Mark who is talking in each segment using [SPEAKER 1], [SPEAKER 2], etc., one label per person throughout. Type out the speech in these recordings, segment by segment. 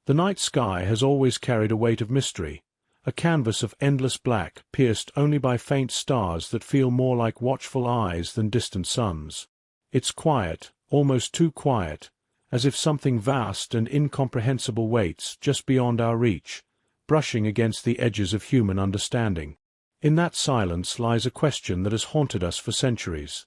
[SPEAKER 1] The night sky has always carried a weight of mystery, a canvas of endless black pierced only by faint stars that feel more like watchful eyes than distant suns. It's quiet, almost too quiet, as if something vast and incomprehensible waits just beyond our reach, brushing against the edges of human understanding. In that silence lies a question that has haunted us for centuries.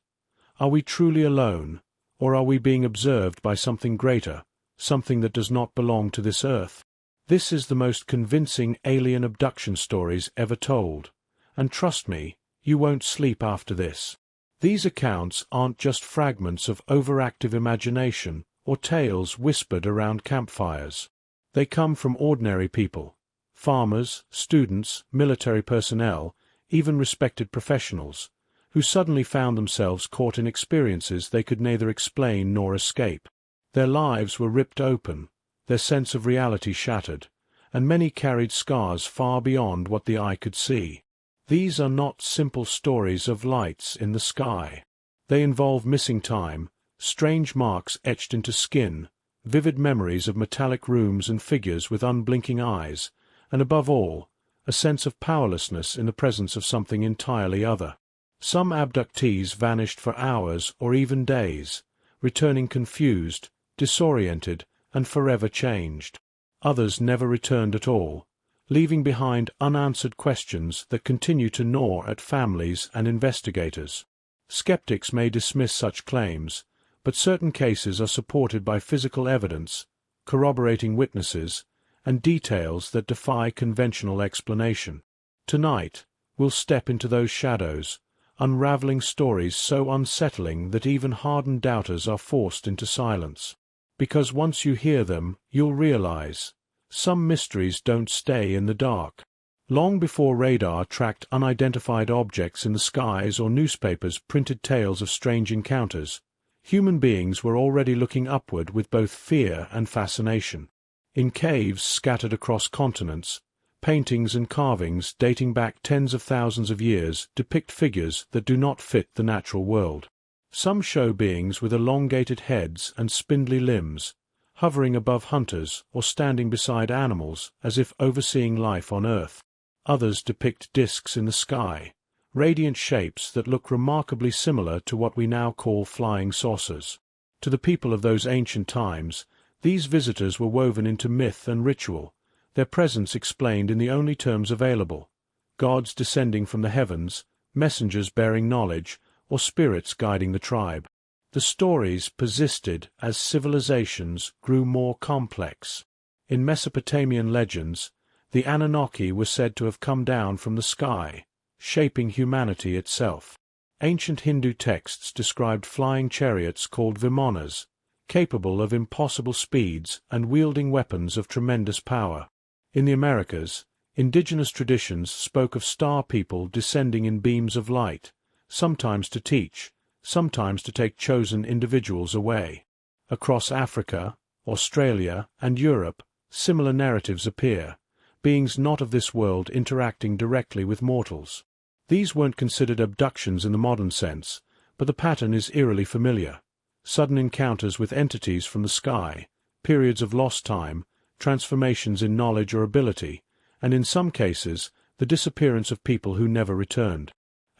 [SPEAKER 1] Are we truly alone, or are we being observed by something greater, something that does not belong to this earth? This is the most convincing alien abduction stories ever told, and trust me, you won't sleep after this. These accounts aren't just fragments of overactive imagination or tales whispered around campfires. They come from ordinary people, farmers, students, military personnel, even respected professionals, who suddenly found themselves caught in experiences they could neither explain nor escape. Their lives were ripped open, their sense of reality shattered, and many carried scars far beyond what the eye could see. These are not simple stories of lights in the sky. They involve missing time, strange marks etched into skin, vivid memories of metallic rooms and figures with unblinking eyes, and above all, a sense of powerlessness in the presence of something entirely other. Some abductees vanished for hours or even days, returning confused, disoriented, and forever changed. Others never returned at all, leaving behind unanswered questions that continue to gnaw at families and investigators. Skeptics may dismiss such claims, but certain cases are supported by physical evidence, corroborating witnesses, and details that defy conventional explanation. Tonight, we'll step into those shadows, unraveling stories so unsettling that even hardened doubters are forced into silence. Because once you hear them, you'll realize, some mysteries don't stay in the dark. Long before radar tracked unidentified objects in the skies or newspapers printed tales of strange encounters, human beings were already looking upward with both fear and fascination. In caves scattered across continents, paintings and carvings dating back tens of thousands of years depict figures that do not fit the natural world. Some show beings with elongated heads and spindly limbs, hovering above hunters or standing beside animals as if overseeing life on Earth. Others depict discs in the sky, radiant shapes that look remarkably similar to what we now call flying saucers. To the people of those ancient times, these visitors were woven into myth and ritual, their presence explained in the only terms available: gods descending from the heavens, messengers bearing knowledge, or spirits guiding the tribe. The stories persisted as civilizations grew more complex. In Mesopotamian legends, the Anunnaki were said to have come down from the sky, shaping humanity itself. Ancient Hindu texts described flying chariots called vimanas, capable of impossible speeds and wielding weapons of tremendous power. In the Americas, indigenous traditions spoke of star people descending in beams of light, sometimes to teach, sometimes to take chosen individuals away. Across Africa, Australia, and Europe, similar narratives appear, beings not of this world interacting directly with mortals. These weren't considered abductions in the modern sense, but the pattern is eerily familiar. Sudden encounters with entities from the sky, periods of lost time, transformations in knowledge or ability, and in some cases, the disappearance of people who never returned.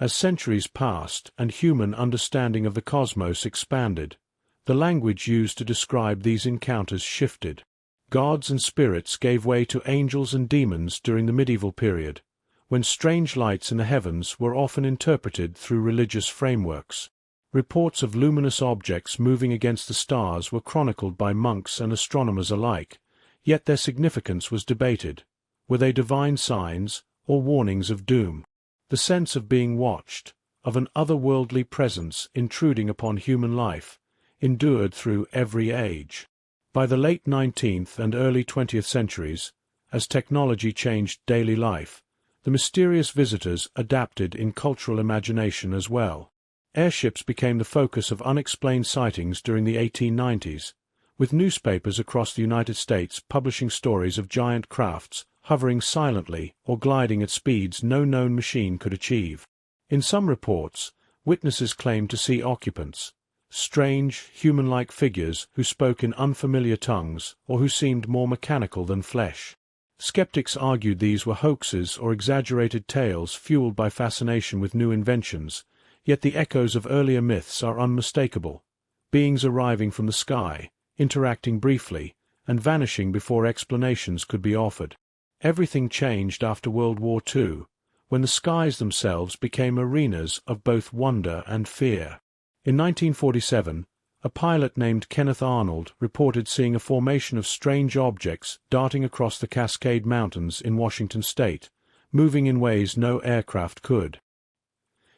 [SPEAKER 1] As centuries passed and human understanding of the cosmos expanded, the language used to describe these encounters shifted. Gods and spirits gave way to angels and demons during the medieval period, when strange lights in the heavens were often interpreted through religious frameworks. Reports of luminous objects moving against the stars were chronicled by monks and astronomers alike, yet their significance was debated. Were they divine signs or warnings of doom? The sense of being watched, of an otherworldly presence intruding upon human life, endured through every age. By the late 19th and early 20th centuries, as technology changed daily life, the mysterious visitors adapted in cultural imagination as well. Airships became the focus of unexplained sightings during the 1890s, with newspapers across the United States publishing stories of giant crafts hovering silently or gliding at speeds no known machine could achieve. In some reports, witnesses claimed to see occupants, strange, human-like figures who spoke in unfamiliar tongues or who seemed more mechanical than flesh. Skeptics argued these were hoaxes or exaggerated tales fueled by fascination with new inventions, yet the echoes of earlier myths are unmistakable. Beings arriving from the sky, interacting briefly, and vanishing before explanations could be offered. Everything changed after World War II, when the skies themselves became arenas of both wonder and fear. In 1947, a pilot named Kenneth Arnold reported seeing a formation of strange objects darting across the Cascade Mountains in Washington state, moving in ways no aircraft could.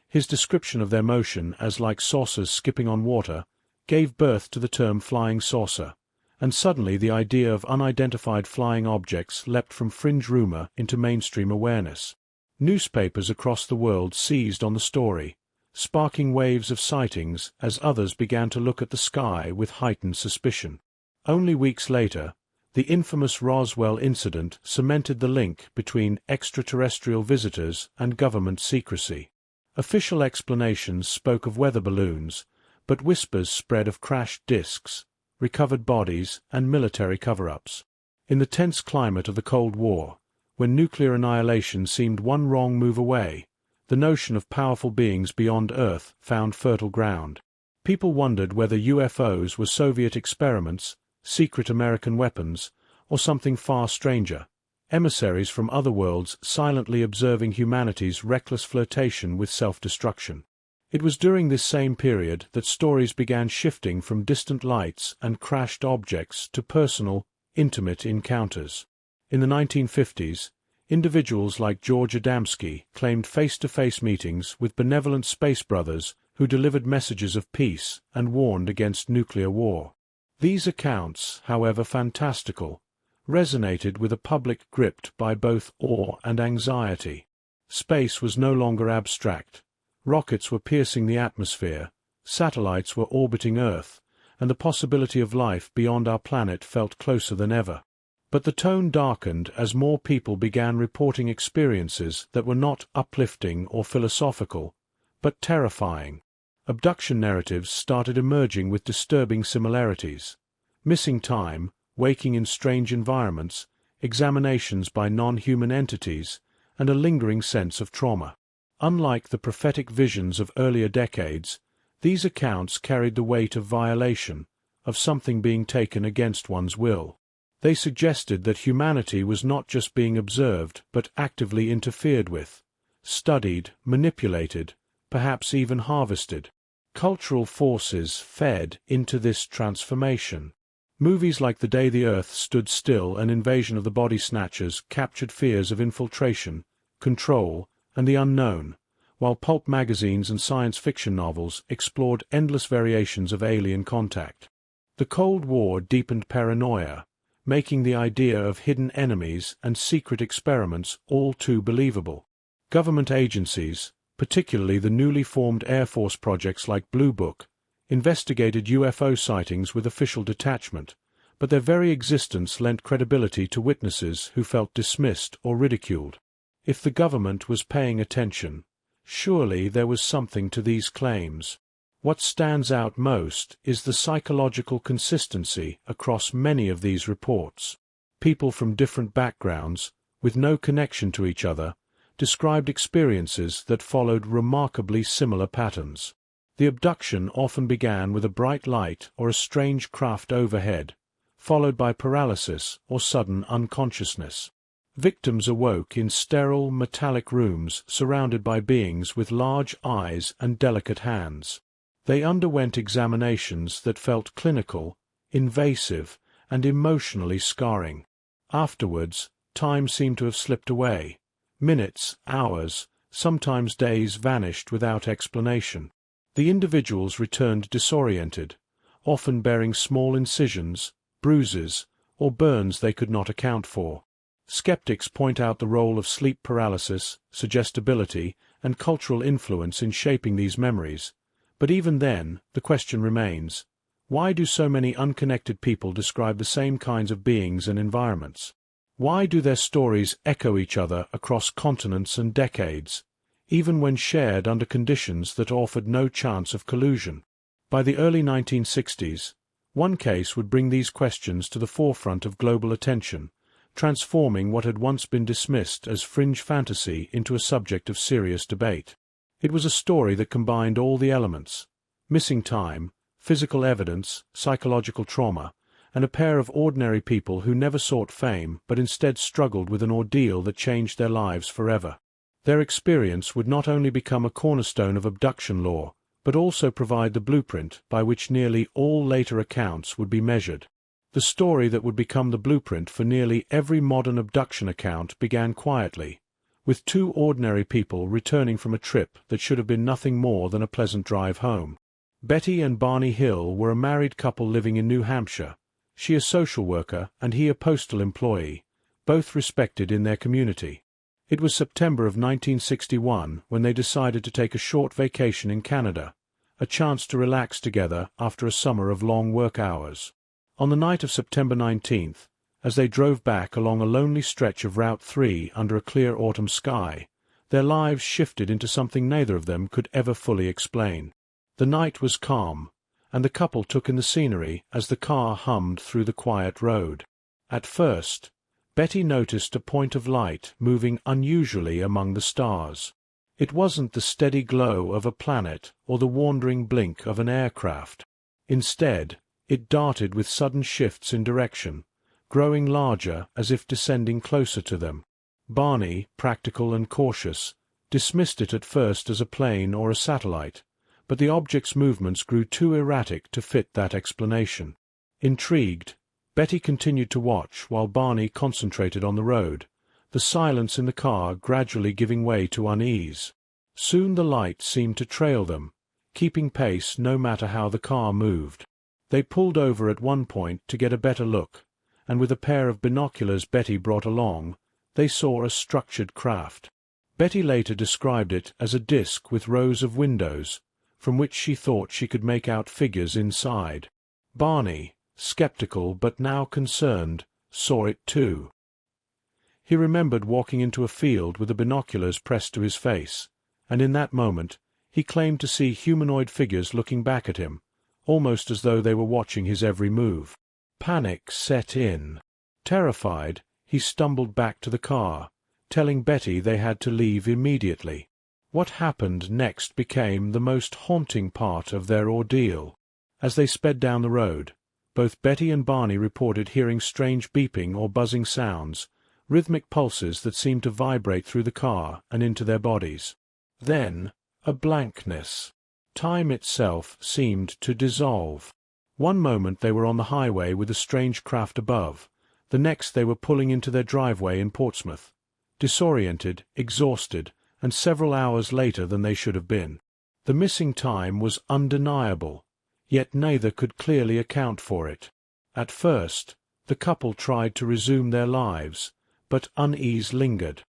[SPEAKER 1] His description of their motion as like saucers skipping on water gave birth to the term flying saucer, and suddenly the idea of unidentified flying objects leapt from fringe rumor into mainstream awareness. Newspapers across the world seized on the story, sparking waves of sightings as others began to look at the sky with heightened suspicion. Only weeks later, the infamous Roswell incident cemented the link between extraterrestrial visitors and government secrecy. Official explanations spoke of weather balloons, but whispers spread of crashed disks, recovered bodies, and military cover-ups. In the tense climate of the Cold War, when nuclear annihilation seemed one wrong move away, the notion of powerful beings beyond Earth found fertile ground. People wondered whether UFOs were Soviet experiments, secret American weapons, or something far stranger, emissaries from other worlds silently observing humanity's reckless flirtation with self-destruction. It was during this same period that stories began shifting from distant lights and crashed objects to personal, intimate encounters. In the 1950s, individuals like George Adamski claimed face-to-face meetings with benevolent space brothers who delivered messages of peace and warned against nuclear war. These accounts, however fantastical, resonated with a public gripped by both awe and anxiety. Space was no longer abstract. Rockets were piercing the atmosphere, satellites were orbiting Earth, and the possibility of life beyond our planet felt closer than ever. But the tone darkened as more people began reporting experiences that were not uplifting or philosophical, but terrifying. Abduction narratives started emerging with disturbing similarities. Missing time, waking in strange environments, examinations by non-human entities, and a lingering sense of trauma. Unlike the prophetic visions of earlier decades, these accounts carried the weight of violation, of something being taken against one's will. They suggested that humanity was not just being observed but actively interfered with, studied, manipulated, perhaps even harvested. Cultural forces fed into this transformation. Movies like The Day the Earth Stood Still and Invasion of the Body Snatchers captured fears of infiltration, control, and the unknown, while pulp magazines and science fiction novels explored endless variations of alien contact. The Cold War deepened paranoia, making the idea of hidden enemies and secret experiments all too believable. Government agencies, particularly the newly formed Air Force projects like Blue Book, investigated UFO sightings with official detachment, but their very existence lent credibility to witnesses who felt dismissed or ridiculed. If the government was paying attention, surely there was something to these claims. What stands out most is the psychological consistency across many of these reports. People from different backgrounds, with no connection to each other, described experiences that followed remarkably similar patterns. The abduction often began with a bright light or a strange craft overhead, followed by paralysis or sudden unconsciousness. Victims awoke in sterile, metallic rooms surrounded by beings with large eyes and delicate hands. They underwent examinations that felt clinical, invasive, and emotionally scarring. Afterwards, time seemed to have slipped away. Minutes, hours, sometimes days vanished without explanation. The individuals returned disoriented, often bearing small incisions, bruises, or burns they could not account for. Skeptics point out the role of sleep paralysis, suggestibility, and cultural influence in shaping these memories. But even then, the question remains, why do so many unconnected people describe the same kinds of beings and environments? Why do their stories echo each other across continents and decades, even when shared under conditions that offered no chance of collusion? By the early 1960s, one case would bring these questions to the forefront of global attention, transforming what had once been dismissed as fringe fantasy into a subject of serious debate. It was a story that combined all the elements: missing time, physical evidence, psychological trauma, and a pair of ordinary people who never sought fame but instead struggled with an ordeal that changed their lives forever. Their experience would not only become a cornerstone of abduction lore, but also provide the blueprint by which nearly all later accounts would be measured. The story that would become the blueprint for nearly every modern abduction account began quietly, with two ordinary people returning from a trip that should have been nothing more than a pleasant drive home. Betty and Barney Hill were a married couple living in New Hampshire, she a social worker and he a postal employee, both respected in their community. It was September of 1961 when they decided to take a short vacation in Canada, a chance to relax together after a summer of long work hours. On the night of September 19th, as they drove back along a lonely stretch of Route 3 under a clear autumn sky, their lives shifted into something neither of them could ever fully explain. The night was calm, and the couple took in the scenery as the car hummed through the quiet road. At first, Betty noticed a point of light moving unusually among the stars. It wasn't the steady glow of a planet or the wandering blink of an aircraft. Instead, it darted with sudden shifts in direction, growing larger as if descending closer to them. Barney, practical and cautious, dismissed it at first as a plane or a satellite, but the object's movements grew too erratic to fit that explanation. Intrigued, Betty continued to watch while Barney concentrated on the road, the silence in the car gradually giving way to unease. Soon the light seemed to trail them, keeping pace no matter how the car moved. They pulled over at one point to get a better look, and with a pair of binoculars Betty brought along, they saw a structured craft. Betty later described it as a disk with rows of windows, from which she thought she could make out figures inside. Barney, skeptical but now concerned, saw it too. He remembered walking into a field with the binoculars pressed to his face, and in that moment he claimed to see humanoid figures looking back at him, almost as though they were watching his every move. Panic set in. Terrified, he stumbled back to the car, telling Betty they had to leave immediately. What happened next became the most haunting part of their ordeal. As they sped down the road, both Betty and Barney reported hearing strange beeping or buzzing sounds, rhythmic pulses that seemed to vibrate through the car and into their bodies. Then, a blankness. Time itself seemed to dissolve. One moment they were on the highway with a strange craft above, the next they were pulling into their driveway in Portsmouth, disoriented, exhausted, and several hours later than they should have been. The missing time was undeniable, yet neither could clearly account for it. At first, the couple tried to resume their lives, but unease lingered.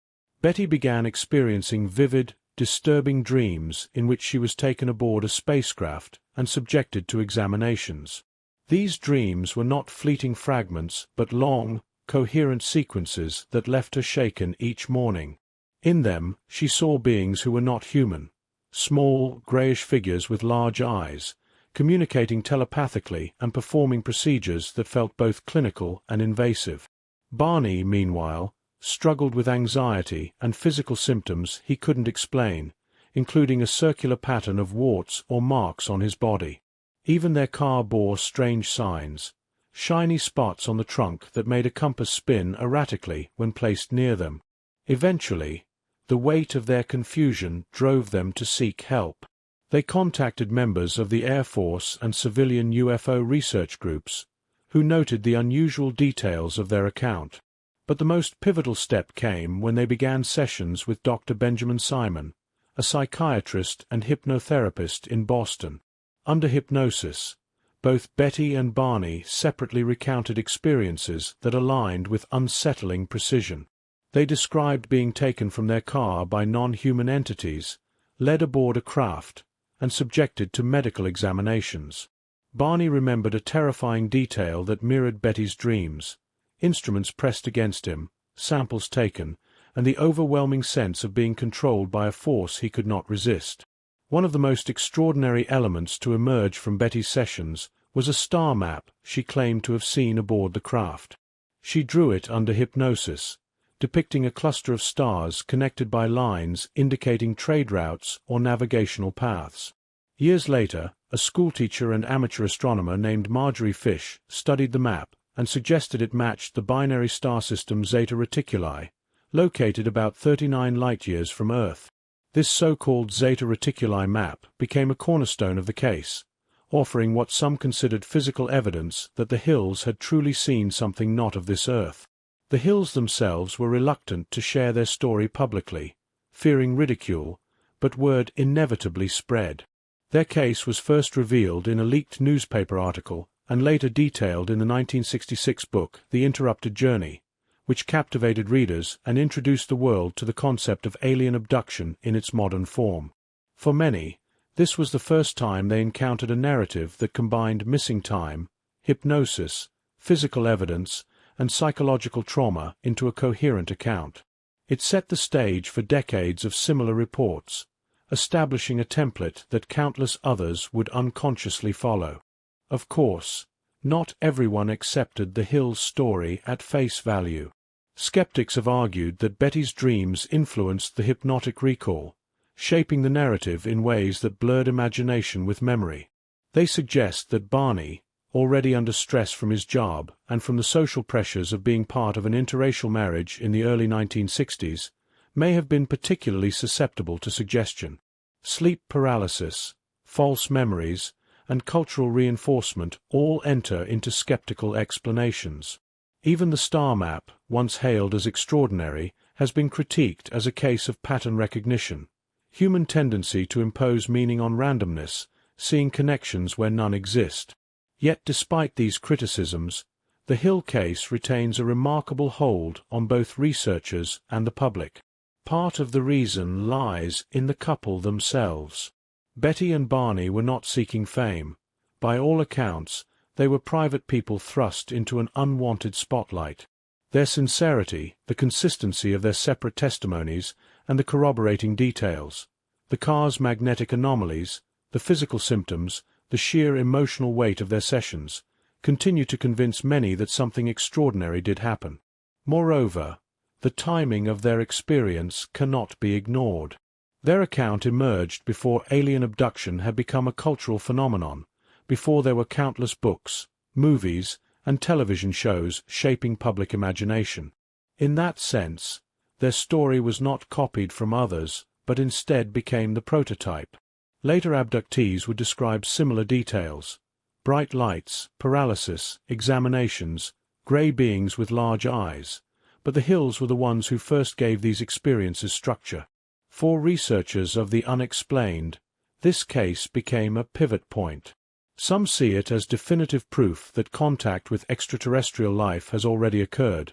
[SPEAKER 1] Betty began experiencing vivid, disturbing dreams in which she was taken aboard a spacecraft and subjected to examinations. These dreams were not fleeting fragments but long, coherent sequences that left her shaken each morning. In them she saw beings who were not human, small, greyish figures with large eyes, communicating telepathically and performing procedures that felt both clinical and invasive. Barney, meanwhile, struggled with anxiety and physical symptoms he couldn't explain, including a circular pattern of warts or marks on his body. Even their car bore strange signs, shiny spots on the trunk that made a compass spin erratically when placed near them. Eventually, the weight of their confusion drove them to seek help. They contacted members of the Air Force and civilian UFO research groups, who noted the unusual details of their account. But the most pivotal step came when they began sessions with Dr. Benjamin Simon, a psychiatrist and hypnotherapist in Boston. Under hypnosis, both Betty and Barney separately recounted experiences that aligned with unsettling precision. They described being taken from their car by non-human entities, led aboard a craft, and subjected to medical examinations. Barney remembered a terrifying detail that mirrored Betty's dreams: instruments pressed against him, samples taken, and the overwhelming sense of being controlled by a force he could not resist. One of the most extraordinary elements to emerge from Betty's sessions was a star map she claimed to have seen aboard the craft. She drew it under hypnosis, depicting a cluster of stars connected by lines indicating trade routes or navigational paths. Years later, a schoolteacher and amateur astronomer named Marjorie Fish studied the map and suggested it matched the binary star system Zeta Reticuli, located about 39 light-years from Earth. This so-called Zeta Reticuli map became a cornerstone of the case, offering what some considered physical evidence that the Hills had truly seen something not of this Earth. The Hills themselves were reluctant to share their story publicly, fearing ridicule, but word inevitably spread. Their case was first revealed in a leaked newspaper article and later detailed in the 1966 book The Interrupted Journey, which captivated readers and introduced the world to the concept of alien abduction in its modern form. For many, this was the first time they encountered a narrative that combined missing time, hypnosis, physical evidence, and psychological trauma into a coherent account. It set the stage for decades of similar reports, establishing a template that countless others would unconsciously follow. Of course, not everyone accepted the Hills story at face value. Skeptics have argued that Betty's dreams influenced the hypnotic recall, shaping the narrative in ways that blurred imagination with memory. They suggest that Barney, already under stress from his job and from the social pressures of being part of an interracial marriage in the early 1960s, may have been particularly susceptible to suggestion. Sleep paralysis, false memories, and cultural reinforcement all enter into skeptical explanations. Even the star map, once hailed as extraordinary, has been critiqued as a case of pattern recognition, human tendency to impose meaning on randomness, seeing connections where none exist. Yet despite these criticisms, the Hill case retains a remarkable hold on both researchers and the public. Part of the reason lies in the couple themselves. Betty and Barney were not seeking fame. By all accounts, they were private people thrust into an unwanted spotlight. Their sincerity, the consistency of their separate testimonies, and the corroborating details, the car's magnetic anomalies, the physical symptoms, the sheer emotional weight of their sessions, continue to convince many that something extraordinary did happen. Moreover, the timing of their experience cannot be ignored. Their account emerged before alien abduction had become a cultural phenomenon, before there were countless books, movies, and television shows shaping public imagination. In that sense, their story was not copied from others, but instead became the prototype. Later abductees would describe similar details: bright lights, paralysis, examinations, grey beings with large eyes. But the Hills were the ones who first gave these experiences structure. For researchers of the unexplained, this case became a pivot point. Some see it as definitive proof that contact with extraterrestrial life has already occurred,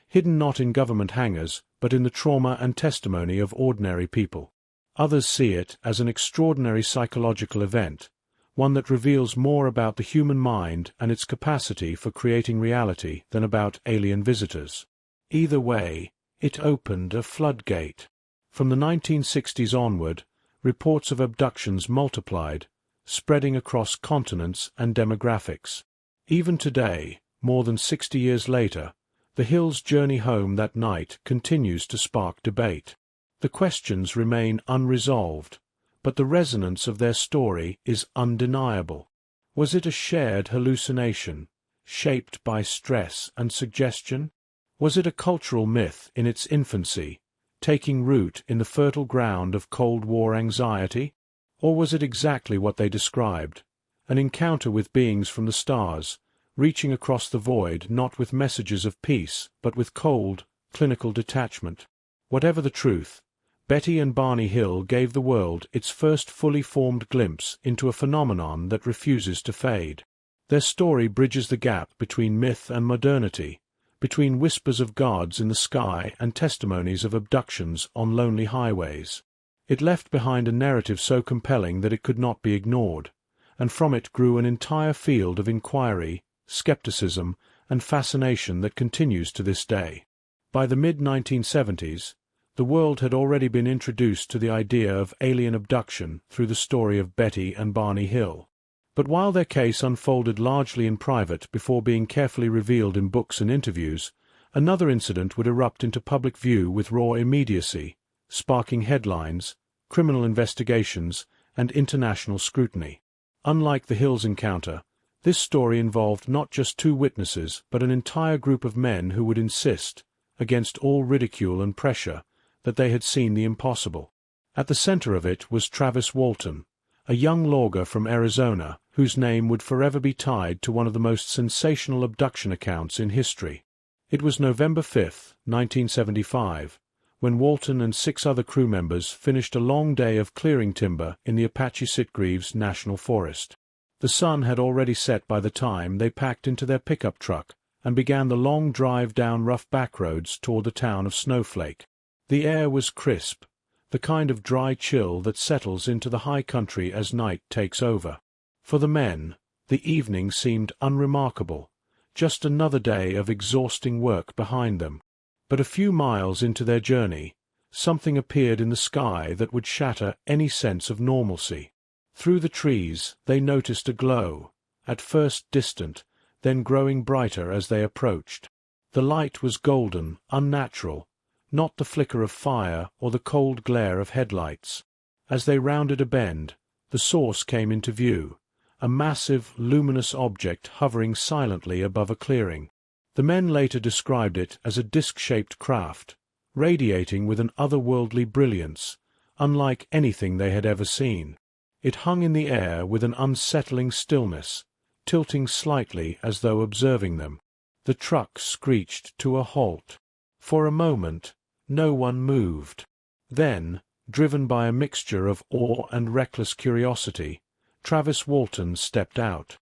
[SPEAKER 1] hidden not in government hangars, but in the trauma and testimony of ordinary people. Others see it as an extraordinary psychological event, one that reveals more about the human mind and its capacity for creating reality than about alien visitors. Either way, it opened a floodgate. From the 1960s onward, reports of abductions multiplied, spreading across continents and demographics. Even today, more than 60 years later, the Hills' journey home that night continues to spark debate. The questions remain unresolved, but the resonance of their story is undeniable. Was it a shared hallucination, shaped by stress and suggestion? Was it a cultural myth in its infancy, taking root in the fertile ground of Cold War anxiety? Or was it exactly what they described, an encounter with beings from the stars, reaching across the void not with messages of peace, but with cold, clinical detachment? Whatever the truth, Betty and Barney Hill gave the world its first fully formed glimpse into a phenomenon that refuses to fade. Their story bridges the gap between myth and modernity, between whispers of gods in the sky and testimonies of abductions on lonely highways. It left behind a narrative so compelling that it could not be ignored, and from it grew an entire field of inquiry, skepticism, and fascination that continues to this day. By the mid-1970s, The world had already been introduced to the idea of alien abduction through the story of Betty and Barney Hill. But while their case unfolded largely in private before being carefully revealed in books and interviews, another incident would erupt into public view with raw immediacy, sparking headlines, criminal investigations, and international scrutiny. Unlike the Hills encounter, this story involved not just two witnesses but an entire group of men who would insist, against all ridicule and pressure, that they had seen the impossible. At the center of it was Travis Walton, a young logger from Arizona whose name would forever be tied to one of the most sensational abduction accounts in history. It was November 5, 1975, when Walton and 6 other crew members finished a long day of clearing timber in the Apache Sitgreaves National Forest. The sun had already set by the time they packed into their pickup truck and began the long drive down rough backroads toward the town of Snowflake. The air was crisp, the kind of dry chill that settles into the high country as night takes over. For the men, the evening seemed unremarkable, just another day of exhausting work behind them. But a few miles into their journey, something appeared in the sky that would shatter any sense of normalcy. Through the trees they noticed a glow, at first distant, then growing brighter as they approached. The light was golden, unnatural, not the flicker of fire or the cold glare of headlights. As they rounded a bend, the source came into view, a massive, luminous object hovering silently above a clearing. The men later described it as a disc-shaped craft, radiating with an otherworldly brilliance, unlike anything they had ever seen. It hung in the air with an unsettling stillness, tilting slightly as though observing them. The truck screeched to a halt. For a moment, no one moved. Then, driven by a mixture of awe and reckless curiosity, Travis Walton stepped out.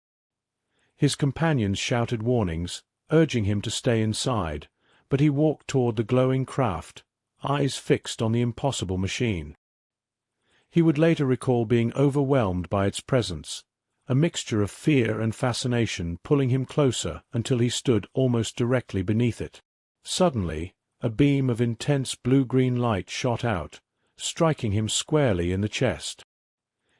[SPEAKER 1] His companions shouted warnings, urging him to stay inside, but he walked toward the glowing craft, eyes fixed on the impossible machine. He would later recall being overwhelmed by its presence, a mixture of fear and fascination pulling him closer until he stood almost directly beneath it. Suddenly, a beam of intense blue-green light shot out, striking him squarely in the chest.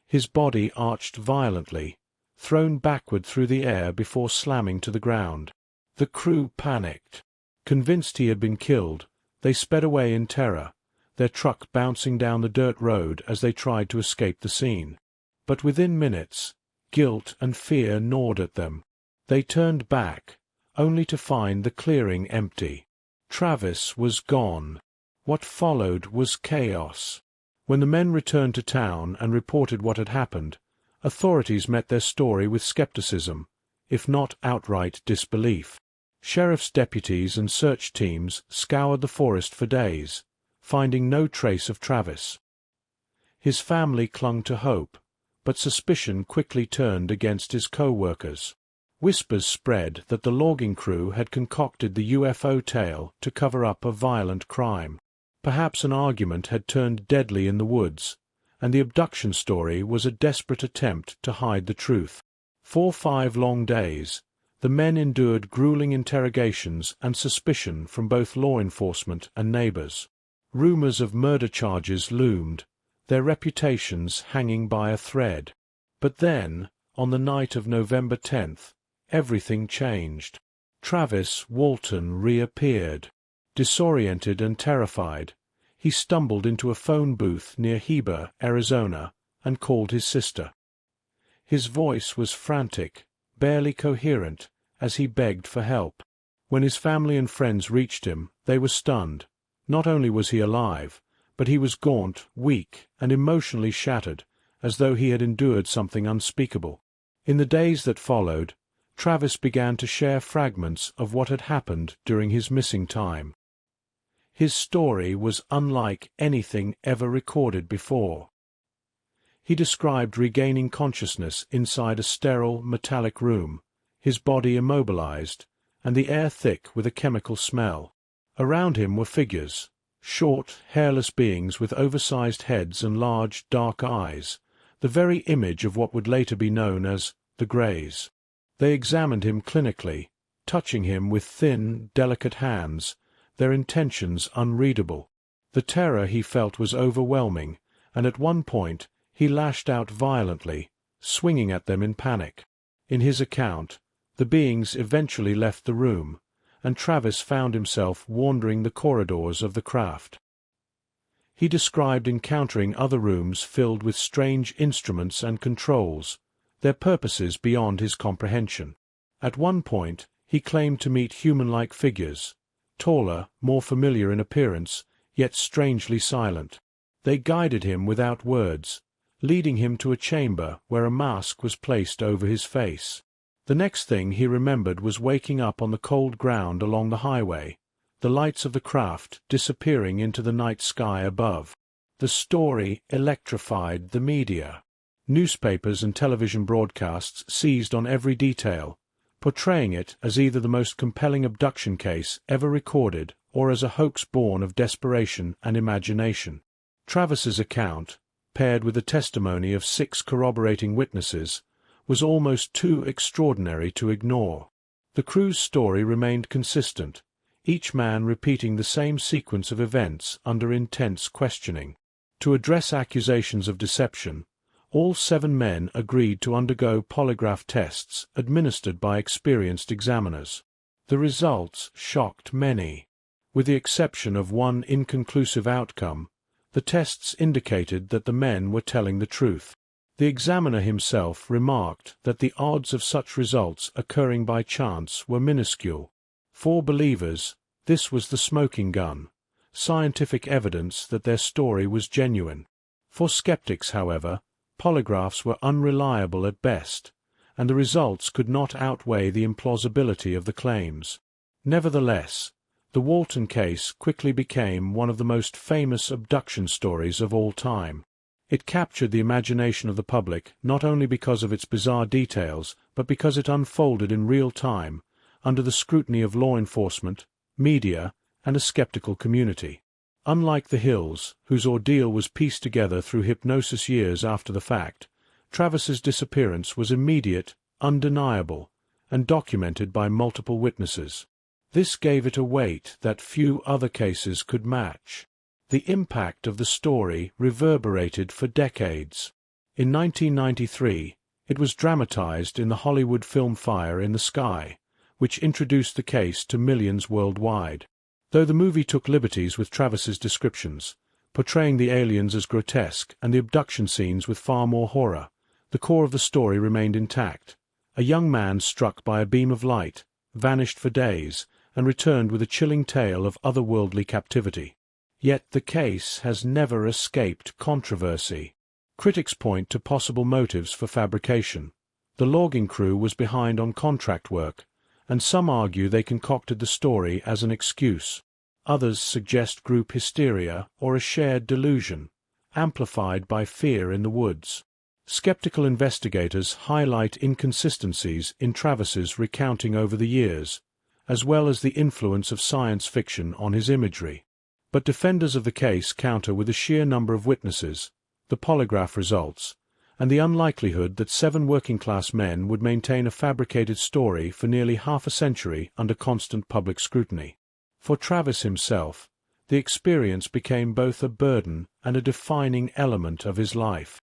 [SPEAKER 1] His body arched violently, thrown backward through the air before slamming to the ground. The crew panicked. Convinced he had been killed, they sped away in terror, their truck bouncing down the dirt road as they tried to escape the scene. But within minutes, guilt and fear gnawed at them. They turned back, only to find the clearing empty. Travis was gone. What followed was chaos. When the men returned to town and reported what had happened, authorities met their story with skepticism, if not outright disbelief. Sheriff's deputies and search teams scoured the forest for days, finding no trace of Travis. His family clung to hope, but suspicion quickly turned against his co-workers. Whispers spread that the logging crew had concocted the UFO tale to cover up a violent crime. Perhaps an argument had turned deadly in the woods, and the abduction story was a desperate attempt to hide the truth. For 5 long days, the men endured grueling interrogations and suspicion from both law enforcement and neighbors. Rumors of murder charges loomed, their reputations hanging by a thread. But then, on the night of November 10th, everything changed. Travis Walton reappeared. Disoriented and terrified, he stumbled into a phone booth near Heber, Arizona, and called his sister. His voice was frantic, barely coherent, as he begged for help. When his family and friends reached him, they were stunned. Not only was he alive, but he was gaunt, weak, and emotionally shattered, as though he had endured something unspeakable. In the days that followed, Travis began to share fragments of what had happened during his missing time. His story was unlike anything ever recorded before. He described regaining consciousness inside a sterile, metallic room, his body immobilized, and the air thick with a chemical smell. Around him were figures, short, hairless beings with oversized heads and large, dark eyes, the very image of what would later be known as the Greys. They examined him clinically, touching him with thin, delicate hands, their intentions unreadable. The terror he felt was overwhelming, and at one point, he lashed out violently, swinging at them in panic. In his account, the beings eventually left the room, and Travis found himself wandering the corridors of the craft. He described encountering other rooms filled with strange instruments and controls, their purposes beyond his comprehension. At one point, he claimed to meet human-like figures, taller, more familiar in appearance, yet strangely silent. They guided him without words, leading him to a chamber where a mask was placed over his face. The next thing he remembered was waking up on the cold ground along the highway, the lights of the craft disappearing into the night sky above. The story electrified the media. Newspapers and television broadcasts seized on every detail, portraying it as either the most compelling abduction case ever recorded or as a hoax born of desperation and imagination. Travis's account, paired with the testimony of 6 corroborating witnesses, was almost too extraordinary to ignore. The crew's story remained consistent, each man repeating the same sequence of events under intense questioning. To address accusations of deception, all 7 men agreed to undergo polygraph tests administered by experienced examiners. The results shocked many. With the exception of one inconclusive outcome, the tests indicated that the men were telling the truth. The examiner himself remarked that the odds of such results occurring by chance were minuscule. For believers, this was the smoking gun, scientific evidence that their story was genuine. For skeptics, however, polygraphs were unreliable at best, and the results could not outweigh the implausibility of the claims. Nevertheless, the Walton case quickly became one of the most famous abduction stories of all time. It captured the imagination of the public not only because of its bizarre details, but because it unfolded in real time, under the scrutiny of law enforcement, media, and a skeptical community. Unlike the Hills, whose ordeal was pieced together through hypnosis years after the fact, Travis's disappearance was immediate, undeniable, and documented by multiple witnesses. This gave it a weight that few other cases could match. The impact of the story reverberated for decades. In 1993, it was dramatized in the Hollywood film Fire in the Sky, which introduced the case to millions worldwide. Though the movie took liberties with Travis's descriptions, portraying the aliens as grotesque and the abduction scenes with far more horror, the core of the story remained intact. A young man struck by a beam of light, vanished for days, and returned with a chilling tale of otherworldly captivity. Yet the case has never escaped controversy. Critics point to possible motives for fabrication. The logging crew was behind on contract work, and some argue they concocted the story as an excuse. Others suggest group hysteria or a shared delusion, amplified by fear in the woods. Skeptical investigators highlight inconsistencies in Travis's recounting over the years, as well as the influence of science fiction on his imagery. But defenders of the case counter with the sheer number of witnesses, the polygraph results, and the unlikelihood that 7 working-class men would maintain a fabricated story for nearly half a century under constant public scrutiny. For Travis himself, the experience became both a burden and a defining element of his life.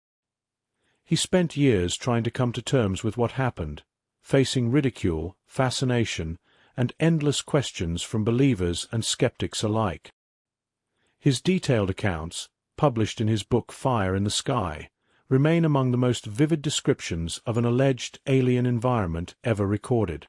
[SPEAKER 1] He spent years trying to come to terms with what happened, facing ridicule, fascination, and endless questions from believers and skeptics alike. His detailed accounts, published in his book Fire in the Sky, remain among the most vivid descriptions of an alleged alien environment ever recorded.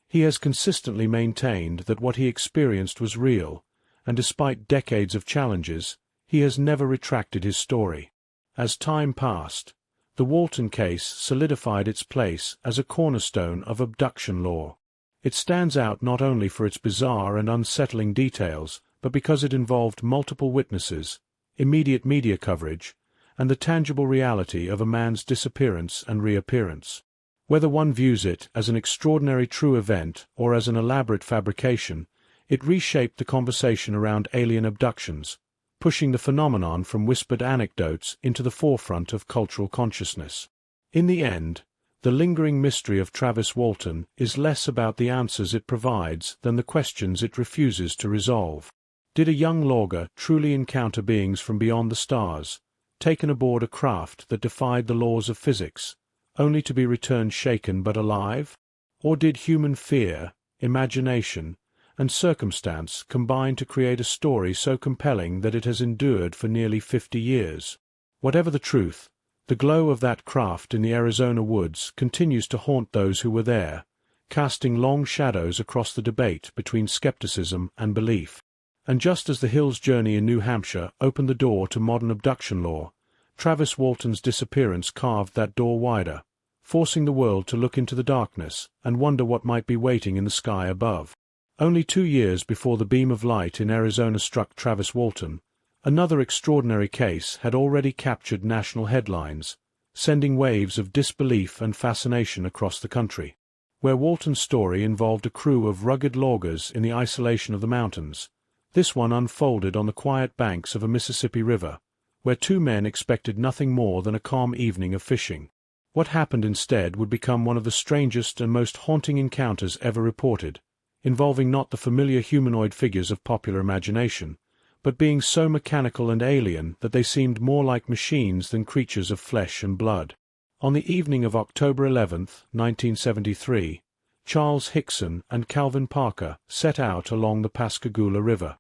[SPEAKER 1] He has consistently maintained that what he experienced was real, and despite decades of challenges, he has never retracted his story. As time passed, the Walton case solidified its place as a cornerstone of abduction lore. It stands out not only for its bizarre and unsettling details, but because it involved multiple witnesses, immediate media coverage, and the tangible reality of a man's disappearance and reappearance. Whether one views it as an extraordinary true event or as an elaborate fabrication, it reshaped the conversation around alien abductions, pushing the phenomenon from whispered anecdotes into the forefront of cultural consciousness. In the end, the lingering mystery of Travis Walton is less about the answers it provides than the questions it refuses to resolve. Did a young logger truly encounter beings from beyond the stars, taken aboard a craft that defied the laws of physics, only to be returned shaken but alive? Or did human fear, imagination, and circumstance combine to create a story so compelling that it has endured for nearly 50 years? Whatever the truth, the glow of that craft in the Arizona woods continues to haunt those who were there, casting long shadows across the debate between skepticism and belief. And just as the Hill's journey in New Hampshire opened the door to modern abduction law, Travis Walton's disappearance carved that door wider, forcing the world to look into the darkness and wonder what might be waiting in the sky above. Only 2 years before the beam of light in Arizona struck Travis Walton, another extraordinary case had already captured national headlines, sending waves of disbelief and fascination across the country. Where Walton's story involved a crew of rugged loggers in the isolation of the mountains, this one unfolded on the quiet banks of a Mississippi River, where two men expected nothing more than a calm evening of fishing. What happened instead would become one of the strangest and most haunting encounters ever reported, involving not the familiar humanoid figures of popular imagination, but beings so mechanical and alien that they seemed more like machines than creatures of flesh and blood. On the evening of October 11, 1973, Charles Hickson and Calvin Parker set out along the Pascagoula River.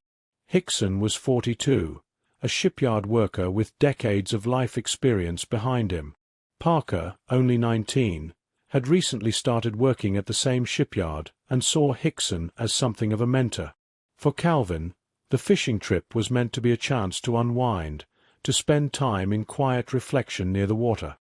[SPEAKER 1] Hickson was 42, a shipyard worker with decades of life experience behind him. Parker, only 19, had recently started working at the same shipyard and saw Hickson as something of a mentor. For Calvin, the fishing trip was meant to be a chance to unwind, to spend time in quiet reflection near the water.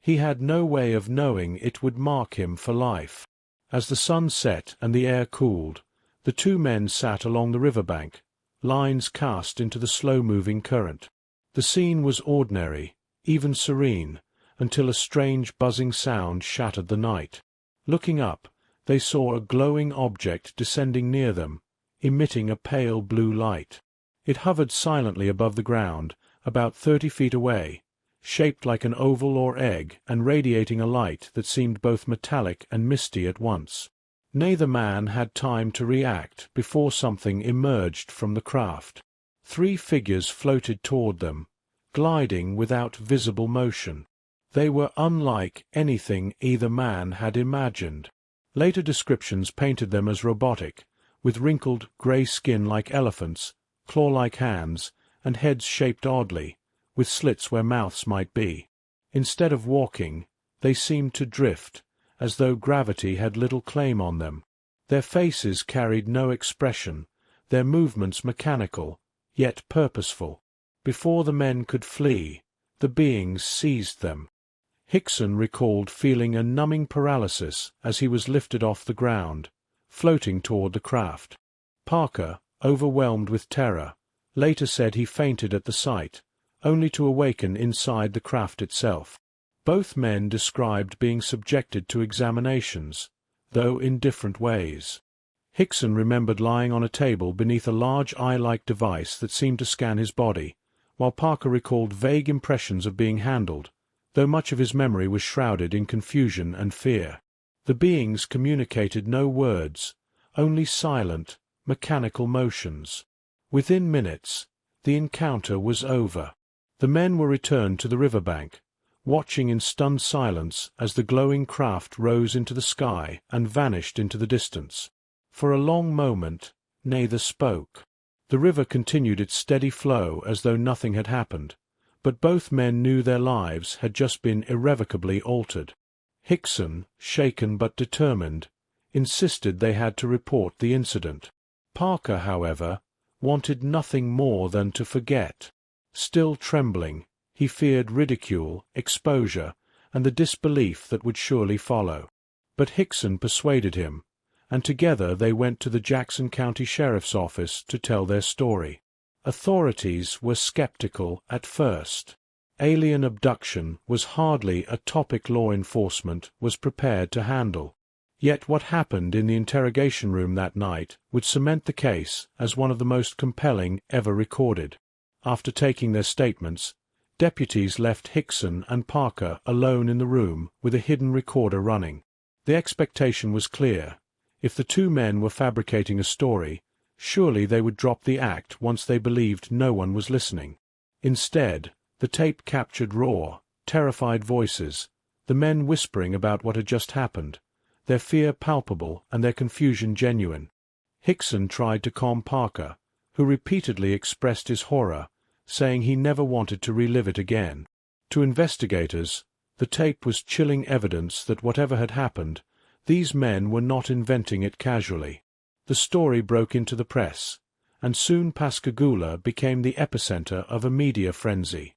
[SPEAKER 1] He had no way of knowing it would mark him for life. As the sun set and the air cooled, the two men sat along the riverbank, lines cast into the slow-moving current. The scene was ordinary, even serene, until a strange buzzing sound shattered the night. Looking up, they saw a glowing object descending near them, emitting a pale blue light. It hovered silently above the ground, about 30 feet away, shaped like an oval or egg and radiating a light that seemed both metallic and misty at once. Neither man had time to react before something emerged from the craft. 3 figures floated toward them, gliding without visible motion. They were unlike anything either man had imagined. Later descriptions painted them as robotic, with wrinkled grey skin like elephants, claw-like hands, and heads shaped oddly, with slits where mouths might be. Instead of walking, they seemed to drift, as though gravity had little claim on them. Their faces carried no expression, their movements mechanical, yet purposeful. Before the men could flee, the beings seized them. Hickson recalled feeling a numbing paralysis as he was lifted off the ground, floating toward the craft. Parker, overwhelmed with terror, later said he fainted at the sight, only to awaken inside the craft itself. Both men described being subjected to examinations, though in different ways. Hickson remembered lying on a table beneath a large eye-like device that seemed to scan his body, while Parker recalled vague impressions of being handled, though much of his memory was shrouded in confusion and fear. The beings communicated no words, only silent, mechanical motions. Within minutes, the encounter was over. The men were returned to the riverbank, watching in stunned silence as the glowing craft rose into the sky and vanished into the distance. For a long moment, neither spoke. The river continued its steady flow as though nothing had happened, but both men knew their lives had just been irrevocably altered. Hickson, shaken but determined, insisted they had to report the incident. Parker, however, wanted nothing more than to forget. Still trembling, he feared ridicule, exposure, and the disbelief that would surely follow. But Hickson persuaded him, and together they went to the Jackson County Sheriff's Office to tell their story. Authorities were skeptical at first. Alien abduction was hardly a topic law enforcement was prepared to handle. Yet what happened in the interrogation room that night would cement the case as one of the most compelling ever recorded. After taking their statements, deputies left Hickson and Parker alone in the room with a hidden recorder running. The expectation was clear. If the two men were fabricating a story, Surely they would drop the act once they believed no one was listening. Instead, the tape captured raw, terrified voices, the men whispering about what had just happened, their fear palpable and their confusion genuine. Hickson tried to calm Parker, who repeatedly expressed his horror, saying he never wanted to relive it again. To investigators, the tape was chilling evidence that whatever had happened, these men were not inventing it casually. The story broke into the press, and soon Pascagoula became the epicenter of a media frenzy.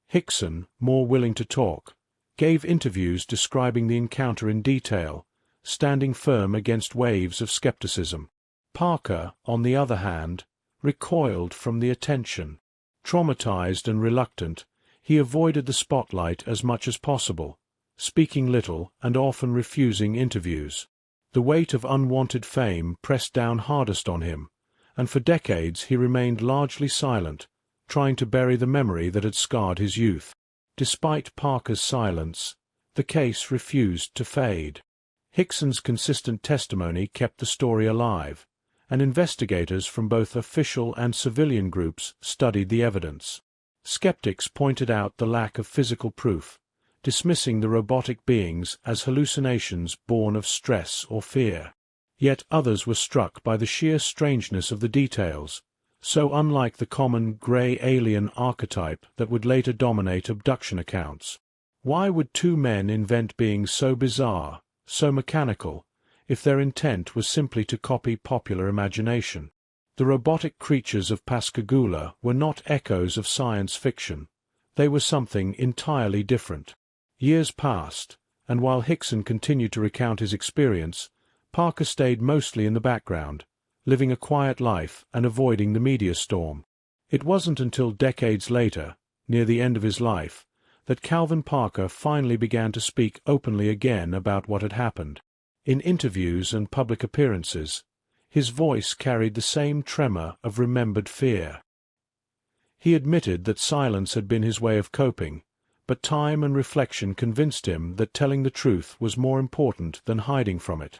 [SPEAKER 1] Hickson, more willing to talk, gave interviews describing the encounter in detail, standing firm against waves of skepticism. Parker, on the other hand, recoiled from the attention. Traumatized and reluctant, he avoided the spotlight as much as possible, speaking little and often refusing interviews. The weight of unwanted fame pressed down hardest on him, and for decades he remained largely silent, trying to bury the memory that had scarred his youth. Despite Parker's silence, the case refused to fade. Hickson's consistent testimony kept the story alive, and investigators from both official and civilian groups studied the evidence. Skeptics pointed out the lack of physical proof, dismissing the robotic beings as hallucinations born of stress or fear. Yet others were struck by the sheer strangeness of the details, so unlike the common grey alien archetype that would later dominate abduction accounts. Why would two men invent beings so bizarre, so mechanical, if their intent was simply to copy popular imagination? The robotic creatures of Pascagoula were not echoes of science fiction. They were something entirely different. Years passed, and while Hickson continued to recount his experience, Parker stayed mostly in the background, living a quiet life and avoiding the media storm. It wasn't until decades later, near the end of his life, that Calvin Parker finally began to speak openly again about what had happened. In interviews and public appearances, his voice carried the same tremor of remembered fear. He admitted that silence had been his way of coping, but time and reflection convinced him that telling the truth was more important than hiding from it.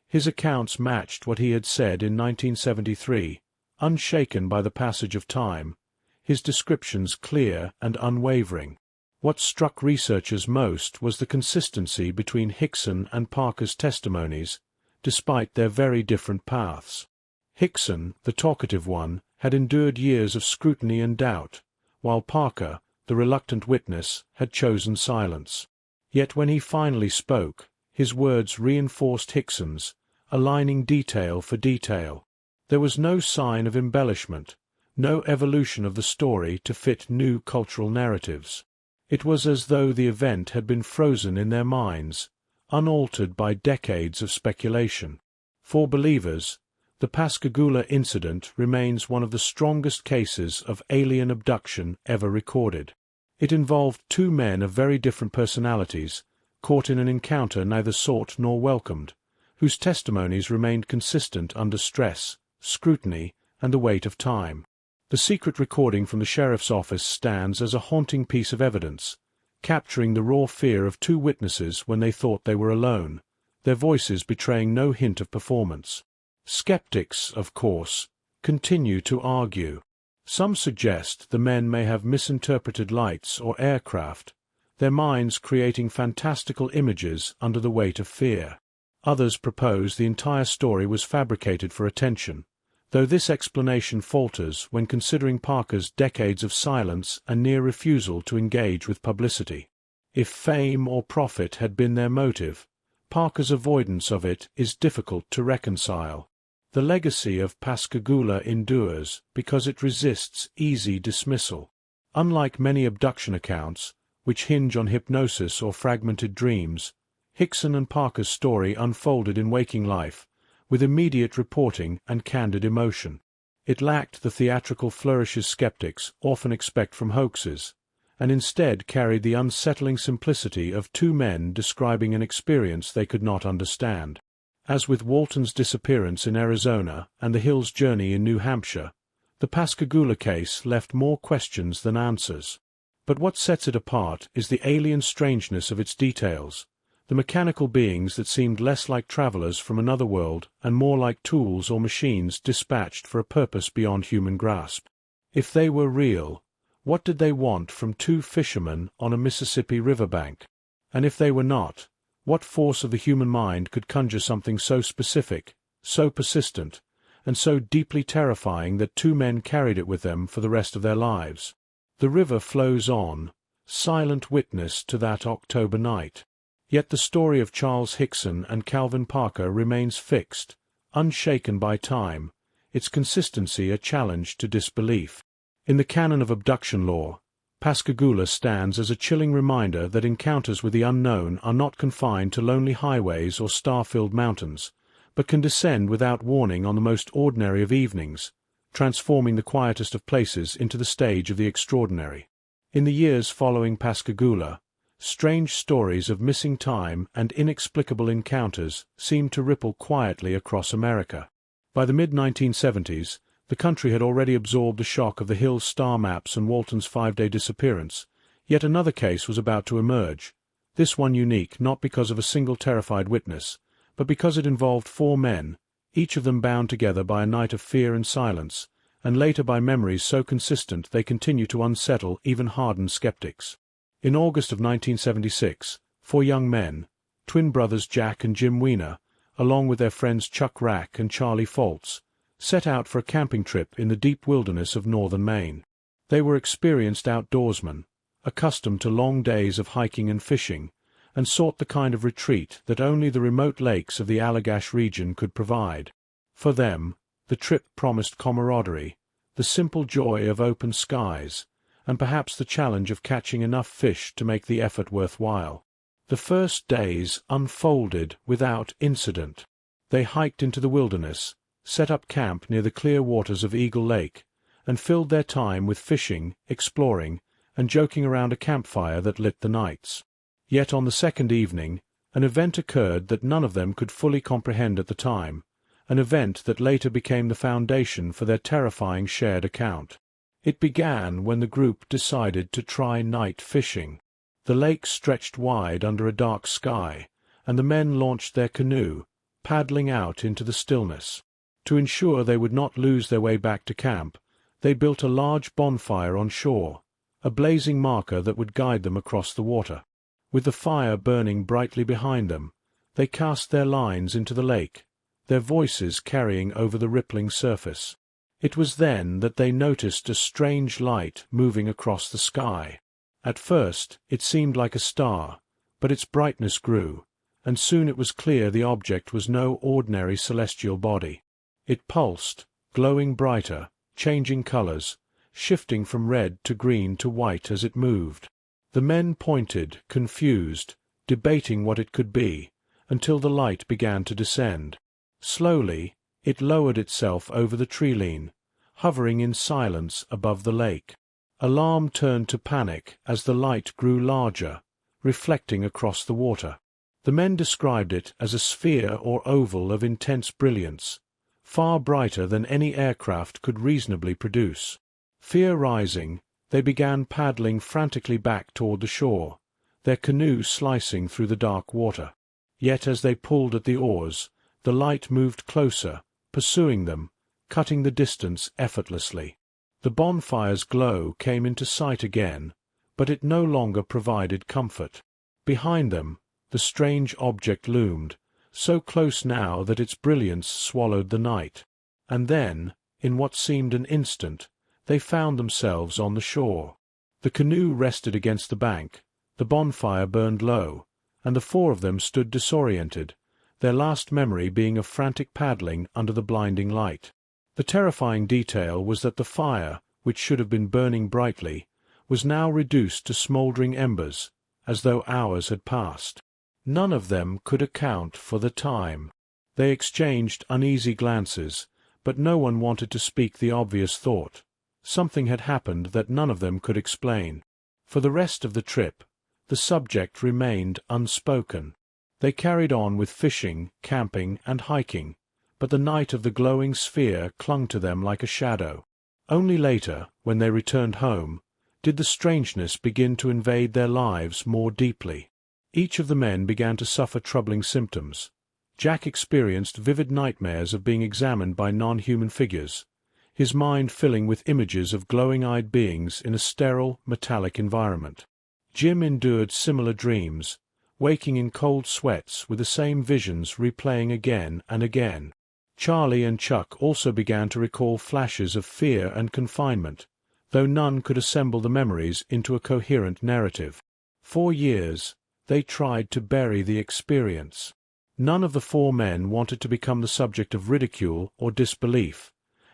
[SPEAKER 1] His accounts matched what he had said in 1973, unshaken by the passage of time, his descriptions clear and unwavering. What struck researchers most was the consistency between Hickson and Parker's testimonies, despite their very different paths. Hickson, the talkative one, had endured years of scrutiny and doubt, while Parker, the reluctant witness, had chosen silence. Yet when he finally spoke, his words reinforced Hickson's, aligning detail for detail. There was no sign of embellishment, no evolution of the story to fit new cultural narratives. It was as though the event had been frozen in their minds, unaltered by decades of speculation. For believers, the Pascagoula incident remains one of the strongest cases of alien abduction ever recorded. It involved two men of very different personalities, caught in an encounter neither sought nor welcomed, whose testimonies remained consistent under stress, scrutiny, and the weight of time. The secret recording from the sheriff's office stands as a haunting piece of evidence, capturing the raw fear of two witnesses when they thought they were alone, their voices betraying no hint of performance. Skeptics, of course, continue to argue. Some suggest the men may have misinterpreted lights or aircraft, their minds creating fantastical images under the weight of fear. Others propose the entire story was fabricated for attention, though this explanation falters when considering Parker's decades of silence and near refusal to engage with publicity. If fame or profit had been their motive, Parker's avoidance of it is difficult to reconcile. The legacy of Pascagoula endures because it resists easy dismissal. Unlike many abduction accounts, which hinge on hypnosis or fragmented dreams, Hickson and Parker's story unfolded in waking life, with immediate reporting and candid emotion. It lacked the theatrical flourishes skeptics often expect from hoaxes, and instead carried the unsettling simplicity of two men describing an experience they could not understand. As with Walton's disappearance in Arizona and the Hill's journey in New Hampshire, the Pascagoula case left more questions than answers. But what sets it apart is the alien strangeness of its details, the mechanical beings that seemed less like travelers from another world and more like tools or machines dispatched for a purpose beyond human grasp. If they were real, what did they want from two fishermen on a Mississippi riverbank? And if they were not, what force of the human mind could conjure something so specific, so persistent, and so deeply terrifying that two men carried it with them for the rest of their lives? The river flows on, silent witness to that October night. Yet the story of Charles Hickson and Calvin Parker remains fixed, unshaken by time, its consistency a challenge to disbelief. In the canon of abduction lore, Pascagoula stands as a chilling reminder that encounters with the unknown are not confined to lonely highways or star-filled mountains, but can descend without warning on the most ordinary of evenings, transforming the quietest of places into the stage of the extraordinary. In the years following Pascagoula, strange stories of missing time and inexplicable encounters seemed to ripple quietly across America. By the mid-1970s, the country had already absorbed the shock of the Hill star maps and Walton's 5-day disappearance, yet another case was about to emerge, this one unique not because of a single terrified witness, but because it involved 4 men, each of them bound together by a night of fear and silence, and later by memories so consistent they continue to unsettle even hardened skeptics. In August of 1976, 4 young men, twin brothers Jack and Jim Weiner, along with their friends Chuck Rack and Charlie Foltz, set out for a camping trip in the deep wilderness of northern Maine. They were experienced outdoorsmen, accustomed to long days of hiking and fishing, and sought the kind of retreat that only the remote lakes of the Allagash region could provide. For them, the trip promised camaraderie, the simple joy of open skies, and perhaps the challenge of catching enough fish to make the effort worthwhile. The first days unfolded without incident. They hiked into the wilderness, set up camp near the clear waters of Eagle Lake, and filled their time with fishing, exploring, and joking around a campfire that lit the nights. Yet on the second evening, an event occurred that none of them could fully comprehend at the time, an event that later became the foundation for their terrifying shared account. It began when the group decided to try night fishing. The lake stretched wide under a dark sky, and the men launched their canoe, paddling out into the stillness. To ensure they would not lose their way back to camp, they built a large bonfire on shore, a blazing marker that would guide them across the water. With the fire burning brightly behind them, they cast their lines into the lake, their voices carrying over the rippling surface. It was then that they noticed a strange light moving across the sky. At first it seemed like a star, but its brightness grew, and soon it was clear the object was no ordinary celestial body. It pulsed, glowing brighter, changing colors, shifting from red to green to white as it moved. The men pointed, confused, debating what it could be, until the light began to descend. Slowly, it lowered itself over the tree-line, hovering in silence above the lake. Alarm turned to panic as the light grew larger, reflecting across the water. The men described it as a sphere or oval of intense brilliance, far brighter than any aircraft could reasonably produce. Fear rising, they began paddling frantically back toward the shore, their canoe slicing through the dark water. Yet as they pulled at the oars, the light moved closer, pursuing them, cutting the distance effortlessly. The bonfire's glow came into sight again, but it no longer provided comfort. Behind them, the strange object loomed, so close now that its brilliance swallowed the night. And then, in what seemed an instant, they found themselves on the shore. The canoe rested against the bank, the bonfire burned low, and the 4 of them stood disoriented, their last memory being of frantic paddling under the blinding light. The terrifying detail was that the fire, which should have been burning brightly, was now reduced to smouldering embers, as though hours had passed. None of them could account for the time. They exchanged uneasy glances, but no one wanted to speak the obvious thought. Something had happened that none of them could explain. For the rest of the trip, the subject remained unspoken. They carried on with fishing, camping, and hiking, but the night of the glowing sphere clung to them like a shadow. Only later, when they returned home, did the strangeness begin to invade their lives more deeply. Each of the men began to suffer troubling symptoms. Jack experienced vivid nightmares of being examined by non-human figures, his mind filling with images of glowing-eyed beings in a sterile, metallic environment. Jim endured similar dreams, waking in cold sweats with the same visions replaying again and again. Charlie and Chuck also began to recall flashes of fear and confinement, though none could assemble the memories into a coherent narrative. For years, they tried to bury the experience. None of the four men wanted to become the subject of ridicule or disbelief,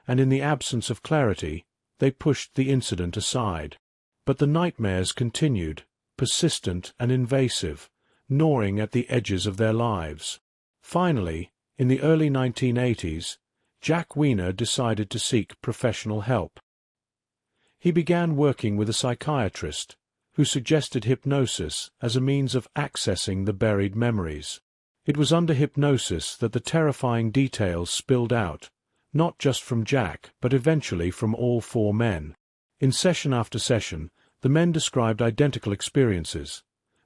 [SPEAKER 1] and in the absence of clarity, they pushed the incident aside. But the nightmares continued, persistent and invasive, gnawing at the edges of their lives. Finally, in the early 1980s, Jack Weiner decided to seek professional help. He began working with a psychiatrist, who suggested hypnosis as a means of accessing the buried memories. It was under hypnosis that the terrifying details spilled out, not just from Jack but eventually from all four men. In session after session, the men described identical experiences,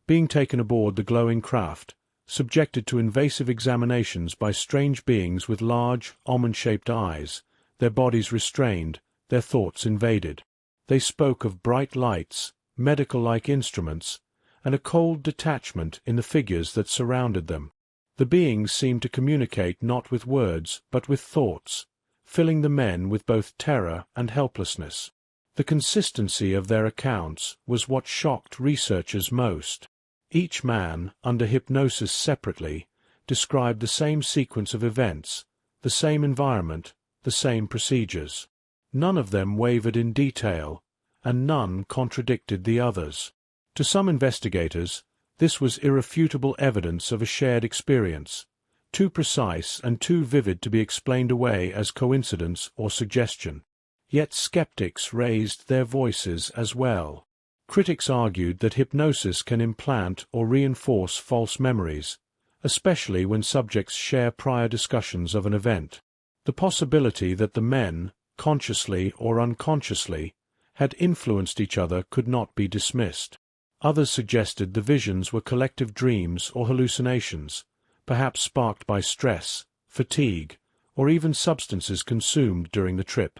[SPEAKER 1] being taken aboard the glowing craft, subjected to invasive examinations by strange beings with large, almond-shaped eyes, their bodies restrained, their thoughts invaded. They spoke of bright lights, medical-like instruments, and a cold detachment in the figures that surrounded them. The beings seemed to communicate not with words but with thoughts, filling the men with both terror and helplessness. The consistency of their accounts was what shocked researchers most. Each man, under hypnosis separately, described the same sequence of events, the same environment, the same procedures. None of them wavered in detail, and none contradicted the others. To some investigators, this was irrefutable evidence of a shared experience, too precise and too vivid to be explained away as coincidence or suggestion. Yet skeptics raised their voices as well. Critics argued that hypnosis can implant or reinforce false memories, especially when subjects share prior discussions of an event. The possibility that the men, consciously or unconsciously, had influenced each other could not be dismissed. Others suggested the visions were collective dreams or hallucinations, perhaps sparked by stress, fatigue, or even substances consumed during the trip.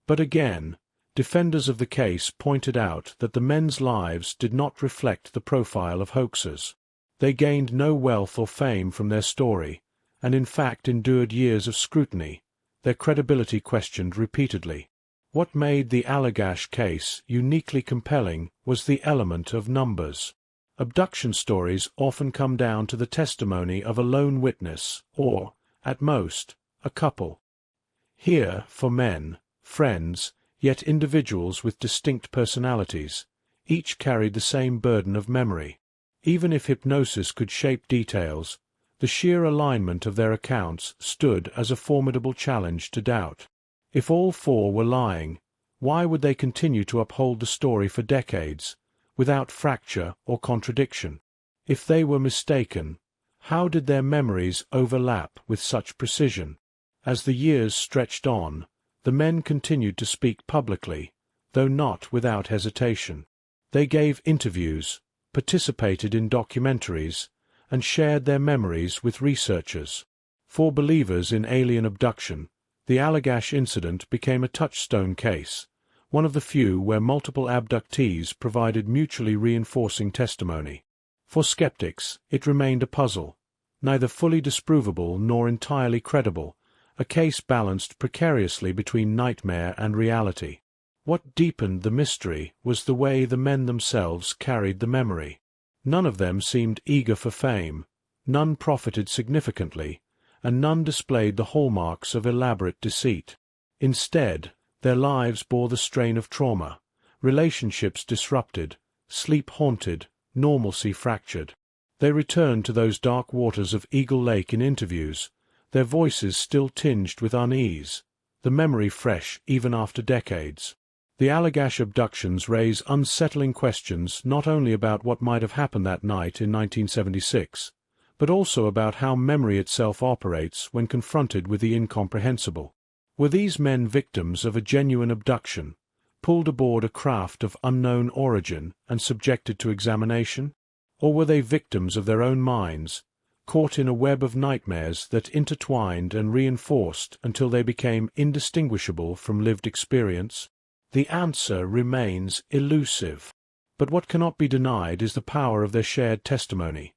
[SPEAKER 1] But again, defenders of the case pointed out that the men's lives did not reflect the profile of hoaxers. They gained no wealth or fame from their story, and in fact endured years of scrutiny, their credibility questioned repeatedly. What made the Allagash case uniquely compelling was the element of numbers. Abduction stories often come down to the testimony of a lone witness, or, at most, a couple. Here, for men, friends, yet individuals with distinct personalities, each carried the same burden of memory. Even if hypnosis could shape details, the sheer alignment of their accounts stood as a formidable challenge to doubt. If all four were lying, why would they continue to uphold the story for decades, without fracture or contradiction? If they were mistaken, how did their memories overlap with such precision? As the years stretched on, the men continued to speak publicly, though not without hesitation. They gave interviews, participated in documentaries, and shared their memories with researchers. For believers in alien abduction, the Allagash incident became a touchstone case, one of the few where multiple abductees provided mutually reinforcing testimony. For skeptics, it remained a puzzle, neither fully disprovable nor entirely credible, a case balanced precariously between nightmare and reality. What deepened the mystery was the way the men themselves carried the memory. None of them seemed eager for fame, none profited significantly, and none displayed the hallmarks of elaborate deceit. Instead, their lives bore the strain of trauma, relationships disrupted, sleep haunted, normalcy fractured. They returned to those dark waters of Eagle Lake in interviews, their voices still tinged with unease, the memory fresh even after decades. The Allagash abductions raise unsettling questions not only about what might have happened that night in 1976, but also about how memory itself operates when confronted with the incomprehensible. Were these men victims of a genuine abduction, pulled aboard a craft of unknown origin and subjected to examination? Or were they victims of their own minds, caught in a web of nightmares that intertwined and reinforced until they became indistinguishable from lived experience? The answer remains elusive. But what cannot be denied is the power of their shared testimony.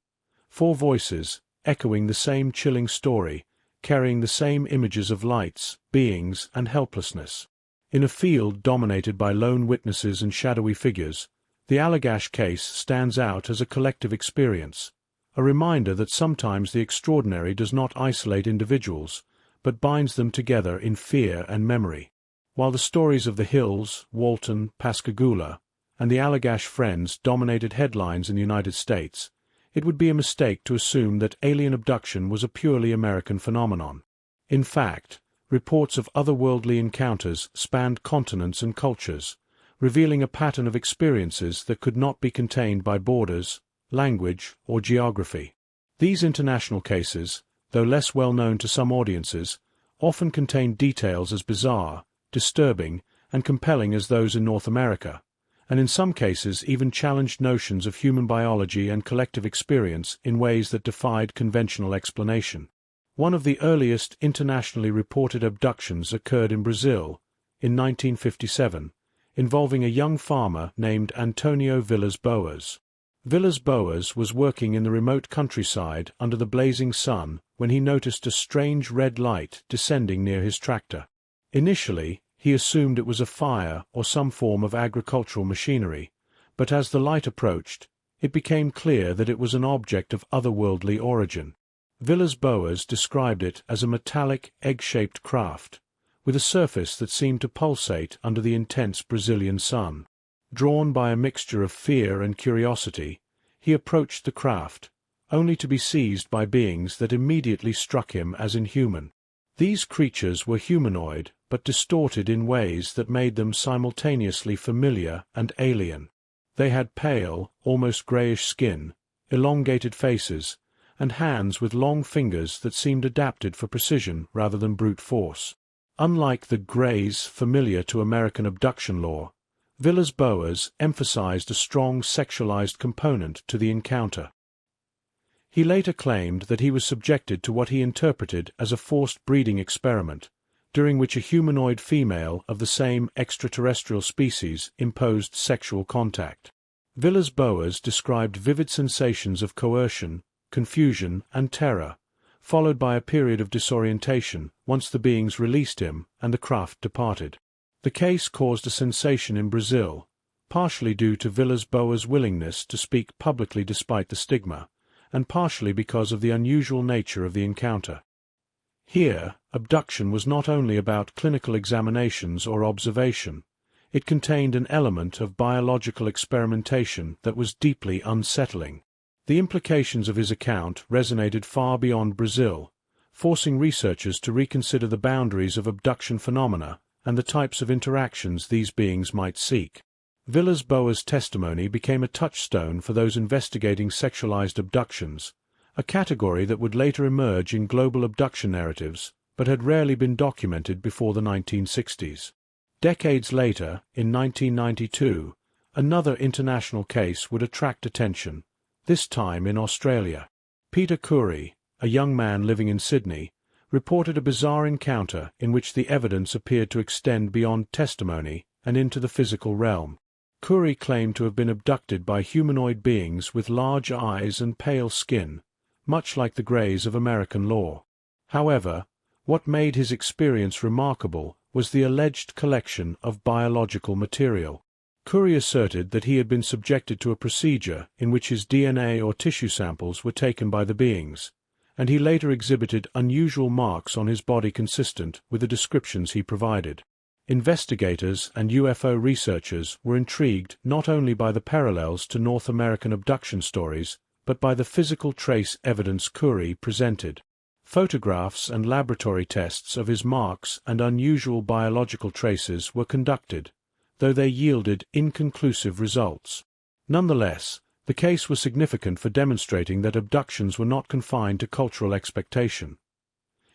[SPEAKER 1] 4 voices, echoing the same chilling story, carrying the same images of lights, beings, and helplessness. In a field dominated by lone witnesses and shadowy figures, the Allagash case stands out as a collective experience, a reminder that sometimes the extraordinary does not isolate individuals, but binds them together in fear and memory. While the stories of the Hills, Walton, Pascagoula, and the Allagash Friends dominated headlines in the United States, it would be a mistake to assume that alien abduction was a purely American phenomenon. In fact, reports of otherworldly encounters spanned continents and cultures, revealing a pattern of experiences that could not be contained by borders, language, or geography. These international cases, though less well known to some audiences, often contain details as bizarre, disturbing, and compelling as those in North America, and in some cases even challenged notions of human biology and collective experience in ways that defied conventional explanation. One of the earliest internationally reported abductions occurred in Brazil, in 1957, involving a young farmer named Antonio Villas-Boas. Villas-Boas was working in the remote countryside under the blazing sun when he noticed a strange red light descending near his tractor. Initially, he assumed it was a fire or some form of agricultural machinery, but as the light approached, it became clear that it was an object of otherworldly origin. Villas-Boas described it as a metallic, egg-shaped craft, with a surface that seemed to pulsate under the intense Brazilian sun. Drawn by a mixture of fear and curiosity, he approached the craft, only to be seized by beings that immediately struck him as inhuman. These creatures were humanoid, but distorted in ways that made them simultaneously familiar and alien. They had pale, almost grayish skin, elongated faces, and hands with long fingers that seemed adapted for precision rather than brute force. Unlike the greys familiar to American abduction lore, Villas-Boas emphasized a strong sexualized component to the encounter. He later claimed that he was subjected to what he interpreted as a forced breeding experiment, during which a humanoid female of the same extraterrestrial species imposed sexual contact. Villas-Boas described vivid sensations of coercion, confusion, and terror, followed by a period of disorientation once the beings released him and the craft departed. The case caused a sensation in Brazil, partially due to Villas-Boas' willingness to speak publicly despite the stigma, and partially because of the unusual nature of the encounter. Here, abduction was not only about clinical examinations or observation, it contained an element of biological experimentation that was deeply unsettling. The implications of his account resonated far beyond Brazil, forcing researchers to reconsider the boundaries of abduction phenomena and the types of interactions these beings might seek. Villas-Boas' testimony became a touchstone for those investigating sexualized abductions, a category that would later emerge in global abduction narratives, but had rarely been documented before the 1960s. Decades later, in 1992, another international case would attract attention, this time in Australia. Peter Curry, a young man living in Sydney, reported a bizarre encounter in which the evidence appeared to extend beyond testimony and into the physical realm. Curry claimed to have been abducted by humanoid beings with large eyes and pale skin, much like the Greys of American lore. However, what made his experience remarkable was the alleged collection of biological material. Curry asserted that he had been subjected to a procedure in which his DNA or tissue samples were taken by the beings, and he later exhibited unusual marks on his body consistent with the descriptions he provided. Investigators and UFO researchers were intrigued not only by the parallels to North American abduction stories, but by the physical trace evidence Curry presented. Photographs and laboratory tests of his marks and unusual biological traces were conducted, though they yielded inconclusive results. Nonetheless, the case was significant for demonstrating that abductions were not confined to cultural expectation.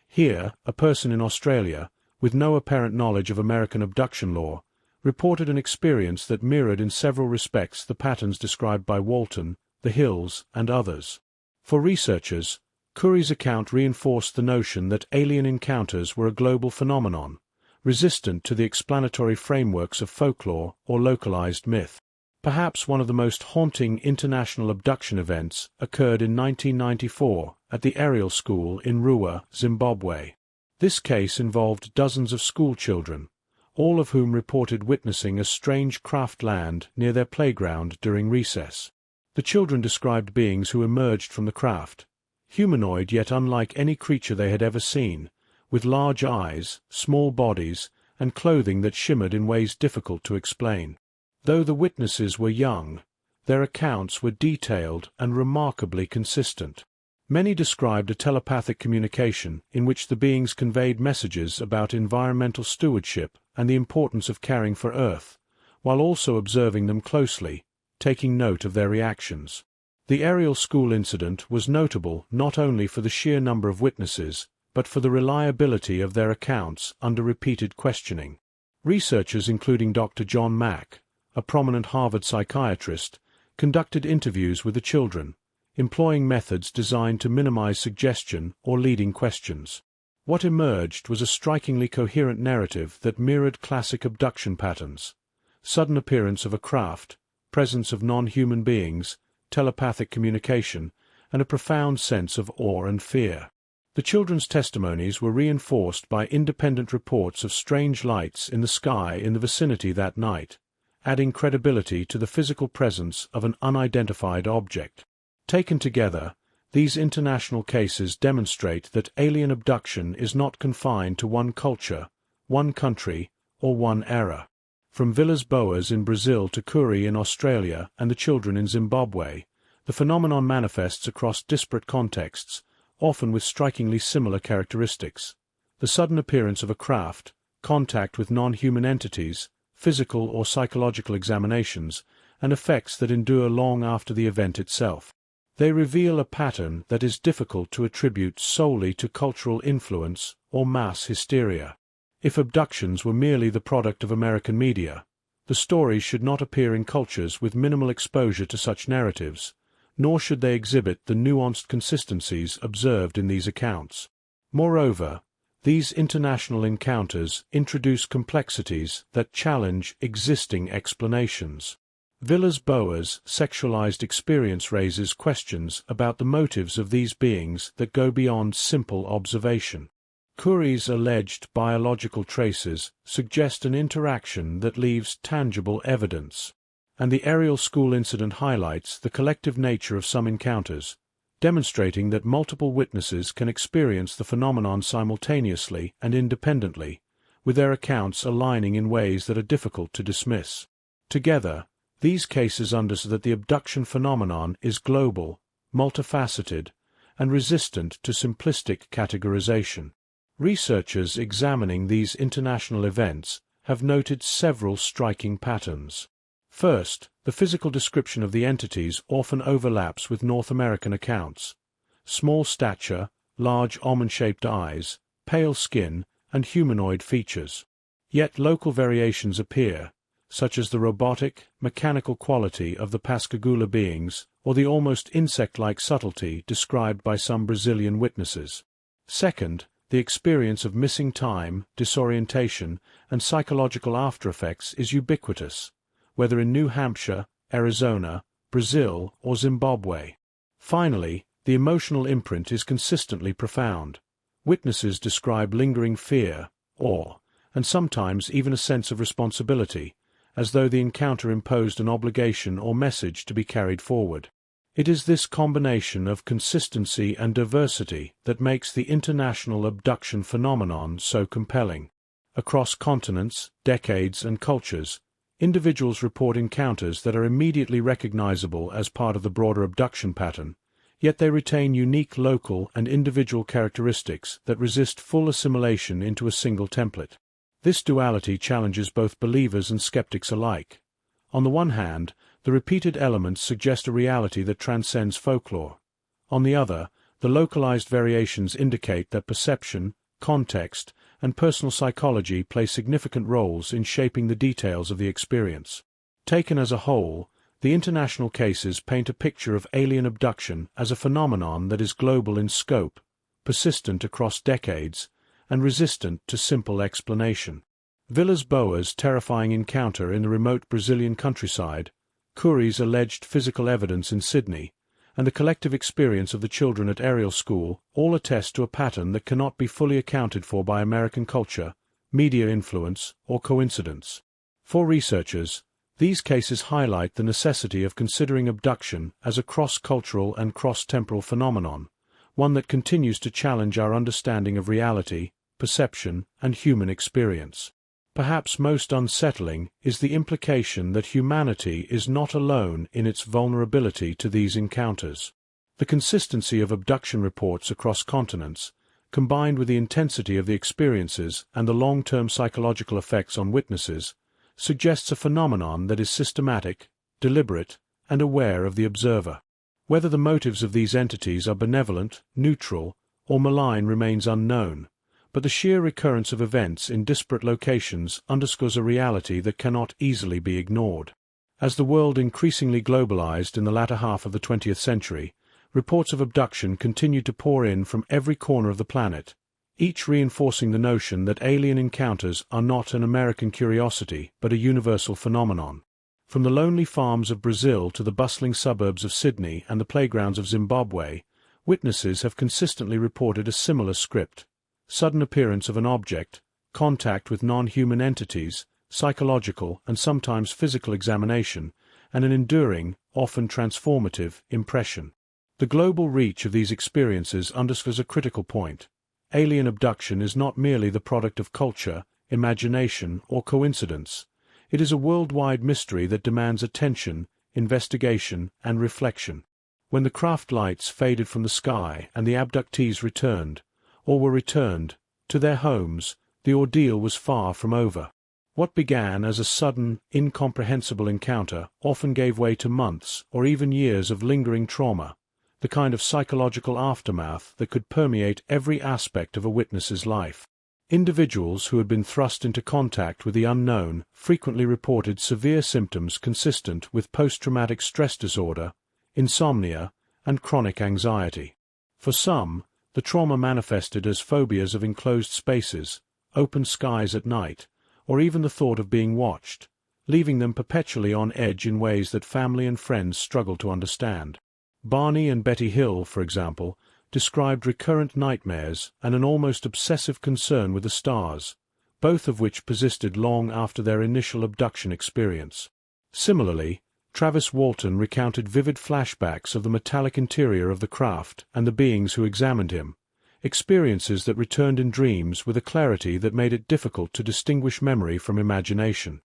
[SPEAKER 1] Here, a person in Australia, with no apparent knowledge of American abduction lore, reported an experience that mirrored in several respects the patterns described by Walton, the hills, and others. For researchers, Curry's account reinforced the notion that alien encounters were a global phenomenon, resistant to the explanatory frameworks of folklore or localized myth. Perhaps one of the most haunting international abduction events occurred in 1994 at the Ariel School in Ruwa, Zimbabwe. This case involved dozens of school children, all of whom reported witnessing a strange craft land near their playground during recess. The children described beings who emerged from the craft, humanoid yet unlike any creature they had ever seen, with large eyes, small bodies, and clothing that shimmered in ways difficult to explain. Though the witnesses were young, their accounts were detailed and remarkably consistent. Many described a telepathic communication in which the beings conveyed messages about environmental stewardship and the importance of caring for Earth, while also observing them closely, taking note of their reactions. The Ariel School incident was notable not only for the sheer number of witnesses, but for the reliability of their accounts under repeated questioning. Researchers including Dr. John Mack, a prominent Harvard psychiatrist, conducted interviews with the children, employing methods designed to minimize suggestion or leading questions. What emerged was a strikingly coherent narrative that mirrored classic abduction patterns: sudden appearance of a craft, presence of non-human beings, telepathic communication, and a profound sense of awe and fear. The children's testimonies were reinforced by independent reports of strange lights in the sky in the vicinity that night, adding credibility to the physical presence of an unidentified object. Taken together, these international cases demonstrate that alien abduction is not confined to one culture, one country, or one era. From Villas Boas in Brazil to Curry in Australia and the children in Zimbabwe, the phenomenon manifests across disparate contexts, often with strikingly similar characteristics: the sudden appearance of a craft, contact with non-human entities, physical or psychological examinations, and effects that endure long after the event itself. They reveal a pattern that is difficult to attribute solely to cultural influence or mass hysteria. If abductions were merely the product of American media, the stories should not appear in cultures with minimal exposure to such narratives, nor should they exhibit the nuanced consistencies observed in these accounts. Moreover, these international encounters introduce complexities that challenge existing explanations. Villas Boas' sexualized experience raises questions about the motives of these beings that go beyond simple observation. Curry's alleged biological traces suggest an interaction that leaves tangible evidence, and the Ariel School incident highlights the collective nature of some encounters, demonstrating that multiple witnesses can experience the phenomenon simultaneously and independently, with their accounts aligning in ways that are difficult to dismiss. Together, these cases underscore that the abduction phenomenon is global, multifaceted, and resistant to simplistic categorization. Researchers examining these international events have noted several striking patterns. First, the physical description of the entities often overlaps with North American accounts: small stature, large almond-shaped eyes, pale skin, and humanoid features. Yet local variations appear, such as the robotic, mechanical quality of the Pascagoula beings or the almost insect-like subtlety described by some Brazilian witnesses. Second, the experience of missing time, disorientation, and psychological aftereffects is ubiquitous, whether in New Hampshire, Arizona, Brazil, or Zimbabwe. Finally, the emotional imprint is consistently profound. Witnesses describe lingering fear, awe, and sometimes even a sense of responsibility, as though the encounter imposed an obligation or message to be carried forward. It is this combination of consistency and diversity that makes the international abduction phenomenon so compelling. Across continents, decades, and cultures, individuals report encounters that are immediately recognizable as part of the broader abduction pattern, yet they retain unique local and individual characteristics that resist full assimilation into a single template. This duality challenges both believers and skeptics alike. On the one hand, the repeated elements suggest a reality that transcends folklore. On the other, the localized variations indicate that perception, context, and personal psychology play significant roles in shaping the details of the experience. Taken as a whole, The international cases paint a picture of alien abduction as a phenomenon that is global in scope, persistent across decades, and resistant to simple explanation. Villas-Boas' terrifying encounter in the remote Brazilian countryside, Curie's alleged physical evidence in Sydney, and the collective experience of the children at Ariel School all attest to a pattern that cannot be fully accounted for by American culture, media influence, or coincidence. For researchers, these cases highlight the necessity of considering abduction as a cross-cultural and cross-temporal phenomenon, one that continues to challenge our understanding of reality, perception, and human experience. Perhaps most unsettling is the implication that humanity is not alone in its vulnerability to these encounters. The consistency of abduction reports across continents, combined with the intensity of the experiences and the long-term psychological effects on witnesses, suggests a phenomenon that is systematic, deliberate, and aware of the observer. Whether the motives of these entities are benevolent, neutral, or malign remains unknown, but the sheer recurrence of events in disparate locations underscores a reality that cannot easily be ignored. As the world increasingly globalized in the latter half of the 20th century, reports of abduction continued to pour in from every corner of the planet, each reinforcing the notion that alien encounters are not an American curiosity but a universal phenomenon. From the lonely farms of Brazil to the bustling suburbs of Sydney and the playgrounds of Zimbabwe, witnesses have consistently reported a similar script: sudden appearance of an object, contact with non-human entities, psychological and sometimes physical examination, and an enduring, often transformative, impression. The global reach of these experiences underscores a critical point. Alien abduction is not merely the product of culture, imagination, or coincidence. It is a worldwide mystery that demands attention, investigation, and reflection. When the craft lights faded from the sky and the abductees returned, or were returned, to their homes, the ordeal was far from over. What began as a sudden, incomprehensible encounter often gave way to months or even years of lingering trauma, the kind of psychological aftermath that could permeate every aspect of a witness's life. Individuals who had been thrust into contact with the unknown frequently reported severe symptoms consistent with post-traumatic stress disorder, insomnia, and chronic anxiety. For some, the trauma manifested as phobias of enclosed spaces, open skies at night, or even the thought of being watched, leaving them perpetually on edge in ways that family and friends struggled to understand. Barney and Betty Hill, for example, described recurrent nightmares and an almost obsessive concern with the stars, both of which persisted long after their initial abduction experience. Similarly, Travis Walton recounted vivid flashbacks of the metallic interior of the craft and the beings who examined him, experiences that returned in dreams with a clarity that made it difficult to distinguish memory from imagination.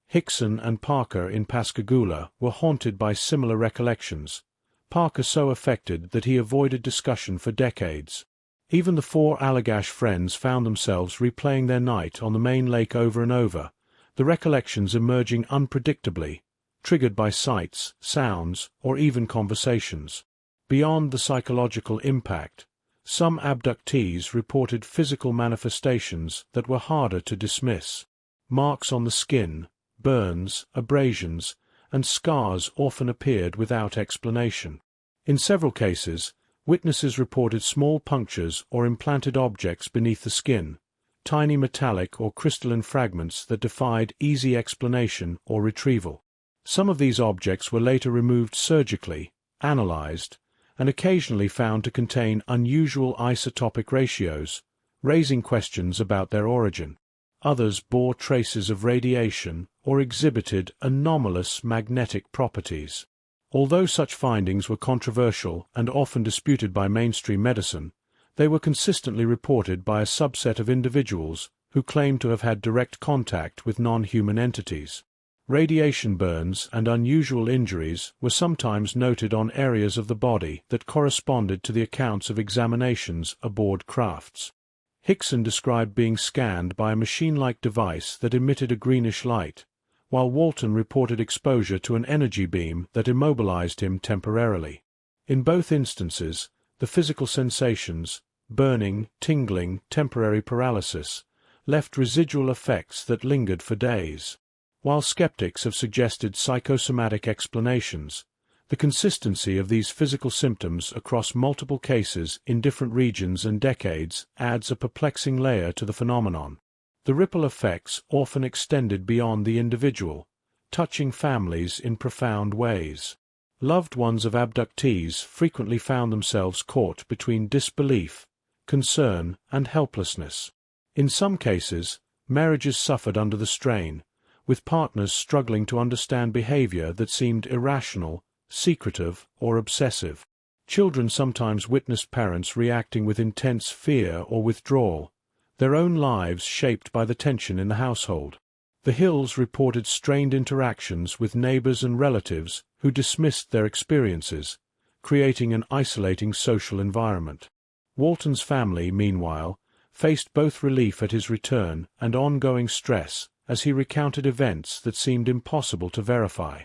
[SPEAKER 1] Hickson and Parker in Pascagoula were haunted by similar recollections, Parker so affected that he avoided discussion for decades. Even the four Allagash friends found themselves replaying their night on the main lake over and over, the recollections emerging unpredictably, triggered by sights, sounds, or even conversations. Beyond the psychological impact, some abductees reported physical manifestations that were harder to dismiss. Marks on the skin, burns, abrasions, and scars often appeared without explanation. In several cases, witnesses reported small punctures or implanted objects beneath the skin, tiny metallic or crystalline fragments that defied easy explanation or retrieval. Some of these objects were later removed surgically, analyzed, and occasionally found to contain unusual isotopic ratios, raising questions about their origin. Others bore traces of radiation or exhibited anomalous magnetic properties. Although such findings were controversial and often disputed by mainstream medicine, they were consistently reported by a subset of individuals who claimed to have had direct contact with non-human entities. Radiation burns and unusual injuries were sometimes noted on areas of the body that corresponded to the accounts of examinations aboard crafts. Hickson described being scanned by a machine-like device that emitted a greenish light, while Walton reported exposure to an energy beam that immobilized him temporarily. In both instances, the physical sensations, burning, tingling, temporary paralysis, left residual effects that lingered for days. While skeptics have suggested psychosomatic explanations, the consistency of these physical symptoms across multiple cases in different regions and decades adds a perplexing layer to the phenomenon. The ripple effects often extended beyond the individual, touching families in profound ways. Loved ones of abductees frequently found themselves caught between disbelief, concern, and helplessness. In some cases, marriages suffered under the strain, with partners struggling to understand behavior that seemed irrational, secretive, or obsessive. Children sometimes witnessed parents reacting with intense fear or withdrawal, their own lives shaped by the tension in the household. The Hills reported strained interactions with neighbors and relatives who dismissed their experiences, creating an isolating social environment. Walton's family, meanwhile, faced both relief at his return and ongoing stress as he recounted events that seemed impossible to verify.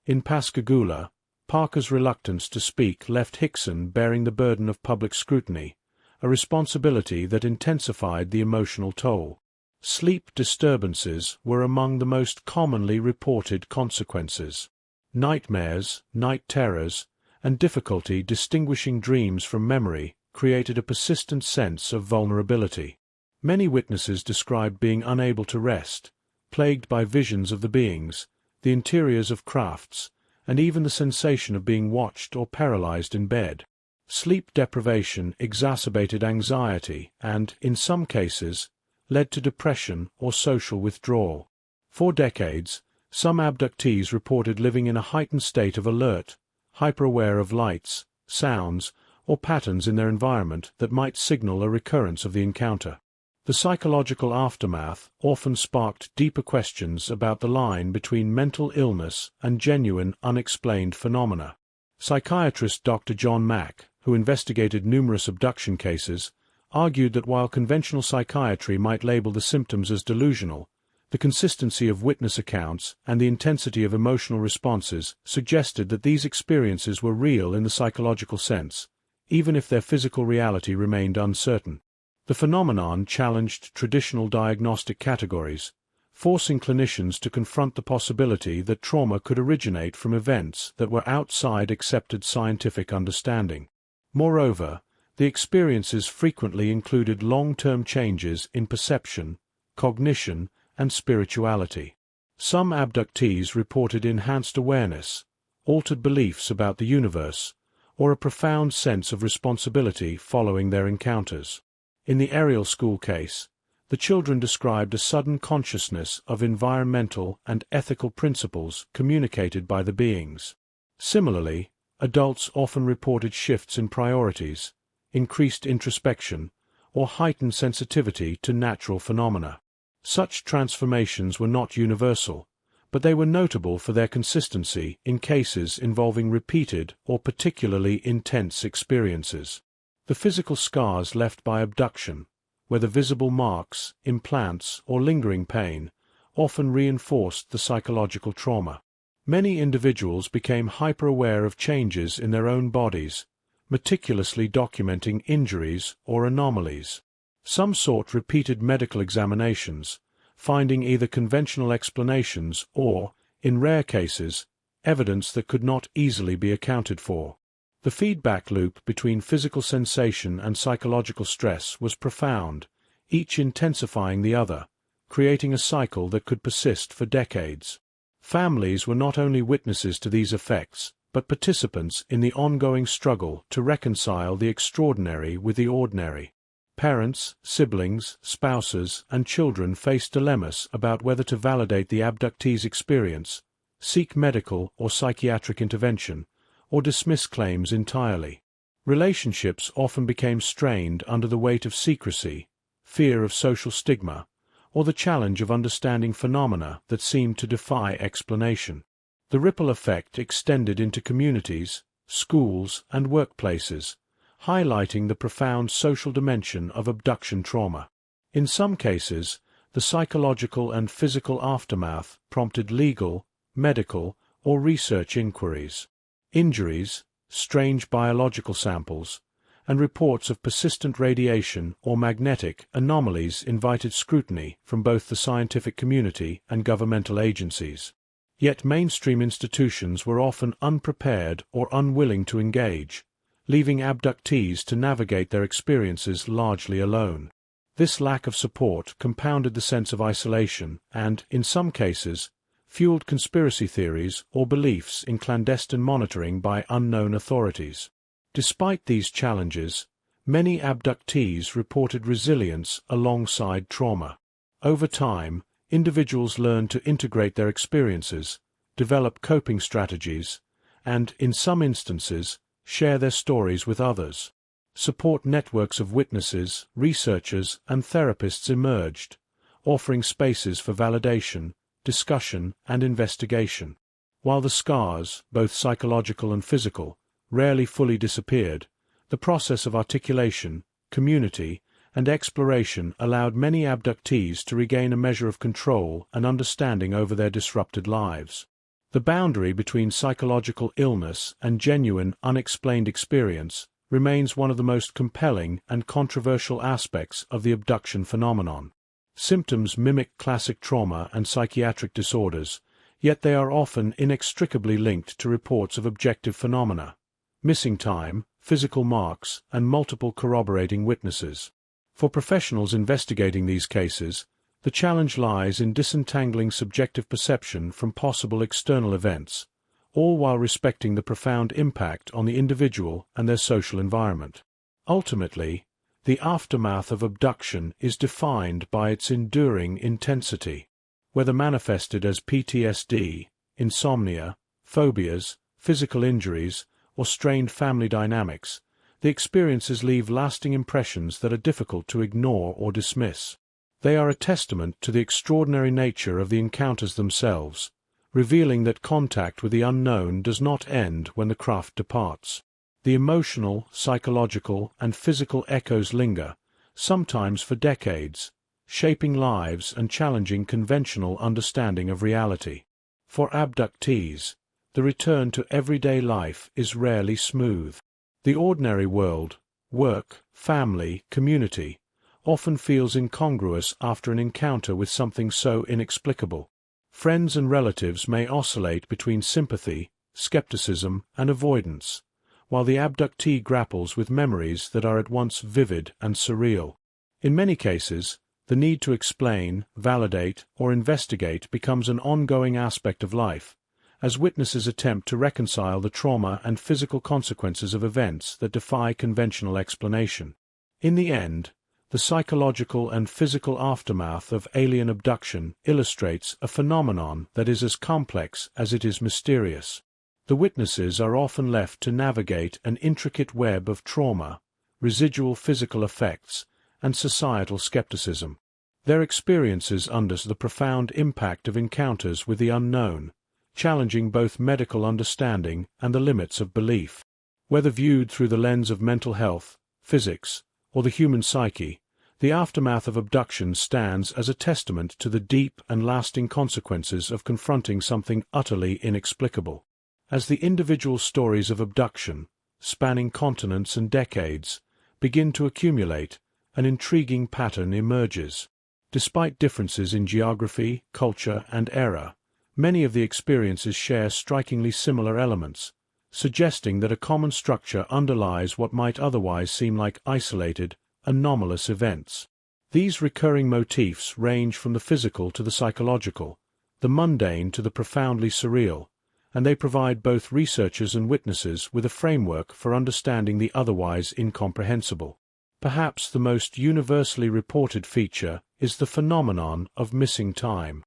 [SPEAKER 1] In Pascagoula, Parker's reluctance to speak left Hickson bearing the burden of public scrutiny, a responsibility that intensified the emotional toll. Sleep disturbances were among the most commonly reported consequences. Nightmares, night terrors, and difficulty distinguishing dreams from memory created a persistent sense of vulnerability. Many witnesses described being unable to rest, plagued by visions of the beings, the interiors of crafts, and even the sensation of being watched or paralyzed in bed. Sleep deprivation exacerbated anxiety and, in some cases, led to depression or social withdrawal. For decades, some abductees reported living in a heightened state of alert, hyper-aware of lights, sounds, or patterns in their environment that might signal a recurrence of the encounter. The psychological aftermath often sparked deeper questions about the line between mental illness and genuine unexplained phenomena. Psychiatrist Dr. John Mack, who investigated numerous abduction cases, argued that while conventional psychiatry might label the symptoms as delusional, the consistency of witness accounts and the intensity of emotional responses suggested that these experiences were real in the psychological sense, even if their physical reality remained uncertain. The phenomenon challenged traditional diagnostic categories, forcing clinicians to confront the possibility that trauma could originate from events that were outside accepted scientific understanding. Moreover, the experiences frequently included long-term changes in perception, cognition, and spirituality. Some abductees reported enhanced awareness, altered beliefs about the universe, or a profound sense of responsibility following their encounters. In the Ariel School case, the children described a sudden consciousness of environmental and ethical principles communicated by the beings. Similarly, adults often reported shifts in priorities, increased introspection, or heightened sensitivity to natural phenomena. Such transformations were not universal, but they were notable for their consistency in cases involving repeated or particularly intense experiences. The physical scars left by abduction, whether visible marks, implants, or lingering pain, often reinforced the psychological trauma. Many individuals became hyper-aware of changes in their own bodies, meticulously documenting injuries or anomalies. Some sought repeated medical examinations, finding either conventional explanations or, in rare cases, evidence that could not easily be accounted for. The feedback loop between physical sensation and psychological stress was profound, each intensifying the other, creating a cycle that could persist for decades. Families were not only witnesses to these effects, but participants in the ongoing struggle to reconcile the extraordinary with the ordinary. Parents, siblings, spouses, and children faced dilemmas about whether to validate the abductee's experience, seek medical or psychiatric intervention, or dismiss claims entirely. Relationships often became strained under the weight of secrecy, fear of social stigma, or the challenge of understanding phenomena that seemed to defy explanation. The ripple effect extended into communities, schools, and workplaces, highlighting the profound social dimension of abduction trauma. In some cases, the psychological and physical aftermath prompted legal, medical, or research inquiries. Injuries, strange biological samples, and reports of persistent radiation or magnetic anomalies invited scrutiny from both the scientific community and governmental agencies. Yet mainstream institutions were often unprepared or unwilling to engage, leaving abductees to navigate their experiences largely alone. This lack of support compounded the sense of isolation and, in some cases, fueled conspiracy theories or beliefs in clandestine monitoring by unknown authorities. Despite these challenges, many abductees reported resilience alongside trauma. Over time, individuals learned to integrate their experiences, develop coping strategies, and, in some instances, share their stories with others. Support networks of witnesses, researchers, and therapists emerged, offering spaces for validation, discussion, and investigation. While the scars, both psychological and physical, rarely fully disappeared, the process of articulation, community, and exploration allowed many abductees to regain a measure of control and understanding over their disrupted lives. The boundary between psychological illness and genuine unexplained experience remains one of the most compelling and controversial aspects of the abduction phenomenon. Symptoms mimic classic trauma and psychiatric disorders, yet they are often inextricably linked to reports of objective phenomena: missing time, physical marks, and multiple corroborating witnesses. For professionals investigating these cases, the challenge lies in disentangling subjective perception from possible external events, all while respecting the profound impact on the individual and their social environment. Ultimately, the aftermath of abduction is defined by its enduring intensity. Whether manifested as PTSD, insomnia, phobias, physical injuries, or strained family dynamics, the experiences leave lasting impressions that are difficult to ignore or dismiss. They are a testament to the extraordinary nature of the encounters themselves, revealing that contact with the unknown does not end when the craft departs. The emotional, psychological, and physical echoes linger, sometimes for decades, shaping lives and challenging conventional understanding of reality. For abductees, the return to everyday life is rarely smooth. The ordinary world, work, family, community, often feels incongruous after an encounter with something so inexplicable. Friends and relatives may oscillate between sympathy, skepticism, and avoidance, while the abductee grapples with memories that are at once vivid and surreal. In many cases, the need to explain, validate, or investigate becomes an ongoing aspect of life, as witnesses attempt to reconcile the trauma and physical consequences of events that defy conventional explanation. In the end, the psychological and physical aftermath of alien abduction illustrates a phenomenon that is as complex as it is mysterious. The witnesses are often left to navigate an intricate web of trauma, residual physical effects, and societal skepticism. Their experiences underscore the profound impact of encounters with the unknown, challenging both medical understanding and the limits of belief. Whether viewed through the lens of mental health, physics, or the human psyche, the aftermath of abduction stands as a testament to the deep and lasting consequences of confronting something utterly inexplicable. As the individual stories of abduction, spanning continents and decades, begin to accumulate, an intriguing pattern emerges. Despite differences in geography, culture, and era, many of the experiences share strikingly similar elements, suggesting that a common structure underlies what might otherwise seem like isolated, anomalous events. These recurring motifs range from the physical to the psychological, the mundane to the profoundly surreal, and they provide both researchers and witnesses with a framework for understanding the otherwise incomprehensible. Perhaps the most universally reported feature is the phenomenon of missing time.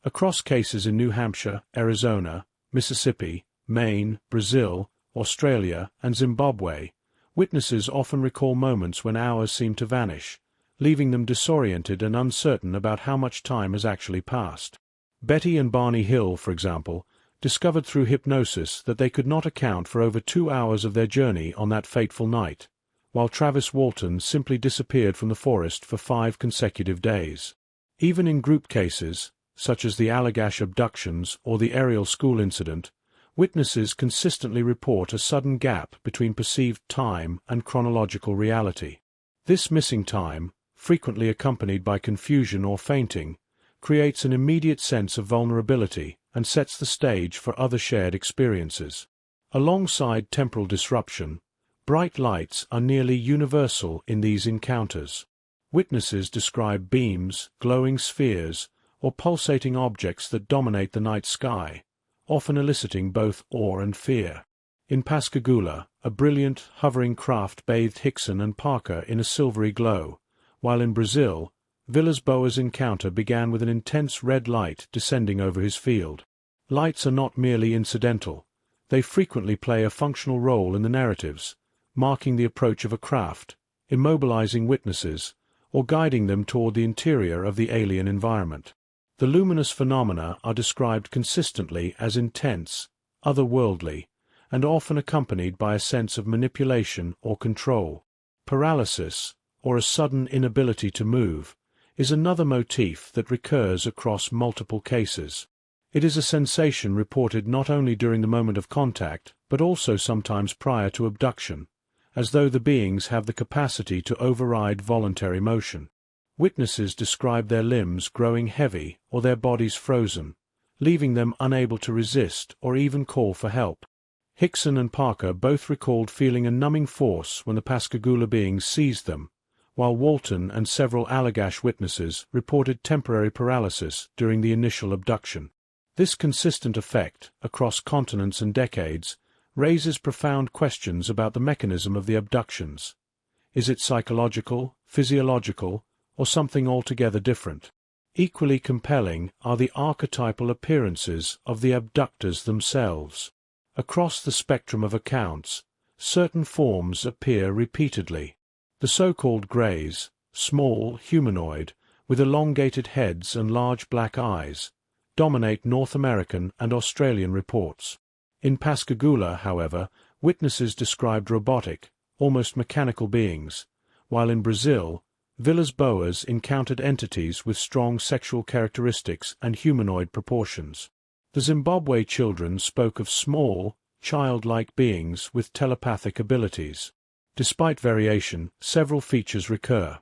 [SPEAKER 1] Across cases in New Hampshire, Arizona, Mississippi, Maine, Brazil, Australia, and Zimbabwe, witnesses often recall moments when hours seem to vanish, leaving them disoriented and uncertain about how much time has actually passed. Betty and Barney Hill, for example, discovered through hypnosis that they could not account for over 2 hours of their journey on that fateful night, while Travis Walton simply disappeared from the forest for 5 consecutive days. Even in group cases, such as the Allagash abductions or the Ariel school incident, Witnesses consistently report a sudden gap between perceived time and chronological reality. This missing time, frequently accompanied by confusion or fainting, creates an immediate sense of vulnerability and sets the stage for other shared experiences. Alongside temporal disruption, bright lights are nearly universal in these encounters. Witnesses describe beams, glowing spheres, or pulsating objects that dominate the night sky, often eliciting both awe and fear. In Pascagoula, a brilliant, hovering craft bathed Hickson and Parker in a silvery glow, while in Brazil, Villas-Boas' encounter began with an intense red light descending over his field. Lights are not merely incidental. They frequently play a functional role in the narratives, marking the approach of a craft, immobilizing witnesses, or guiding them toward the interior of the alien environment. The luminous phenomena are described consistently as intense, otherworldly, and often accompanied by a sense of manipulation or control. Paralysis, or a sudden inability to move, is another motif that recurs across multiple cases. It is a sensation reported not only during the moment of contact, but also sometimes prior to abduction, as though the beings have the capacity to override voluntary motion. Witnesses describe their limbs growing heavy or their bodies frozen, leaving them unable to resist or even call for help. Hickson and Parker both recalled feeling a numbing force when the Pascagoula beings seized them, while Walton and several Allagash witnesses reported temporary paralysis during the initial abduction. This consistent effect, across continents and decades, raises profound questions about the mechanism of the abductions. Is it psychological, physiological, or something altogether different? Equally compelling are the archetypal appearances of the abductors themselves. Across the spectrum of accounts, certain forms appear repeatedly. The so-called greys, small, humanoid, with elongated heads and large black eyes, dominate North American and Australian reports. In Pascagoula, however, witnesses described robotic, almost mechanical beings, while in Brazil, Villas-Boas encountered entities with strong sexual characteristics and humanoid proportions. The Zimbabwe children spoke of small, childlike beings with telepathic abilities. Despite variation, several features recur: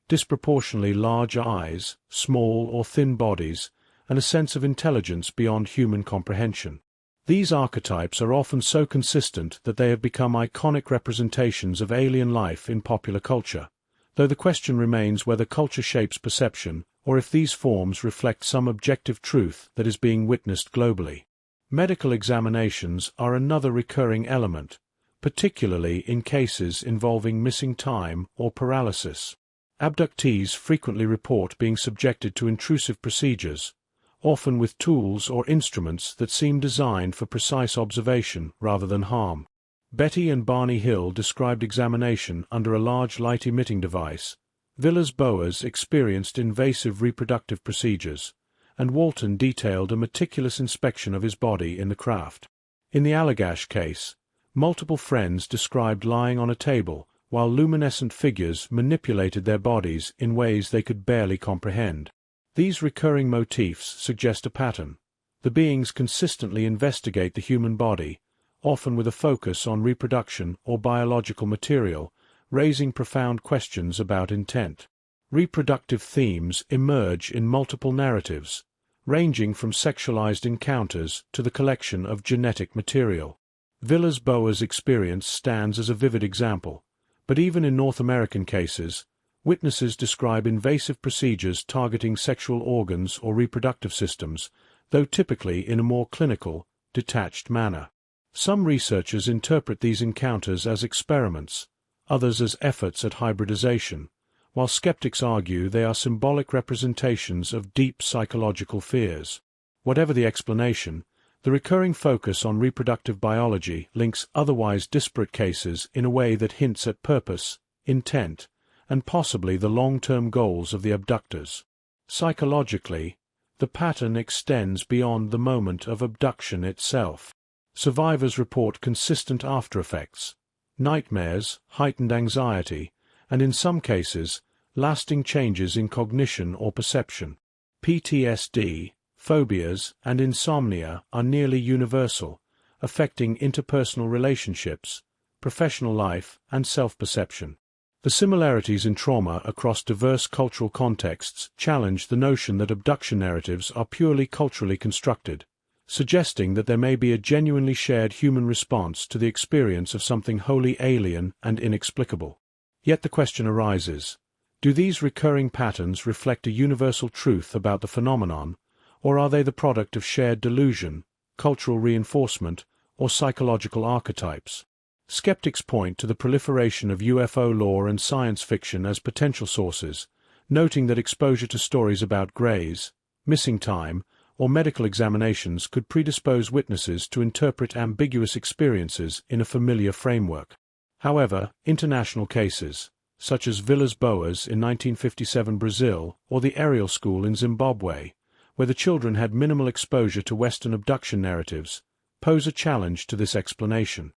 [SPEAKER 1] disproportionately large eyes, small or thin bodies, and a sense of intelligence beyond human comprehension. These archetypes are often so consistent that they have become iconic representations of alien life in popular culture, though the question remains whether culture shapes perception or if these forms reflect some objective truth that is being witnessed globally. Medical examinations are another recurring element, particularly in cases involving missing time or paralysis. Abductees frequently report being subjected to intrusive procedures, often with tools or instruments that seem designed for precise observation rather than harm. Betty and Barney Hill described examination under a large light-emitting device. Villas-Boas experienced invasive reproductive procedures, and Walton detailed a meticulous inspection of his body in the craft. In the Allagash case, multiple friends described lying on a table while luminescent figures manipulated their bodies in ways they could barely comprehend. These recurring motifs suggest a pattern. The beings consistently investigate the human body, often with a focus on reproduction or biological material, raising profound questions about intent. Reproductive themes emerge in multiple narratives, ranging from sexualized encounters to the collection of genetic material. Villas-Boas' experience stands as a vivid example, but even in North American cases, witnesses describe invasive procedures targeting sexual organs or reproductive systems, though typically in a more clinical, detached manner. Some researchers interpret these encounters as experiments, others as efforts at hybridization, while skeptics argue they are symbolic representations of deep psychological fears. Whatever the explanation, the recurring focus on reproductive biology links otherwise disparate cases in a way that hints at purpose, intent, and possibly the long-term goals of the abductors. Psychologically, the pattern extends beyond the moment of abduction itself. Survivors report consistent aftereffects, nightmares, heightened anxiety, and in some cases, lasting changes in cognition or perception. PTSD, phobias, and insomnia are nearly universal, affecting interpersonal relationships, professional life, and self-perception. The similarities in trauma across diverse cultural contexts challenge the notion that abduction narratives are purely culturally constructed, suggesting that there may be a genuinely shared human response to the experience of something wholly alien and inexplicable. Yet the question arises, do these recurring patterns reflect a universal truth about the phenomenon, or are they the product of shared delusion, cultural reinforcement, or psychological archetypes? Skeptics point to the proliferation of UFO lore and science fiction as potential sources, noting that exposure to stories about grays, missing time, or medical examinations could predispose witnesses to interpret ambiguous experiences in a familiar framework. However, international cases, such as Villas-Boas in 1957 Brazil or the Ariel School in Zimbabwe, where the children had minimal exposure to Western abduction narratives, pose a challenge to this explanation.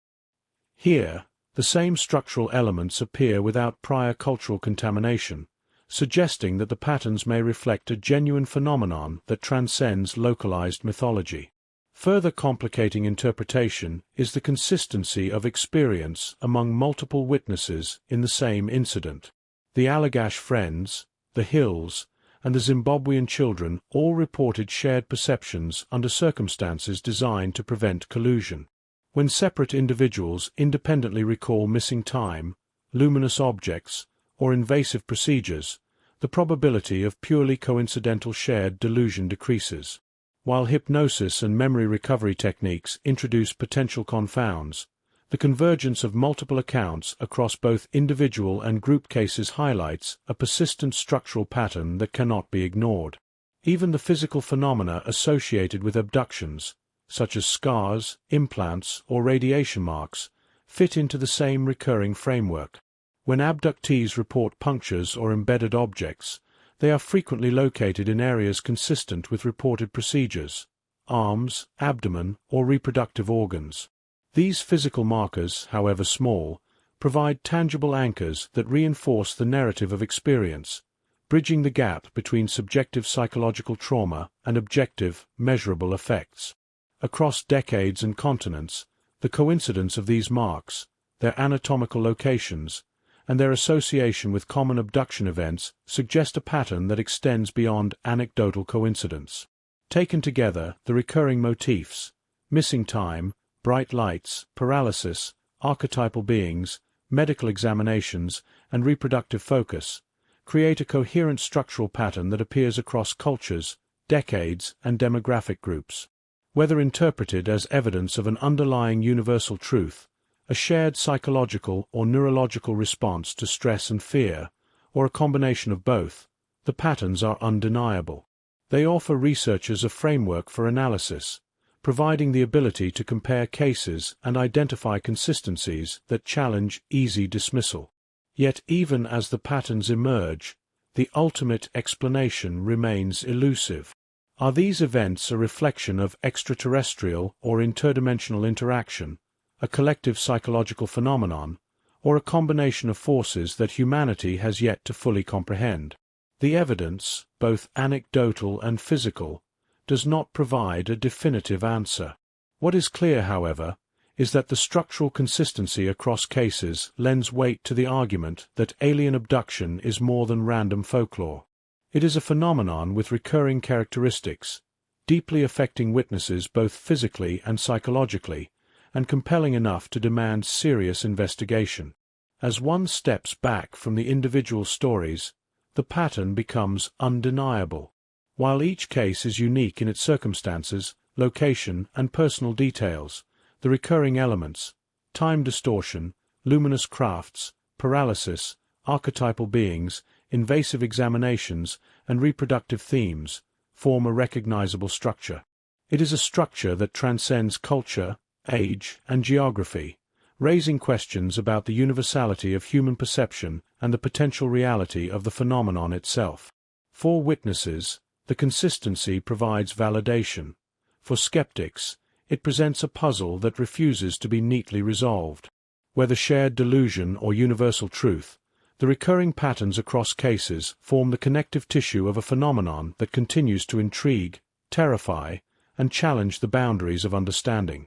[SPEAKER 1] Here, the same structural elements appear without prior cultural contamination, suggesting that the patterns may reflect a genuine phenomenon that transcends localized mythology. Further complicating interpretation is the consistency of experience among multiple witnesses in the same incident. The Allagash friends, the Hills, and the Zimbabwean children all reported shared perceptions under circumstances designed to prevent collusion. When separate individuals independently recall missing time, luminous objects, or invasive procedures, the probability of purely coincidental shared delusion decreases. While hypnosis and memory recovery techniques introduce potential confounds, the convergence of multiple accounts across both individual and group cases highlights a persistent structural pattern that cannot be ignored. Even the physical phenomena associated with abductions, such as scars, implants, or radiation marks, fit into the same recurring framework. When abductees report punctures or embedded objects, they are frequently located in areas consistent with reported procedures: arms, abdomen, or reproductive organs. These physical markers, however small, provide tangible anchors that reinforce the narrative of experience, bridging the gap between subjective psychological trauma and objective, measurable effects. Across decades and continents, the coincidence of these marks, their anatomical locations, and their association with common abduction events suggest a pattern that extends beyond anecdotal coincidence. Taken together, the recurring motifs, missing time, bright lights, paralysis, archetypal beings, medical examinations, and reproductive focus, create a coherent structural pattern that appears across cultures, decades, and demographic groups. Whether interpreted as evidence of an underlying universal truth, a shared psychological or neurological response to stress and fear, or a combination of both, the patterns are undeniable. They offer researchers a framework for analysis, providing the ability to compare cases and identify consistencies that challenge easy dismissal. Yet even as the patterns emerge, the ultimate explanation remains elusive. Are these events a reflection of extraterrestrial or interdimensional interaction, a collective psychological phenomenon, or a combination of forces that humanity has yet to fully comprehend? The evidence, both anecdotal and physical, does not provide a definitive answer. What is clear, however, is that the structural consistency across cases lends weight to the argument that alien abduction is more than random folklore. It is a phenomenon with recurring characteristics, deeply affecting witnesses both physically and psychologically, and compelling enough to demand serious investigation. As one steps back from the individual stories, the pattern becomes undeniable. While each case is unique in its circumstances, location, and personal details, the recurring elements, time distortion, luminous crafts, paralysis, archetypal beings, invasive examinations, and reproductive themes, form a recognizable structure. It is a structure that transcends culture, age, and geography, raising questions about the universality of human perception and the potential reality of the phenomenon itself. For witnesses, the consistency provides validation. For skeptics, it presents a puzzle that refuses to be neatly resolved. Whether shared delusion or universal truth, the recurring patterns across cases form the connective tissue of a phenomenon that continues to intrigue, terrify, and challenge the boundaries of understanding.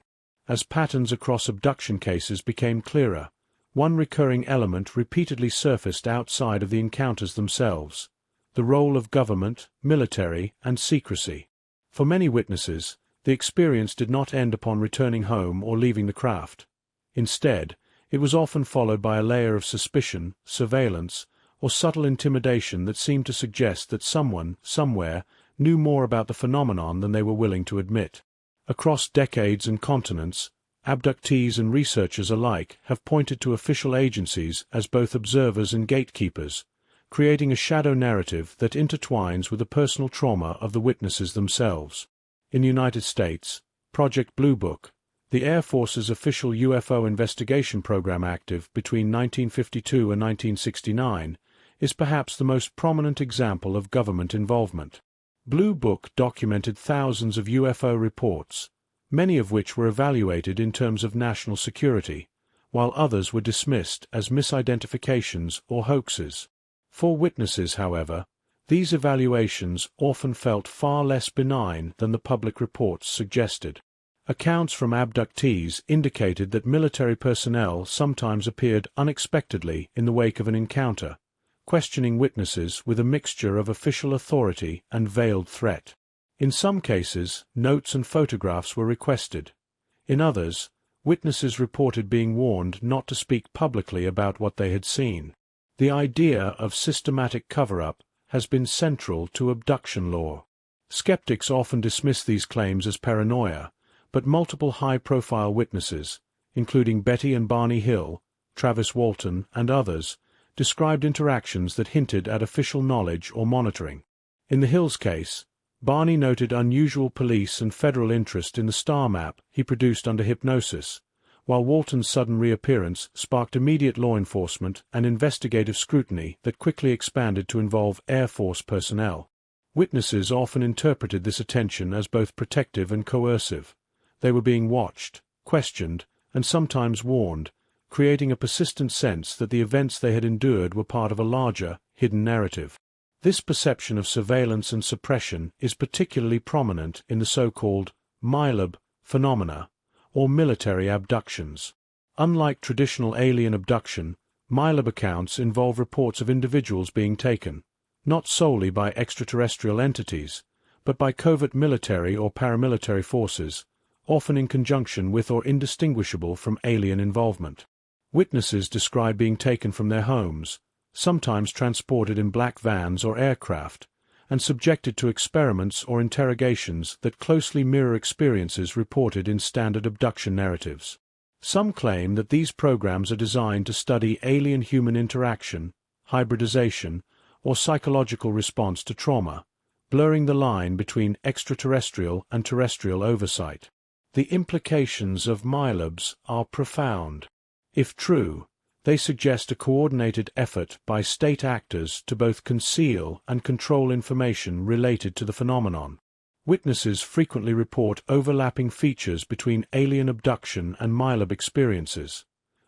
[SPEAKER 1] As patterns across abduction cases became clearer, one recurring element repeatedly surfaced outside of the encounters themselves: the role of government, military, and secrecy. For many witnesses, the experience did not end upon returning home or leaving the craft. Instead, it was often followed by a layer of suspicion, surveillance, or subtle intimidation that seemed to suggest that someone, somewhere, knew more about the phenomenon than they were willing to admit. Across decades and continents, abductees and researchers alike have pointed to official agencies as both observers and gatekeepers, creating a shadow narrative that intertwines with the personal trauma of the witnesses themselves. In the United States, Project Blue Book, the Air Force's official UFO investigation program active between 1952 and 1969, is perhaps the most prominent example of government involvement. Blue Book documented thousands of UFO reports, many of which were evaluated in terms of national security, while others were dismissed as misidentifications or hoaxes. For witnesses, however, these evaluations often felt far less benign than the public reports suggested. Accounts from abductees indicated that military personnel sometimes appeared unexpectedly in the wake of an encounter, questioning witnesses with a mixture of official authority and veiled threat. In some cases, notes and photographs were requested. In others, witnesses reported being warned not to speak publicly about what they had seen. The idea of systematic cover-up has been central to abduction lore. Skeptics often dismiss these claims as paranoia, but multiple high-profile witnesses, including Betty and Barney Hill, Travis Walton, and others, described interactions that hinted at official knowledge or monitoring. In the Hills case, Barney noted unusual police and federal interest in the star map he produced under hypnosis, while Walton's sudden reappearance sparked immediate law enforcement and investigative scrutiny that quickly expanded to involve Air Force personnel. Witnesses often interpreted this attention as both protective and coercive. They were being watched, questioned, and sometimes warned, creating a persistent sense that the events they had endured were part of a larger, hidden narrative. This perception of surveillance and suppression is particularly prominent in the so-called MILAB phenomena, or military abductions. Unlike traditional alien abduction, MILAB accounts involve reports of individuals being taken, not solely by extraterrestrial entities, but by covert military or paramilitary forces, often in conjunction with or indistinguishable from alien involvement. Witnesses describe being taken from their homes, sometimes transported in black vans or aircraft, and subjected to experiments or interrogations that closely mirror experiences reported in standard abduction narratives. Some claim that these programs are designed to study alien-human interaction, hybridization, or psychological response to trauma, blurring the line between extraterrestrial and terrestrial oversight. The implications of MILABs are profound. If true, they suggest a coordinated effort by state actors to both conceal and control information related to the phenomenon. Witnesses frequently report overlapping features between alien abduction and MILAB experiences: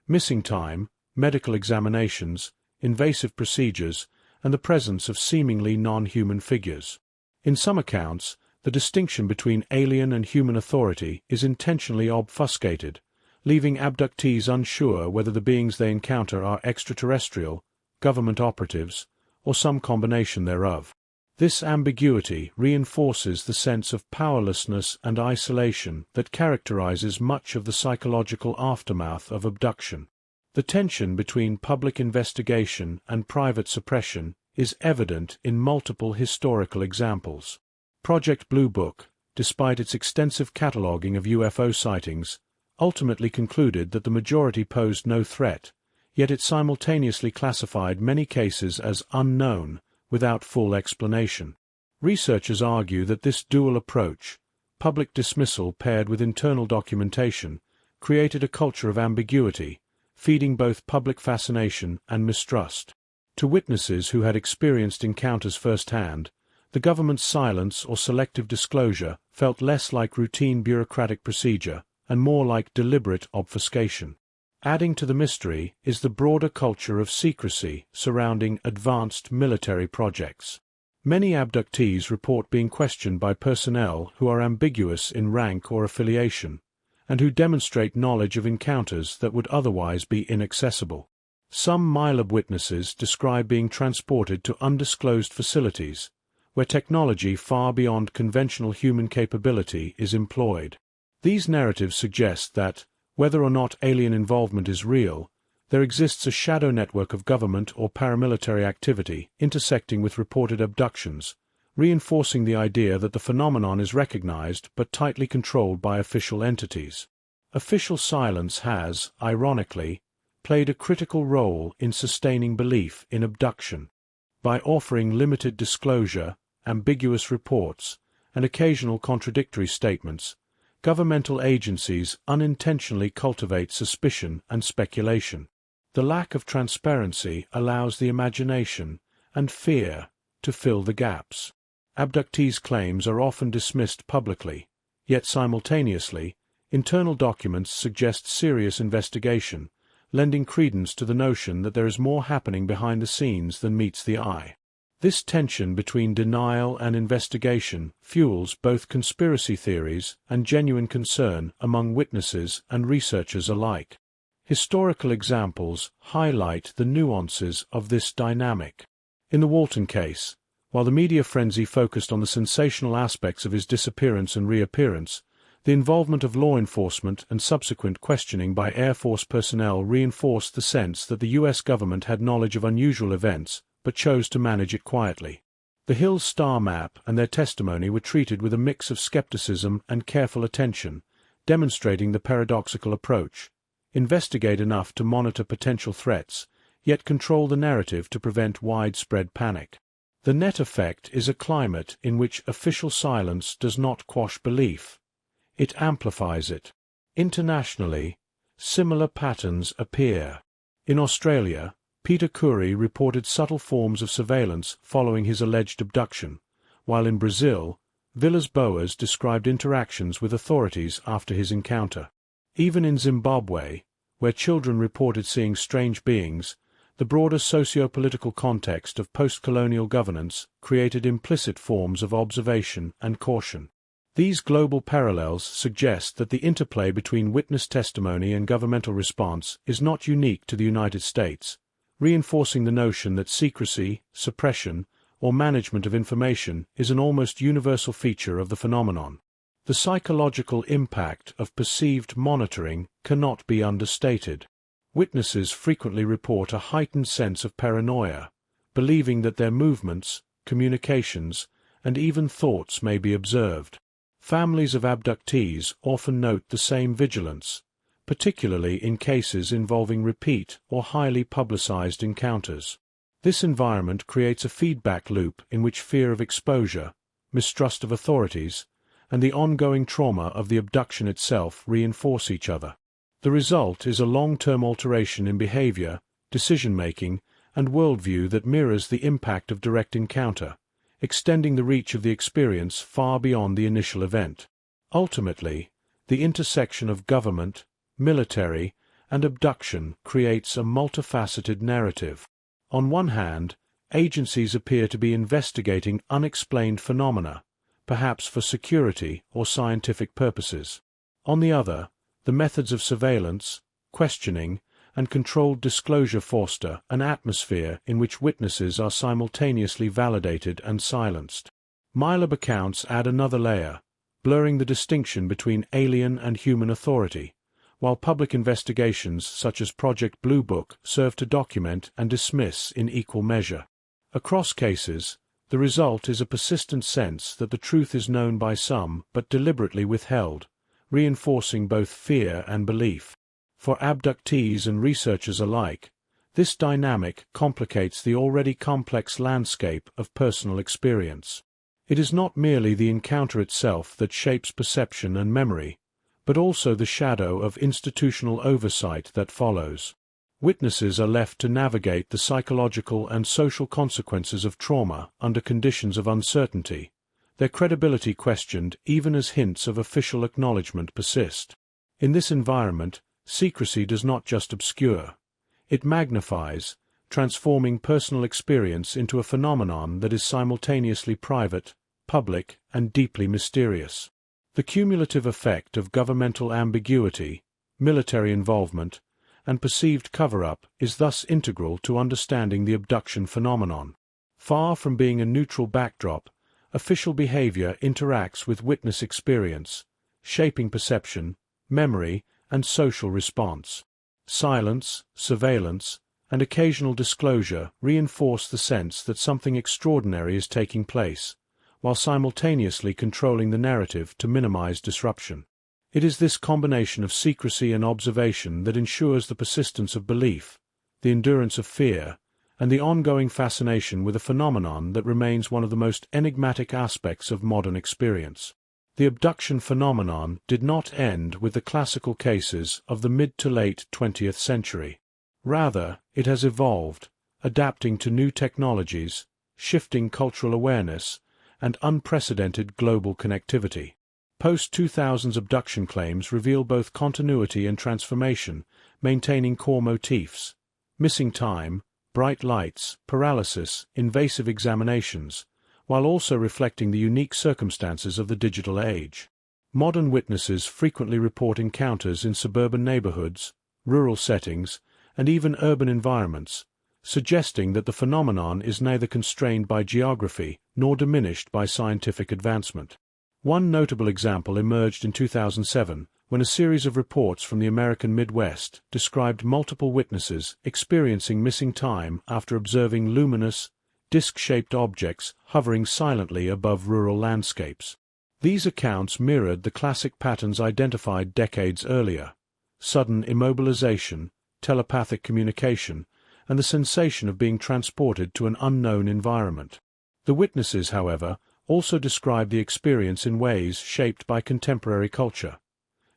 [SPEAKER 1] missing time, medical examinations, invasive procedures, and the presence of seemingly non-human figures. In some accounts, the distinction between alien and human authority is intentionally obfuscated, leaving abductees unsure whether the beings they encounter are extraterrestrial, government operatives, or some combination thereof. This ambiguity reinforces the sense of powerlessness and isolation that characterizes much of the psychological aftermath of abduction. The tension between public investigation and private suppression is evident in multiple historical examples. Project Blue Book, despite its extensive cataloging of UFO sightings, ultimately concluded that the majority posed no threat, yet it simultaneously classified many cases as unknown without full explanation. Researchers argue that this dual approach, public dismissal paired with internal documentation, created a culture of ambiguity, feeding both public fascination and mistrust. To witnesses who had experienced encounters firsthand, the government's silence or selective disclosure felt less like routine bureaucratic procedure and more like deliberate obfuscation. Adding to the mystery is the broader culture of secrecy surrounding advanced military projects. Many abductees report being questioned by personnel who are ambiguous in rank or affiliation, and who demonstrate knowledge of encounters that would otherwise be inaccessible. Some MILAB witnesses describe being transported to undisclosed facilities, where technology far beyond conventional human capability is employed. These narratives suggest that, whether or not alien involvement is real, there exists a shadow network of government or paramilitary activity intersecting with reported abductions, reinforcing the idea that the phenomenon is recognized but tightly controlled by official entities. Official silence has, ironically, played a critical role in sustaining belief in abduction. By offering limited disclosure, ambiguous reports, and occasional contradictory statements, governmental agencies unintentionally cultivate suspicion and speculation. The lack of transparency allows the imagination and fear to fill the gaps. Abductees' claims are often dismissed publicly, yet simultaneously, internal documents suggest serious investigation, lending credence to the notion that there is more happening behind the scenes than meets the eye. This tension between denial and investigation fuels both conspiracy theories and genuine concern among witnesses and researchers alike. Historical examples highlight the nuances of this dynamic. In the Walton case, while the media frenzy focused on the sensational aspects of his disappearance and reappearance, the involvement of law enforcement and subsequent questioning by Air Force personnel reinforced the sense that the U.S. government had knowledge of unusual events, but chose to manage it quietly. The Hill's star map and their testimony were treated with a mix of skepticism and careful attention, demonstrating the paradoxical approach: investigate enough to monitor potential threats, yet control the narrative to prevent widespread panic. The net effect is a climate in which official silence does not quash belief. It amplifies it. Internationally, similar patterns appear. In Australia, Peter Curry reported subtle forms of surveillance following his alleged abduction, while in Brazil, Villas-Boas described interactions with authorities after his encounter. Even in Zimbabwe, where children reported seeing strange beings, the broader socio-political context of post-colonial governance created implicit forms of observation and caution. These global parallels suggest that the interplay between witness testimony and governmental response is not unique to the United States, reinforcing the notion that secrecy, suppression, or management of information is an almost universal feature of the phenomenon. The psychological impact of perceived monitoring cannot be understated. Witnesses frequently report a heightened sense of paranoia, believing that their movements, communications, and even thoughts may be observed. Families of abductees often note the same vigilance, particularly in cases involving repeat or highly publicized encounters. This environment creates a feedback loop in which fear of exposure, mistrust of authorities, and the ongoing trauma of the abduction itself reinforce each other. The result is a long-term alteration in behavior, decision-making, and worldview that mirrors the impact of direct encounter, extending the reach of the experience far beyond the initial event. Ultimately, the intersection of government, military, and abduction creates a multifaceted narrative. On one hand, agencies appear to be investigating unexplained phenomena, perhaps for security or scientific purposes. On the other, the methods of surveillance, questioning, and controlled disclosure foster an atmosphere in which witnesses are simultaneously validated and silenced. MILAB accounts add another layer, blurring the distinction between alien and human authority, while public investigations such as Project Blue Book serve to document and dismiss in equal measure. Across cases, the result is a persistent sense that the truth is known by some but deliberately withheld, reinforcing both fear and belief. For abductees and researchers alike, this dynamic complicates the already complex landscape of personal experience. It is not merely the encounter itself that shapes perception and memory, but also the shadow of institutional oversight that follows. Witnesses are left to navigate the psychological and social consequences of trauma under conditions of uncertainty, their credibility questioned even as hints of official acknowledgement persist. In this environment, secrecy does not just obscure, it magnifies, transforming personal experience into a phenomenon that is simultaneously private, public, and deeply mysterious. The cumulative effect of governmental ambiguity, military involvement, and perceived cover-up is thus integral to understanding the abduction phenomenon. Far from being a neutral backdrop, official behavior interacts with witness experience, shaping perception, memory, and social response. Silence, surveillance, and occasional disclosure reinforce the sense that something extraordinary is taking place, while simultaneously controlling the narrative to minimize disruption. It is this combination of secrecy and observation that ensures the persistence of belief, the endurance of fear, and the ongoing fascination with a phenomenon that remains one of the most enigmatic aspects of modern experience. The abduction phenomenon did not end with the classical cases of the mid to late 20th century. Rather, it has evolved, adapting to new technologies, shifting cultural awareness, and unprecedented global connectivity. Post-2000s abduction claims reveal both continuity and transformation, maintaining core motifs: missing time, bright lights, paralysis, invasive examinations, while also reflecting the unique circumstances of the digital age. Modern witnesses frequently report encounters in suburban neighborhoods, rural settings, and even urban environments, suggesting that the phenomenon is neither constrained by geography nor diminished by scientific advancement. One notable example emerged in 2007 when a series of reports from the American Midwest described multiple witnesses experiencing missing time after observing luminous, disc-shaped objects hovering silently above rural landscapes. These accounts mirrored the classic patterns identified decades earlier: sudden immobilization, telepathic communication, and the sensation of being transported to an unknown environment. The witnesses, however, also described the experience in ways shaped by contemporary culture.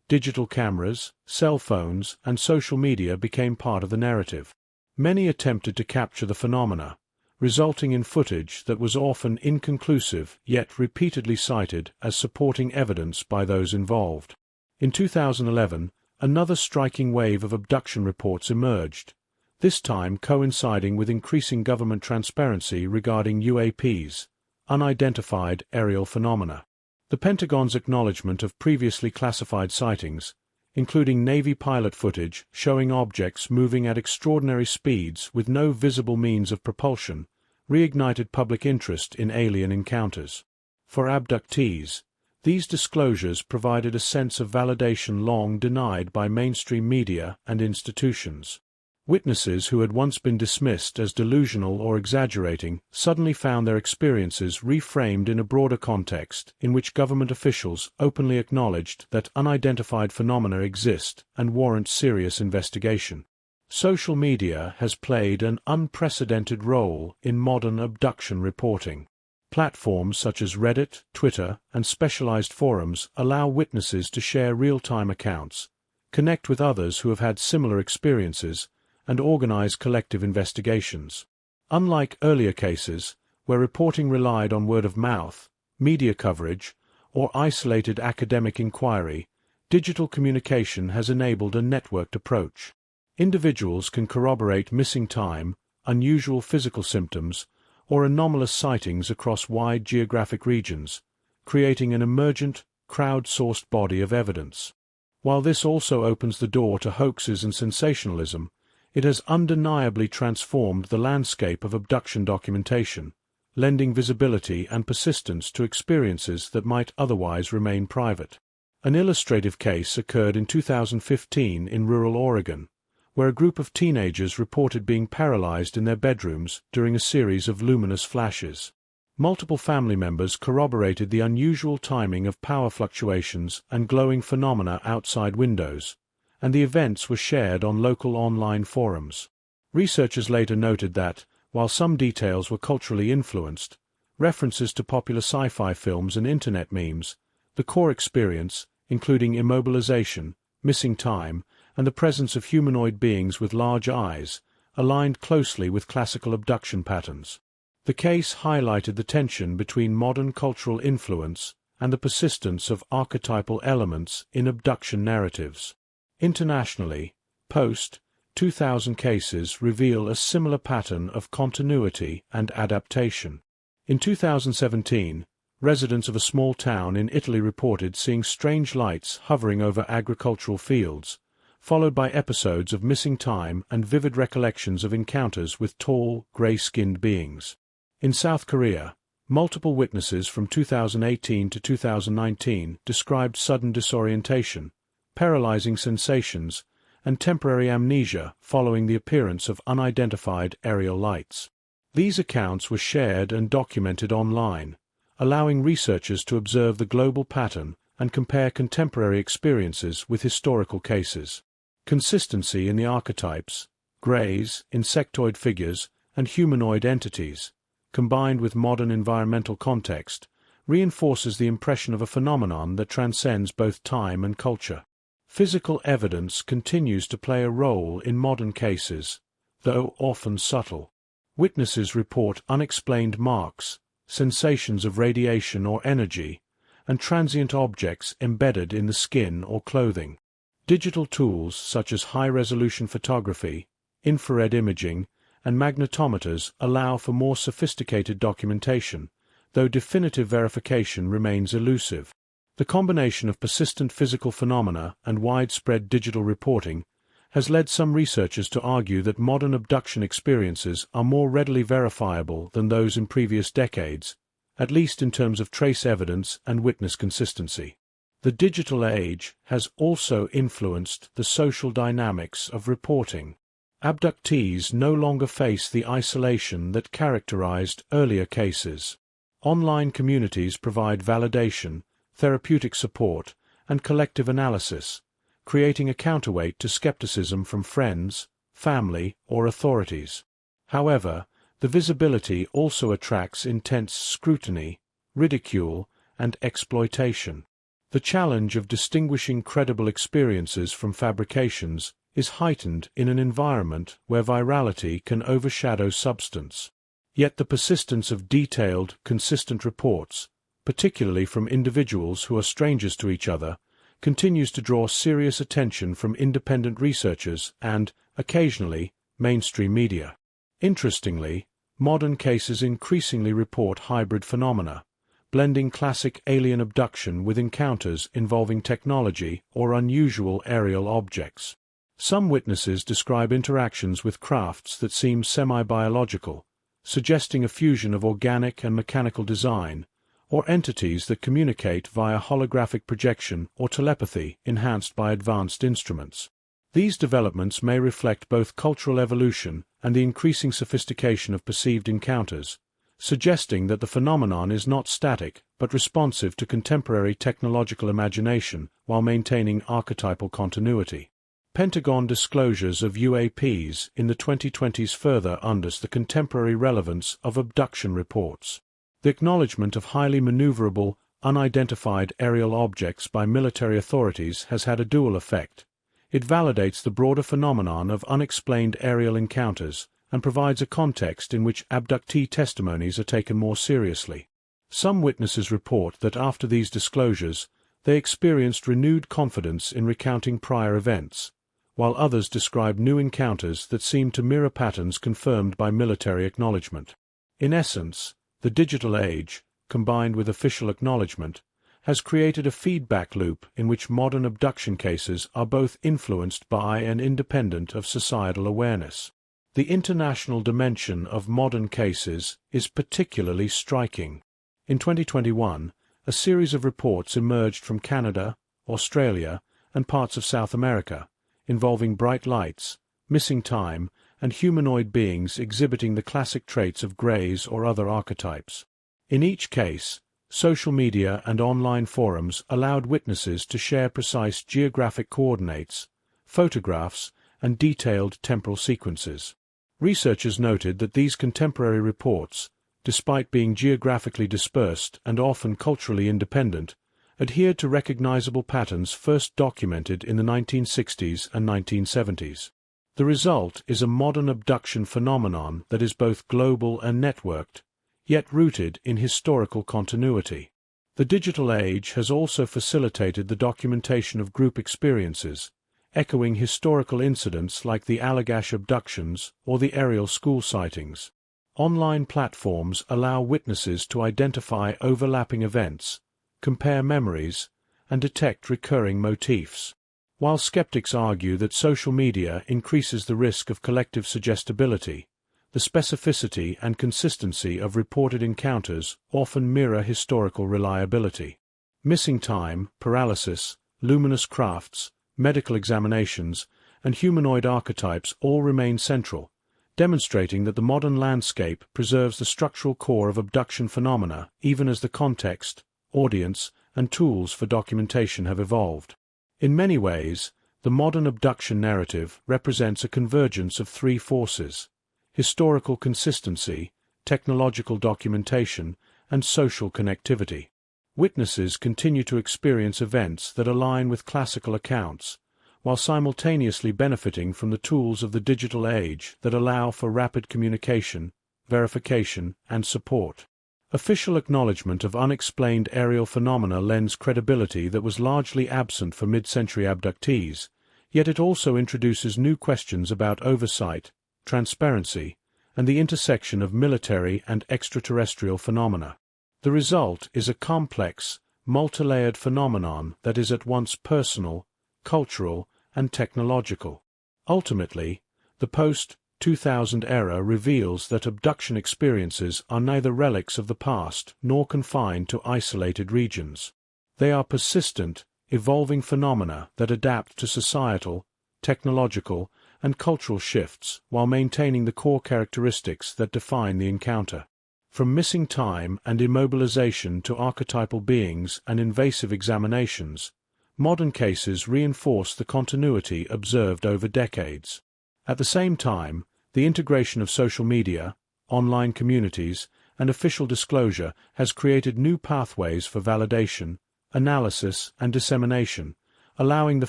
[SPEAKER 1] Digital cameras, cell phones, and social media became part of the narrative. Many attempted to capture the phenomena, resulting in footage that was often inconclusive yet repeatedly cited as supporting evidence by those involved. In 2011, another striking wave of abduction reports emerged, this time coinciding with increasing government transparency regarding UAPs, unidentified aerial phenomena. The Pentagon's acknowledgement of previously classified sightings, including Navy pilot footage showing objects moving at extraordinary speeds with no visible means of propulsion, reignited public interest in alien encounters. For abductees, these disclosures provided a sense of validation long denied by mainstream media and institutions. Witnesses who had once been dismissed as delusional or exaggerating suddenly found their experiences reframed in a broader context in which government officials openly acknowledged that unidentified phenomena exist and warrant serious investigation. Social media has played an unprecedented role in modern abduction reporting. Platforms such as Reddit, Twitter, and specialized forums allow witnesses to share real-time accounts, connect with others who have had similar experiences, and organize collective investigations. Unlike earlier cases, where reporting relied on word of mouth, media coverage, or isolated academic inquiry, digital communication has enabled a networked approach. Individuals can corroborate missing time, unusual physical symptoms, or anomalous sightings across wide geographic regions, creating an emergent, crowd-sourced body of evidence. While this also opens the door to hoaxes and sensationalism, it has undeniably transformed the landscape of abduction documentation, lending visibility and persistence to experiences that might otherwise remain private. An illustrative case occurred in 2015 in rural Oregon, where a group of teenagers reported being paralyzed in their bedrooms during a series of luminous flashes. Multiple family members corroborated the unusual timing of power fluctuations and glowing phenomena outside windows, and the events were shared on local online forums. Researchers later noted that, while some details were culturally influenced, references to popular sci-fi films and internet memes, the core experience, including immobilization, missing time, and the presence of humanoid beings with large eyes, aligned closely with classical abduction patterns. The case highlighted the tension between modern cultural influence and the persistence of archetypal elements in abduction narratives. Internationally, post-2000 cases reveal a similar pattern of continuity and adaptation. In 2017, residents of a small town in Italy reported seeing strange lights hovering over agricultural fields, followed by episodes of missing time and vivid recollections of encounters with tall, grey-skinned beings. In South Korea, multiple witnesses from 2018 to 2019 described sudden disorientation, paralyzing sensations, and temporary amnesia following the appearance of unidentified aerial lights. These accounts were shared and documented online, allowing researchers to observe the global pattern and compare contemporary experiences with historical cases. Consistency in the archetypes, greys, insectoid figures, and humanoid entities, combined with modern environmental context, reinforces the impression of a phenomenon that transcends both time and culture. Physical evidence continues to play a role in modern cases, though often subtle. Witnesses report unexplained marks, sensations of radiation or energy, and transient objects embedded in the skin or clothing. Digital tools such as high-resolution photography, infrared imaging, and magnetometers allow for more sophisticated documentation, though definitive verification remains elusive. The combination of persistent physical phenomena and widespread digital reporting has led some researchers to argue that modern abduction experiences are more readily verifiable than those in previous decades, at least in terms of trace evidence and witness consistency. The digital age has also influenced the social dynamics of reporting. Abductees no longer face the isolation that characterized earlier cases. Online communities provide validation, therapeutic support, and collective analysis, creating a counterweight to skepticism from friends, family, or authorities. However, the visibility also attracts intense scrutiny, ridicule, and exploitation. The challenge of distinguishing credible experiences from fabrications is heightened in an environment where virality can overshadow substance. Yet the persistence of detailed, consistent reports, particularly from individuals who are strangers to each other, continues to draw serious attention from independent researchers and, occasionally, mainstream media. Interestingly, modern cases increasingly report hybrid phenomena, blending classic alien abduction with encounters involving technology or unusual aerial objects. Some witnesses describe interactions with crafts that seem semi-biological, suggesting a fusion of organic and mechanical design, or entities that communicate via holographic projection or telepathy enhanced by advanced instruments. These developments may reflect both cultural evolution and the increasing sophistication of perceived encounters, suggesting that the phenomenon is not static but responsive to contemporary technological imagination while maintaining archetypal continuity. Pentagon disclosures of UAPs in the 2020s further underscore the contemporary relevance of abduction reports. The acknowledgement of highly maneuverable, unidentified aerial objects by military authorities has had a dual effect. It validates the broader phenomenon of unexplained aerial encounters and provides a context in which abductee testimonies are taken more seriously. Some witnesses report that after these disclosures, they experienced renewed confidence in recounting prior events, while others describe new encounters that seem to mirror patterns confirmed by military acknowledgement. In essence, the digital age, combined with official acknowledgement, has created a feedback loop in which modern abduction cases are both influenced by and independent of societal awareness. The international dimension of modern cases is particularly striking. In 2021, a series of reports emerged from Canada, Australia, and parts of South America, involving bright lights, missing time, and humanoid beings exhibiting the classic traits of greys or other archetypes. In each case, social media and online forums allowed witnesses to share precise geographic coordinates, photographs, and detailed temporal sequences. Researchers noted that these contemporary reports, despite being geographically dispersed and often culturally independent, adhered to recognizable patterns first documented in the 1960s and 1970s. The result is a modern abduction phenomenon that is both global and networked, yet rooted in historical continuity. The digital age has also facilitated the documentation of group experiences, echoing historical incidents like the Allagash abductions or the aerial school sightings. Online platforms allow witnesses to identify overlapping events, compare memories, and detect recurring motifs. While skeptics argue that social media increases the risk of collective suggestibility, the specificity and consistency of reported encounters often mirror historical reliability. Missing time, paralysis, luminous crafts, medical examinations, and humanoid archetypes all remain central, demonstrating that the modern landscape preserves the structural core of abduction phenomena even as the context, audience, and tools for documentation have evolved. In many ways, the modern abduction narrative represents a convergence of three forces: historical consistency, technological documentation, and social connectivity. Witnesses continue to experience events that align with classical accounts, while simultaneously benefiting from the tools of the digital age that allow for rapid communication, verification, and support. Official acknowledgement of unexplained aerial phenomena lends credibility that was largely absent for mid-century abductees, yet it also introduces new questions about oversight, transparency, and the intersection of military and extraterrestrial phenomena. The result is a complex, multilayered phenomenon that is at once personal, cultural, and technological. Ultimately, the post-2000 era reveals that abduction experiences are neither relics of the past nor confined to isolated regions. They are persistent, evolving phenomena that adapt to societal, technological, and cultural shifts while maintaining the core characteristics that define the encounter. From missing time and immobilization to archetypal beings and invasive examinations, modern cases reinforce the continuity observed over decades. At the same time, the integration of social media, online communities, and official disclosure has created new pathways for validation, analysis, and dissemination, allowing the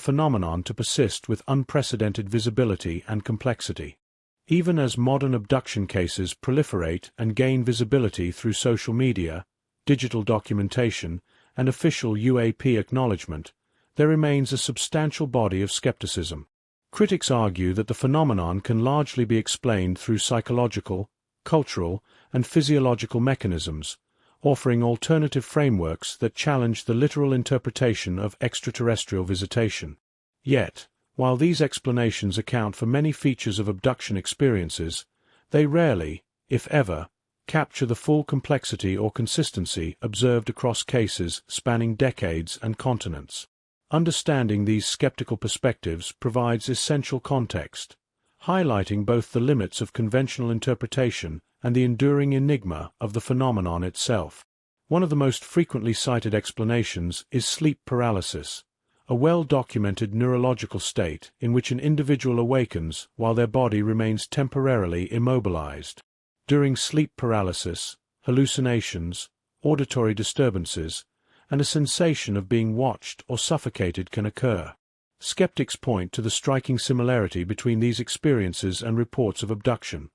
[SPEAKER 1] phenomenon to persist with unprecedented visibility and complexity. Even as modern abduction cases proliferate and gain visibility through social media, digital documentation, and official UAP acknowledgement, there remains a substantial body of skepticism. Critics argue that the phenomenon can largely be explained through psychological, cultural, and physiological mechanisms, offering alternative frameworks that challenge the literal interpretation of extraterrestrial visitation. Yet, while these explanations account for many features of abduction experiences, they rarely, if ever, capture the full complexity or consistency observed across cases spanning decades and continents. Understanding these skeptical perspectives provides essential context, highlighting both the limits of conventional interpretation and the enduring enigma of the phenomenon itself. One of the most frequently cited explanations is sleep paralysis, a well-documented neurological state in which an individual awakens while their body remains temporarily immobilized. During sleep paralysis, hallucinations, auditory disturbances, and a sensation of being watched or suffocated can occur. Skeptics point to the striking similarity between these experiences and reports of abduction.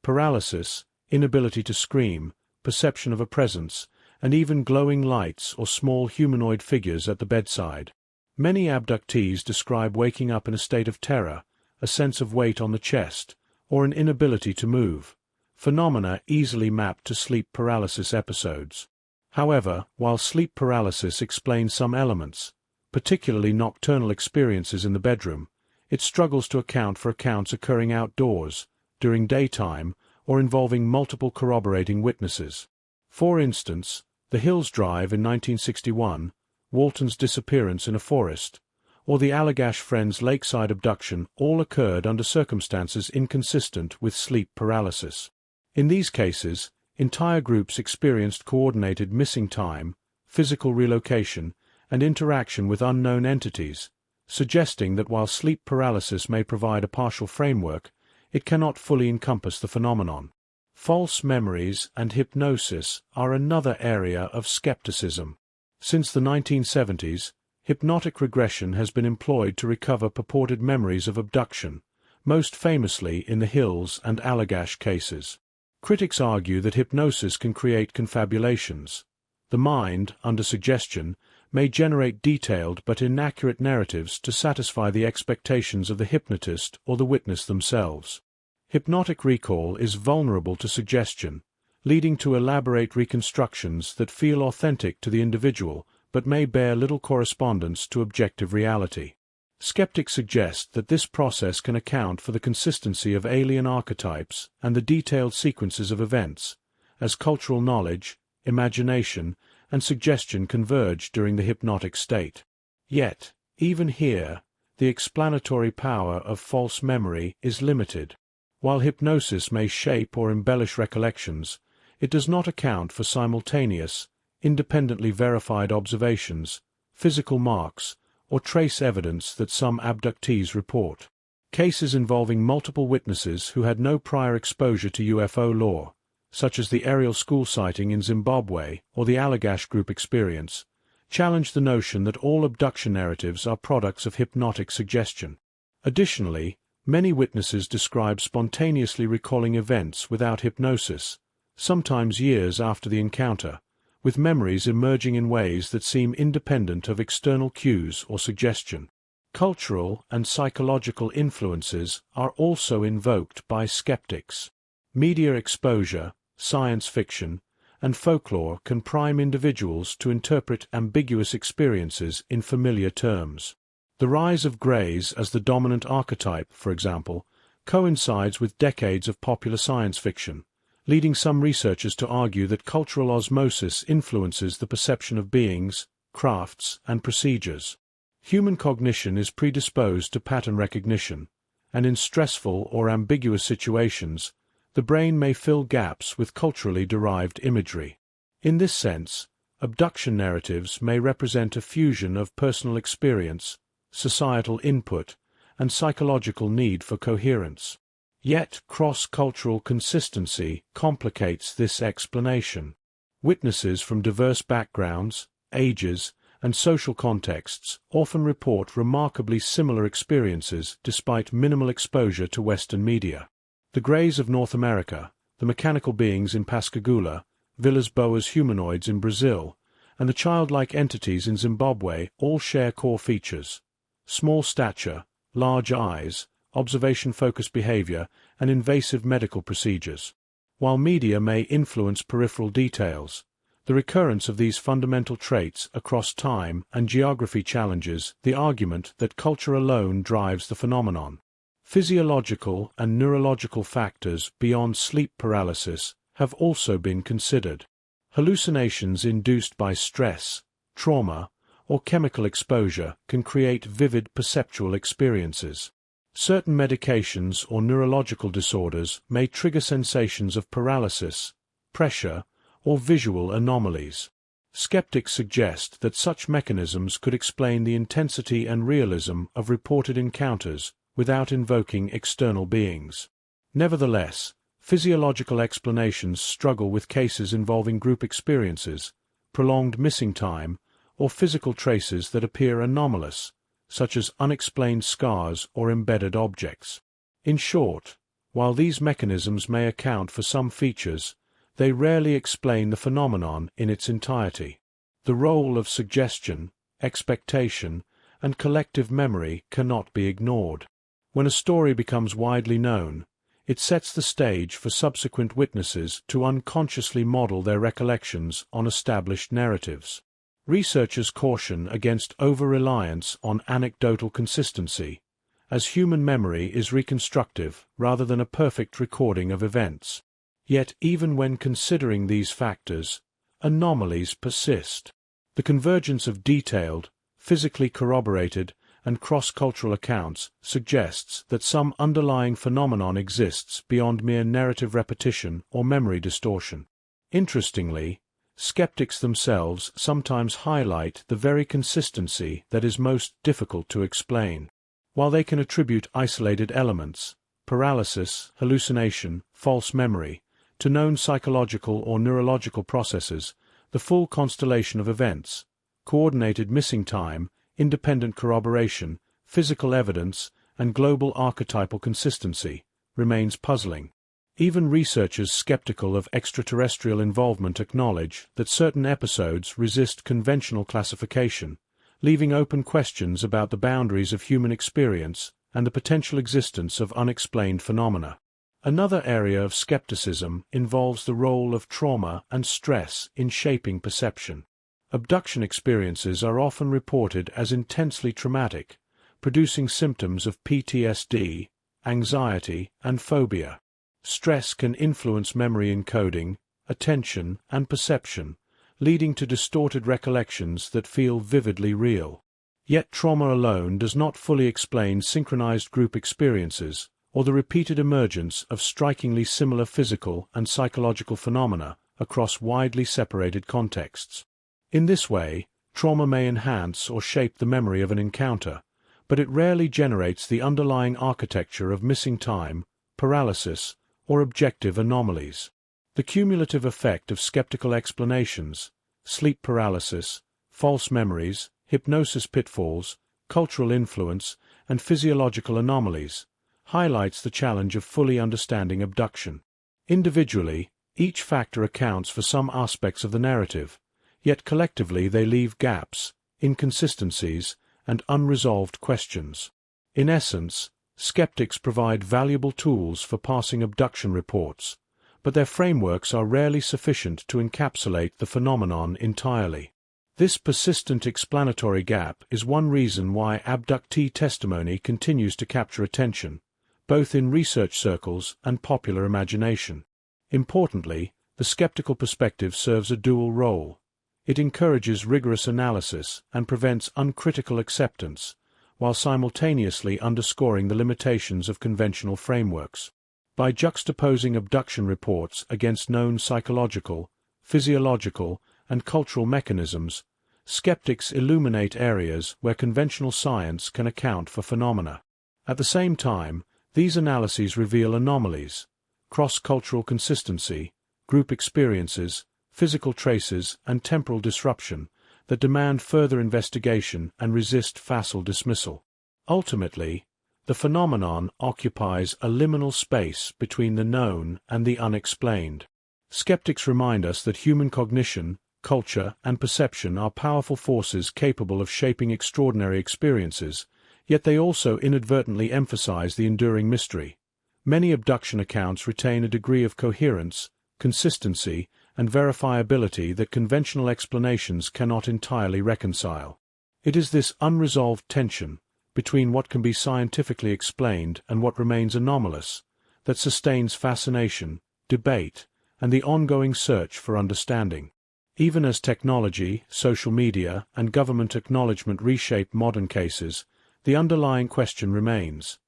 [SPEAKER 1] Paralysis, inability to scream, perception of a presence, and even glowing lights or small humanoid figures at the bedside. Many abductees describe waking up in a state of terror, a sense of weight on the chest, or an inability to move, phenomena easily mapped to sleep paralysis episodes. However, while sleep paralysis explains some elements, particularly nocturnal experiences in the bedroom, it struggles to account for accounts occurring outdoors, during daytime, or involving multiple corroborating witnesses. For instance, the Hills Drive in 1961, Walton's disappearance in a forest, or the Allagash Friends lakeside abduction all occurred under circumstances inconsistent with sleep paralysis. In these cases, entire groups experienced coordinated missing time, physical relocation, and interaction with unknown entities, suggesting that while sleep paralysis may provide a partial framework, it cannot fully encompass the phenomenon. False memories and hypnosis are another area of skepticism. Since the 1970s, hypnotic regression has been employed to recover purported memories of abduction, most famously in the Hills and Allagash cases. Critics argue that hypnosis can create confabulations. The mind, under suggestion, may generate detailed but inaccurate narratives to satisfy the expectations of the hypnotist or the witness themselves. Hypnotic recall is vulnerable to suggestion, leading to elaborate reconstructions that feel authentic to the individual but may bear little correspondence to objective reality. Skeptics suggest that this process can account for the consistency of alien archetypes and the detailed sequences of events, as cultural knowledge, imagination, and suggestion converge during the hypnotic state. Yet, even here, the explanatory power of false memory is limited. While hypnosis may shape or embellish recollections, it does not account for simultaneous, independently verified observations, physical marks, or trace evidence that some abductees report. Cases involving multiple witnesses who had no prior exposure to UFO lore, such as the aerial school sighting in Zimbabwe or the Allagash group experience, challenge the notion that all abduction narratives are products of hypnotic suggestion. Additionally, many witnesses describe spontaneously recalling events without hypnosis, sometimes years after the encounter, with memories emerging in ways that seem independent of external cues or suggestion. Cultural and psychological influences are also invoked by skeptics. Media exposure, science fiction, and folklore can prime individuals to interpret ambiguous experiences in familiar terms. The rise of greys as the dominant archetype, for example, coincides with decades of popular science fiction, leading some researchers to argue that cultural osmosis influences the perception of beings, crafts, and procedures. Human cognition is predisposed to pattern recognition, and in stressful or ambiguous situations, the brain may fill gaps with culturally derived imagery. In this sense, abduction narratives may represent a fusion of personal experience, societal input, and psychological need for coherence. Yet cross-cultural consistency complicates this explanation. Witnesses from diverse backgrounds, ages, and social contexts often report remarkably similar experiences despite minimal exposure to Western media. The Greys of North America, the mechanical beings in Pascagoula, Villas-Boas humanoids in Brazil, and the childlike entities in Zimbabwe all share core features: small stature, large eyes, observation-focused behavior, and invasive medical procedures. While media may influence peripheral details, the recurrence of these fundamental traits across time and geography challenges the argument that culture alone drives the phenomenon. Physiological and neurological factors beyond sleep paralysis have also been considered. Hallucinations induced by stress, trauma, or chemical exposure can create vivid perceptual experiences. Certain medications or neurological disorders may trigger sensations of paralysis, pressure, or visual anomalies. Skeptics suggest that such mechanisms could explain the intensity and realism of reported encounters without invoking external beings. Nevertheless, physiological explanations struggle with cases involving group experiences, prolonged missing time, or physical traces that appear anomalous, such as unexplained scars or embedded objects. In short, while these mechanisms may account for some features, they rarely explain the phenomenon in its entirety. The role of suggestion, expectation, and collective memory cannot be ignored. When a story becomes widely known, it sets the stage for subsequent witnesses to unconsciously model their recollections on established narratives. Researchers caution against over-reliance on anecdotal consistency, as human memory is reconstructive rather than a perfect recording of events. Yet even when considering these factors, anomalies persist. The convergence of detailed, physically corroborated, and cross-cultural accounts suggests that some underlying phenomenon exists beyond mere narrative repetition or memory distortion. Interestingly, skeptics themselves sometimes highlight the very consistency that is most difficult to explain. While they can attribute isolated elements, paralysis, hallucination, false memory, to known psychological or neurological processes, the full constellation of events, coordinated missing time, independent corroboration, physical evidence, and global archetypal consistency, remains puzzling. Even researchers skeptical of extraterrestrial involvement acknowledge that certain episodes resist conventional classification, leaving open questions about the boundaries of human experience and the potential existence of unexplained phenomena. Another area of skepticism involves the role of trauma and stress in shaping perception. Abduction experiences are often reported as intensely traumatic, producing symptoms of PTSD, anxiety, and phobia. Stress can influence memory encoding, attention, and perception, leading to distorted recollections that feel vividly real. Yet trauma alone does not fully explain synchronized group experiences or the repeated emergence of strikingly similar physical and psychological phenomena across widely separated contexts. In this way, trauma may enhance or shape the memory of an encounter, but it rarely generates the underlying architecture of missing time, paralysis, or objective anomalies. The cumulative effect of skeptical explanations, sleep paralysis, false memories, hypnosis pitfalls, cultural influence, and physiological anomalies highlights the challenge of fully understanding abduction. Individually, each factor accounts for some aspects of the narrative, yet collectively they leave gaps, inconsistencies, and unresolved questions. In essence, skeptics provide valuable tools for parsing abduction reports, but their frameworks are rarely sufficient to encapsulate the phenomenon entirely. This persistent explanatory gap is one reason why abductee testimony continues to capture attention, both in research circles and popular imagination. Importantly, the skeptical perspective serves a dual role. It encourages rigorous analysis and prevents uncritical acceptance, while simultaneously underscoring the limitations of conventional frameworks. By juxtaposing abduction reports against known psychological, physiological, and cultural mechanisms, skeptics illuminate areas where conventional science can account for phenomena. At the same time, these analyses reveal anomalies, cross-cultural consistency, group experiences, physical traces, and temporal disruption that demand further investigation and resist facile dismissal. Ultimately, the phenomenon occupies a liminal space between the known and the unexplained. Skeptics remind us that human cognition, culture, and perception are powerful forces capable of shaping extraordinary experiences, yet they also inadvertently emphasize the enduring mystery. Many abduction accounts retain a degree of coherence, consistency, and verifiability that conventional explanations cannot entirely reconcile. It is this unresolved tension between what can be scientifically explained and what remains anomalous that sustains fascination, debate, and the ongoing search for understanding. Even as technology, social media, and government acknowledgement reshape modern cases, the underlying question remains: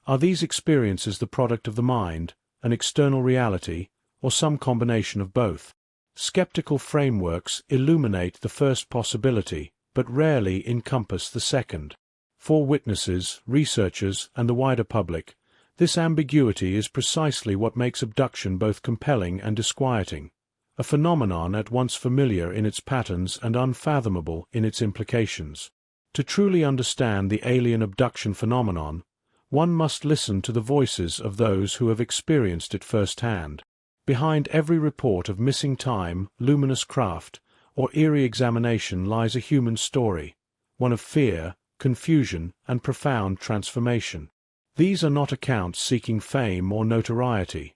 [SPEAKER 1] are these experiences the product of the mind, an external reality, or some combination of both? Skeptical frameworks illuminate the first possibility, but rarely encompass the second. For witnesses, researchers, and the wider public, this ambiguity is precisely what makes abduction both compelling and disquieting, a phenomenon at once familiar in its patterns and unfathomable in its implications. To truly understand the alien abduction phenomenon, one must listen to the voices of those who have experienced it firsthand. Behind every report of missing time, luminous craft, or eerie examination lies a human story, one of fear, confusion, and profound transformation. These are not accounts seeking fame or notoriety.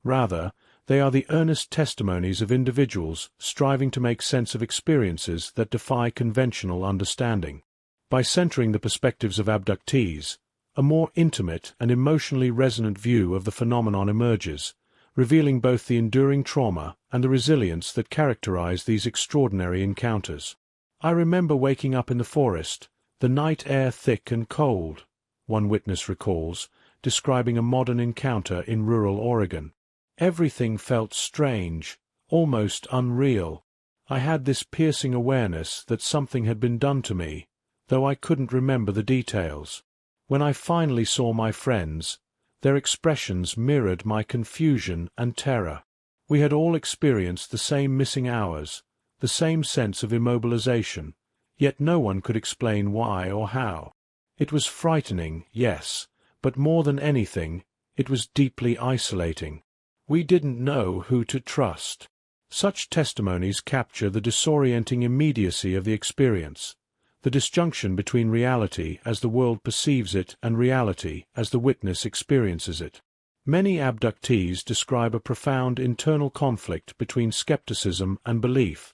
[SPEAKER 1] Rather, they are the earnest testimonies of individuals striving to make sense of experiences that defy conventional understanding. By centering the perspectives of abductees, a more intimate and emotionally resonant view of the phenomenon emerges, revealing both the enduring trauma and the resilience that characterize these extraordinary encounters. I remember waking up in the forest, the night air thick and cold, one witness recalls, describing a modern encounter in rural Oregon. Everything felt strange, almost unreal. I had this piercing awareness that something had been done to me, though I couldn't remember the details. When I finally saw my friends, their expressions mirrored my confusion and terror. We had all experienced the same missing hours, the same sense of immobilization, yet no one could explain why or how. It was frightening, yes, but more than anything, it was deeply isolating. We didn't know who to trust. Such testimonies capture the disorienting immediacy of the experience, the disjunction between reality as the world perceives it and reality as the witness experiences it. Many abductees describe a profound internal conflict between skepticism and belief,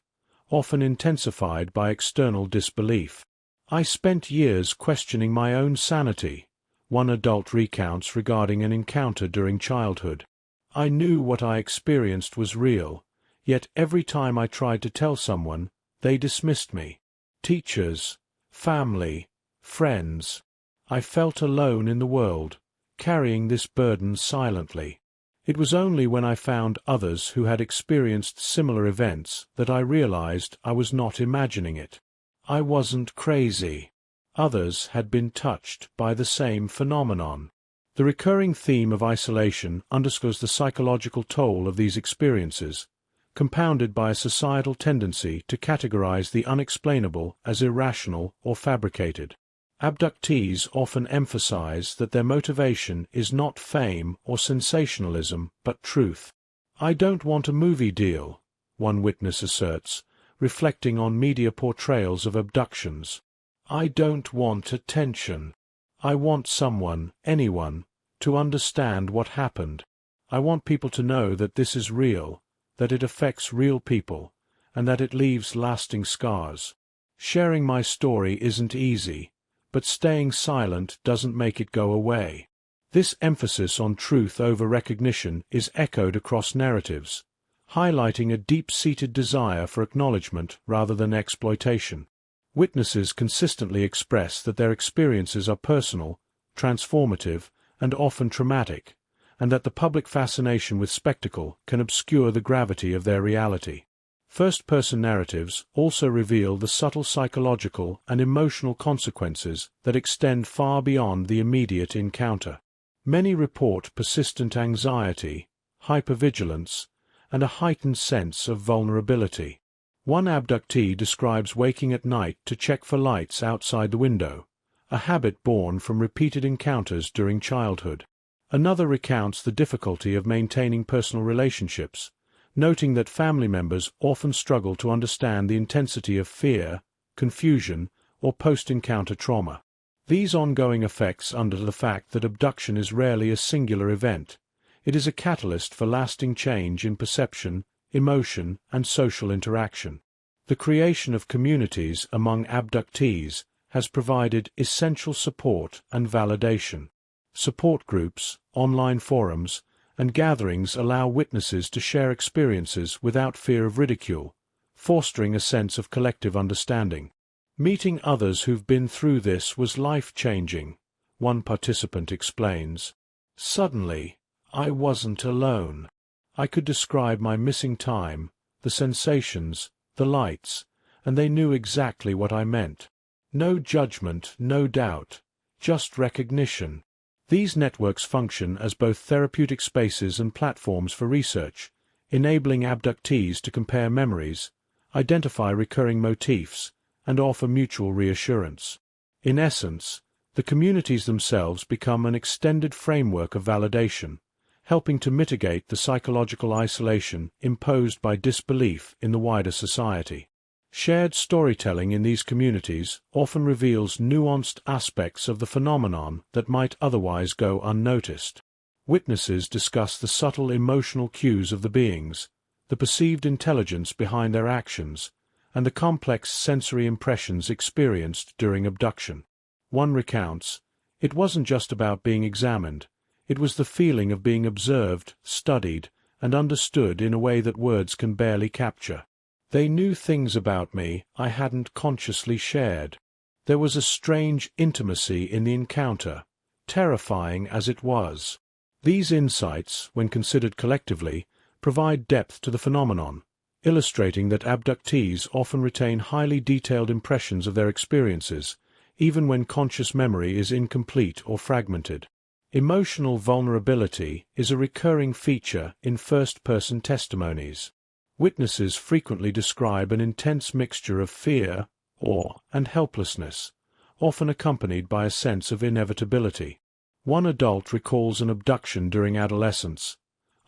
[SPEAKER 1] often intensified by external disbelief. "I spent years questioning my own sanity," one adult recounts regarding an encounter during childhood. "I knew what I experienced was real, yet every time I tried to tell someone, they dismissed me. Teachers, family, friends. I felt alone in the world, carrying this burden silently. It was only when I found others who had experienced similar events that I realized I was not imagining it. I wasn't crazy. Others had been touched by the same phenomenon." The recurring theme of isolation underscores the psychological toll of these experiences, compounded by a societal tendency to categorize the unexplainable as irrational or fabricated. Abductees often emphasize that their motivation is not fame or sensationalism, but truth. "I don't want a movie deal," one witness asserts, reflecting on media portrayals of abductions. "I don't want attention. I want someone, anyone, to understand what happened. I want people to know that this is real, that it affects real people, and that it leaves lasting scars. Sharing my story isn't easy, but staying silent doesn't make it go away." This emphasis on truth over recognition is echoed across narratives, highlighting a deep-seated desire for acknowledgement rather than exploitation. Witnesses consistently express that their experiences are personal, transformative, and often traumatic, and that the public fascination with spectacle can obscure the gravity of their reality. First-person narratives also reveal the subtle psychological and emotional consequences that extend far beyond the immediate encounter. Many report persistent anxiety, hypervigilance, and a heightened sense of vulnerability. One abductee describes waking at night to check for lights outside the window, a habit born from repeated encounters during childhood. Another recounts the difficulty of maintaining personal relationships, noting that family members often struggle to understand the intensity of fear, confusion, or post-encounter trauma. These ongoing effects under the fact that abduction is rarely a singular event. It is a catalyst for lasting change in perception, emotion, and social interaction. The creation of communities among abductees has provided essential support and validation. Support groups, online forums, and gatherings allow witnesses to share experiences without fear of ridicule, fostering a sense of collective understanding. "Meeting others who've been through this was life-changing," one participant explains. "Suddenly, I wasn't alone. I could describe my missing time, the sensations, the lights, and they knew exactly what I meant. No judgment, no doubt, just recognition." These networks function as both therapeutic spaces and platforms for research, enabling abductees to compare memories, identify recurring motifs, and offer mutual reassurance. In essence, the communities themselves become an extended framework of validation, helping to mitigate the psychological isolation imposed by disbelief in the wider society. Shared storytelling in these communities often reveals nuanced aspects of the phenomenon that might otherwise go unnoticed. Witnesses discuss the subtle emotional cues of the beings, the perceived intelligence behind their actions, and the complex sensory impressions experienced during abduction. One recounts, "It wasn't just about being examined, it was the feeling of being observed, studied, and understood in a way that words can barely capture. They knew things about me I hadn't consciously shared. There was a strange intimacy in the encounter, terrifying as it was." These insights, when considered collectively, provide depth to the phenomenon, illustrating that abductees often retain highly detailed impressions of their experiences, even when conscious memory is incomplete or fragmented. Emotional vulnerability is a recurring feature in first-person testimonies. Witnesses frequently describe an intense mixture of fear, awe, and helplessness, often accompanied by a sense of inevitability. One adult recalls an abduction during adolescence.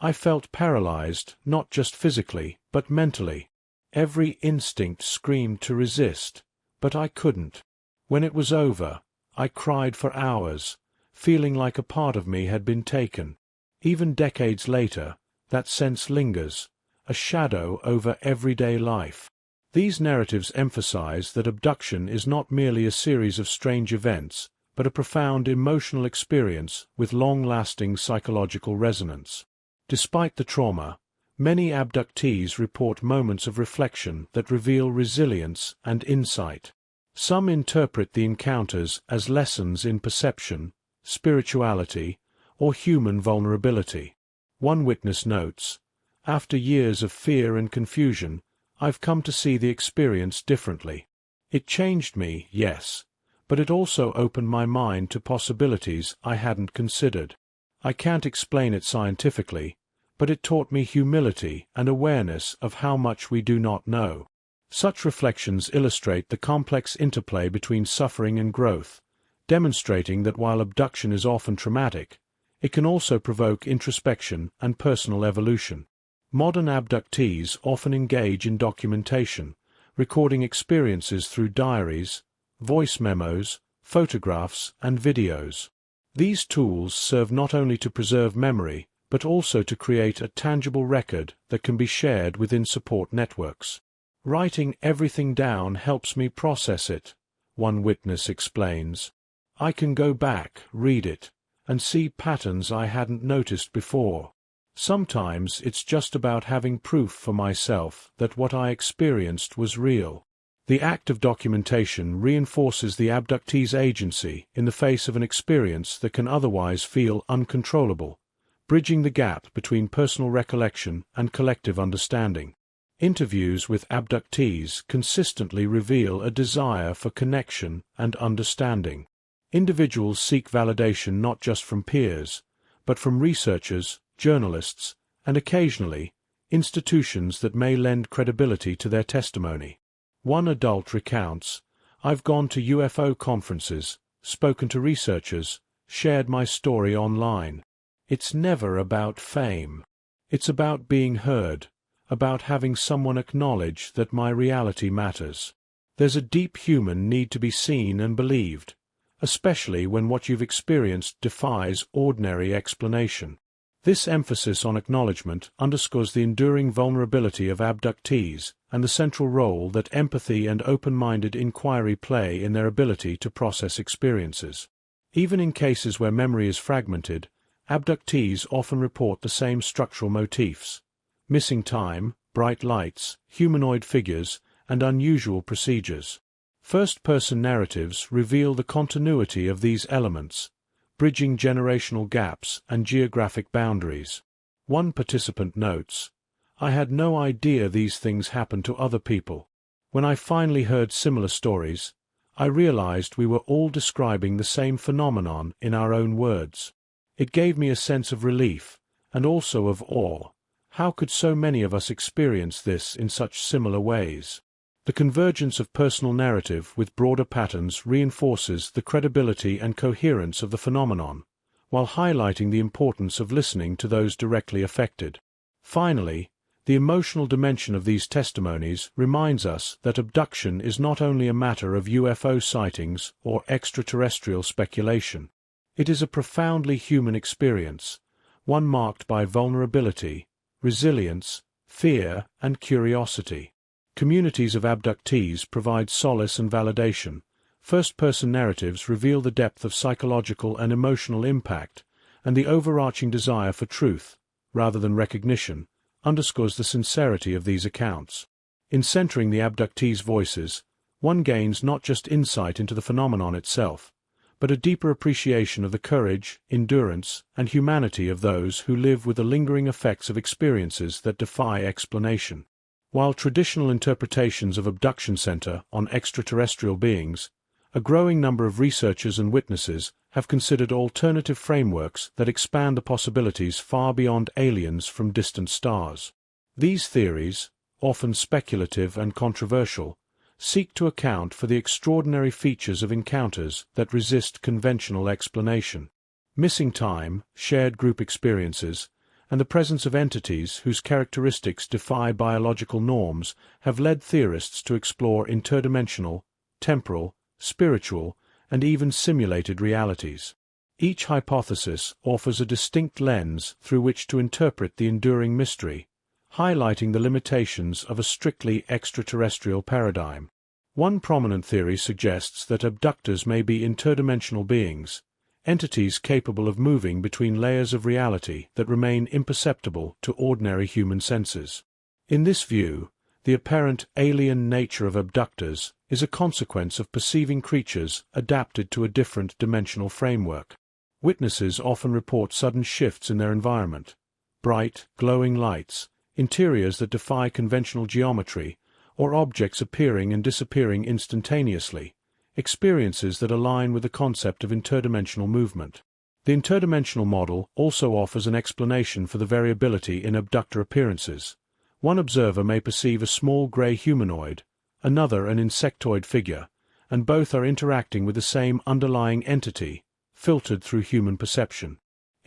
[SPEAKER 1] "I felt paralyzed, not just physically, but mentally. Every instinct screamed to resist, but I couldn't. When it was over, I cried for hours, feeling like a part of me had been taken." Even decades later, that sense lingers, a shadow over everyday life. These narratives emphasize that abduction is not merely a series of strange events, but a profound emotional experience with long-lasting psychological resonance. Despite the trauma, many abductees report moments of reflection that reveal resilience and insight. Some interpret the encounters as lessons in perception, spirituality, or human vulnerability. One witness notes, "After years of fear and confusion, I've come to see the experience differently. It changed me, yes, but it also opened my mind to possibilities I hadn't considered. I can't explain it scientifically, but it taught me humility and awareness of how much we do not know." Such reflections illustrate the complex interplay between suffering and growth, demonstrating that while abduction is often traumatic, it can also provoke introspection and personal evolution. Modern abductees often engage in documentation, recording experiences through diaries, voice memos, photographs, and videos. These tools serve not only to preserve memory, but also to create a tangible record that can be shared within support networks. "Writing everything down helps me process it," one witness explains. "I can go back, read it, and see patterns I hadn't noticed before. Sometimes it's just about having proof for myself that what I experienced was real." The act of documentation reinforces the abductee's agency in the face of an experience that can otherwise feel uncontrollable, bridging the gap between personal recollection and collective understanding. Interviews with abductees consistently reveal a desire for connection and understanding. Individuals seek validation not just from peers, but from researchers, journalists, and occasionally, institutions that may lend credibility to their testimony. One adult recounts, "I've gone to UFO conferences, spoken to researchers, shared my story online. It's never about fame. It's about being heard, about having someone acknowledge that my reality matters." There's a deep human need to be seen and believed, especially when what you've experienced defies ordinary explanation. This emphasis on acknowledgement underscores the enduring vulnerability of abductees and the central role that empathy and open-minded inquiry play in their ability to process experiences. Even in cases where memory is fragmented, abductees often report the same structural motifs: missing time, bright lights, humanoid figures, and unusual procedures. First-person narratives reveal the continuity of these elements, bridging generational gaps and geographic boundaries. One participant notes, "I had no idea these things happened to other people. When I finally heard similar stories, I realized we were all describing the same phenomenon in our own words. It gave me a sense of relief, and also of awe. How could so many of us experience this in such similar ways?" The convergence of personal narrative with broader patterns reinforces the credibility and coherence of the phenomenon, while highlighting the importance of listening to those directly affected. Finally, the emotional dimension of these testimonies reminds us that abduction is not only a matter of UFO sightings or extraterrestrial speculation. It is a profoundly human experience, one marked by vulnerability, resilience, fear, and curiosity. Communities of abductees provide solace and validation. First-person narratives reveal the depth of psychological and emotional impact, and the overarching desire for truth, rather than recognition, underscores the sincerity of these accounts. In centering the abductees' voices, one gains not just insight into the phenomenon itself, but a deeper appreciation of the courage, endurance, and humanity of those who live with the lingering effects of experiences that defy explanation. While traditional interpretations of abduction center on extraterrestrial beings, a growing number of researchers and witnesses have considered alternative frameworks that expand the possibilities far beyond aliens from distant stars. These theories, often speculative and controversial, seek to account for the extraordinary features of encounters that resist conventional explanation. Missing time, shared group experiences, and the presence of entities whose characteristics defy biological norms have led theorists to explore interdimensional, temporal, spiritual, and even simulated realities. Each hypothesis offers a distinct lens through which to interpret the enduring mystery, highlighting the limitations of a strictly extraterrestrial paradigm. One prominent theory suggests that abductors may be interdimensional beings, entities capable of moving between layers of reality that remain imperceptible to ordinary human senses. In this view, the apparent alien nature of abductors is a consequence of perceiving creatures adapted to a different dimensional framework. Witnesses often report sudden shifts in their environment, bright, glowing lights, interiors that defy conventional geometry, or objects appearing and disappearing instantaneously, experiences that align with the concept of interdimensional movement. The interdimensional model also offers an explanation for the variability in abductor appearances. One observer may perceive a small gray humanoid, another an insectoid figure, and both are interacting with the same underlying entity, filtered through human perception.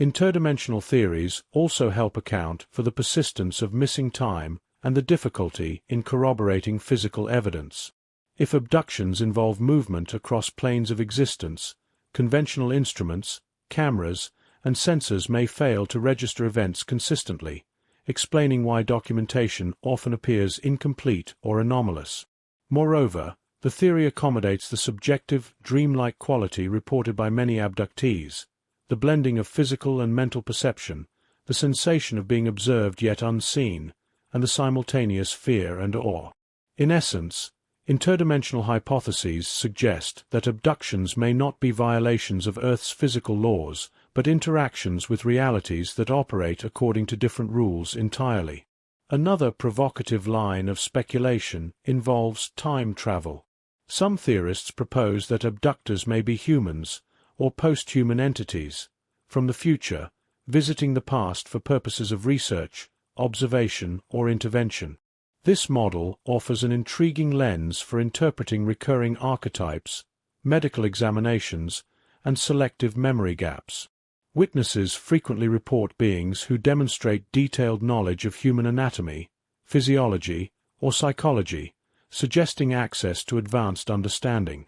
[SPEAKER 1] Interdimensional theories also help account for the persistence of missing time and the difficulty in corroborating physical evidence. If abductions involve movement across planes of existence, conventional instruments, cameras, and sensors may fail to register events consistently, explaining why documentation often appears incomplete or anomalous. Moreover, the theory accommodates the subjective, dreamlike quality reported by many abductees, the blending of physical and mental perception, the sensation of being observed yet unseen, and the simultaneous fear and awe. In essence, interdimensional hypotheses suggest that abductions may not be violations of Earth's physical laws, but interactions with realities that operate according to different rules entirely. Another provocative line of speculation involves time travel. Some theorists propose that abductors may be humans, or post-human entities, from the future, visiting the past for purposes of research, observation, or intervention. This model offers an intriguing lens for interpreting recurring archetypes, medical examinations, and selective memory gaps. Witnesses frequently report beings who demonstrate detailed knowledge of human anatomy, physiology, or psychology, suggesting access to advanced understanding.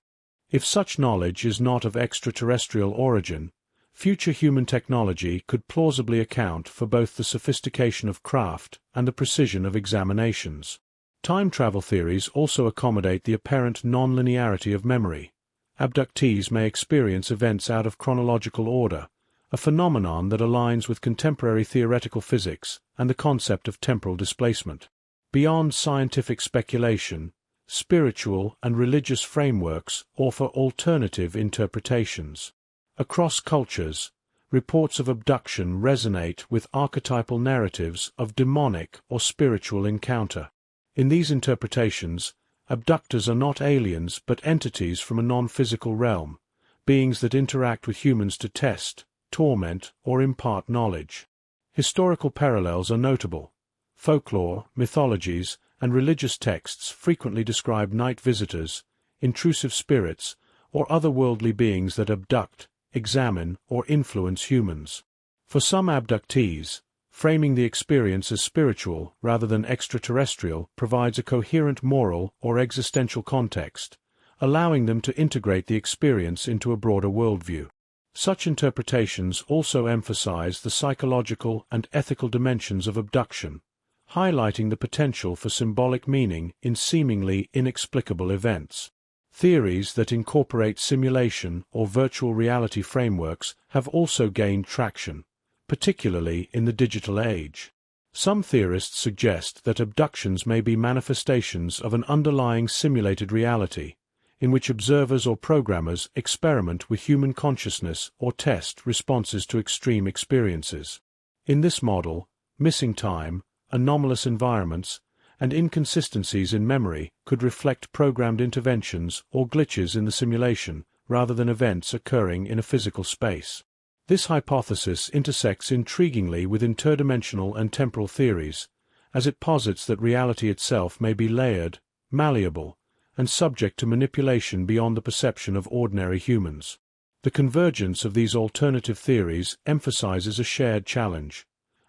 [SPEAKER 1] If such knowledge is not of extraterrestrial origin, future human technology could plausibly account for both the sophistication of craft and the precision of examinations. Time travel theories also accommodate the apparent non-linearity of memory. Abductees may experience events out of chronological order, a phenomenon that aligns with contemporary theoretical physics and the concept of temporal displacement. Beyond scientific speculation, spiritual and religious frameworks offer alternative interpretations. Across cultures, reports of abduction resonate with archetypal narratives of demonic or spiritual encounter. In these interpretations, abductors are not aliens but entities from a non-physical realm, beings that interact with humans to test, torment, or impart knowledge. Historical parallels are notable. Folklore, mythologies, and religious texts frequently describe night visitors, intrusive spirits, or otherworldly beings that abduct, examine, or influence humans. For some abductees, framing the experience as spiritual rather than extraterrestrial provides a coherent moral or existential context, allowing them to integrate the experience into a broader worldview. Such interpretations also emphasize the psychological and ethical dimensions of abduction, highlighting the potential for symbolic meaning in seemingly inexplicable events. Theories that incorporate simulation or virtual reality frameworks have also gained traction, particularly in the digital age. Some theorists suggest that abductions may be manifestations of an underlying simulated reality, in which observers or programmers experiment with human consciousness or test responses to extreme experiences. In this model, missing time, anomalous environments, and inconsistencies in memory could reflect programmed interventions or glitches in the simulation rather than events occurring in a physical space. This hypothesis intersects intriguingly with interdimensional and temporal theories, as it posits that reality itself may be layered, malleable, and subject to manipulation beyond the perception of ordinary humans. The convergence of these alternative theories emphasizes a shared challenge.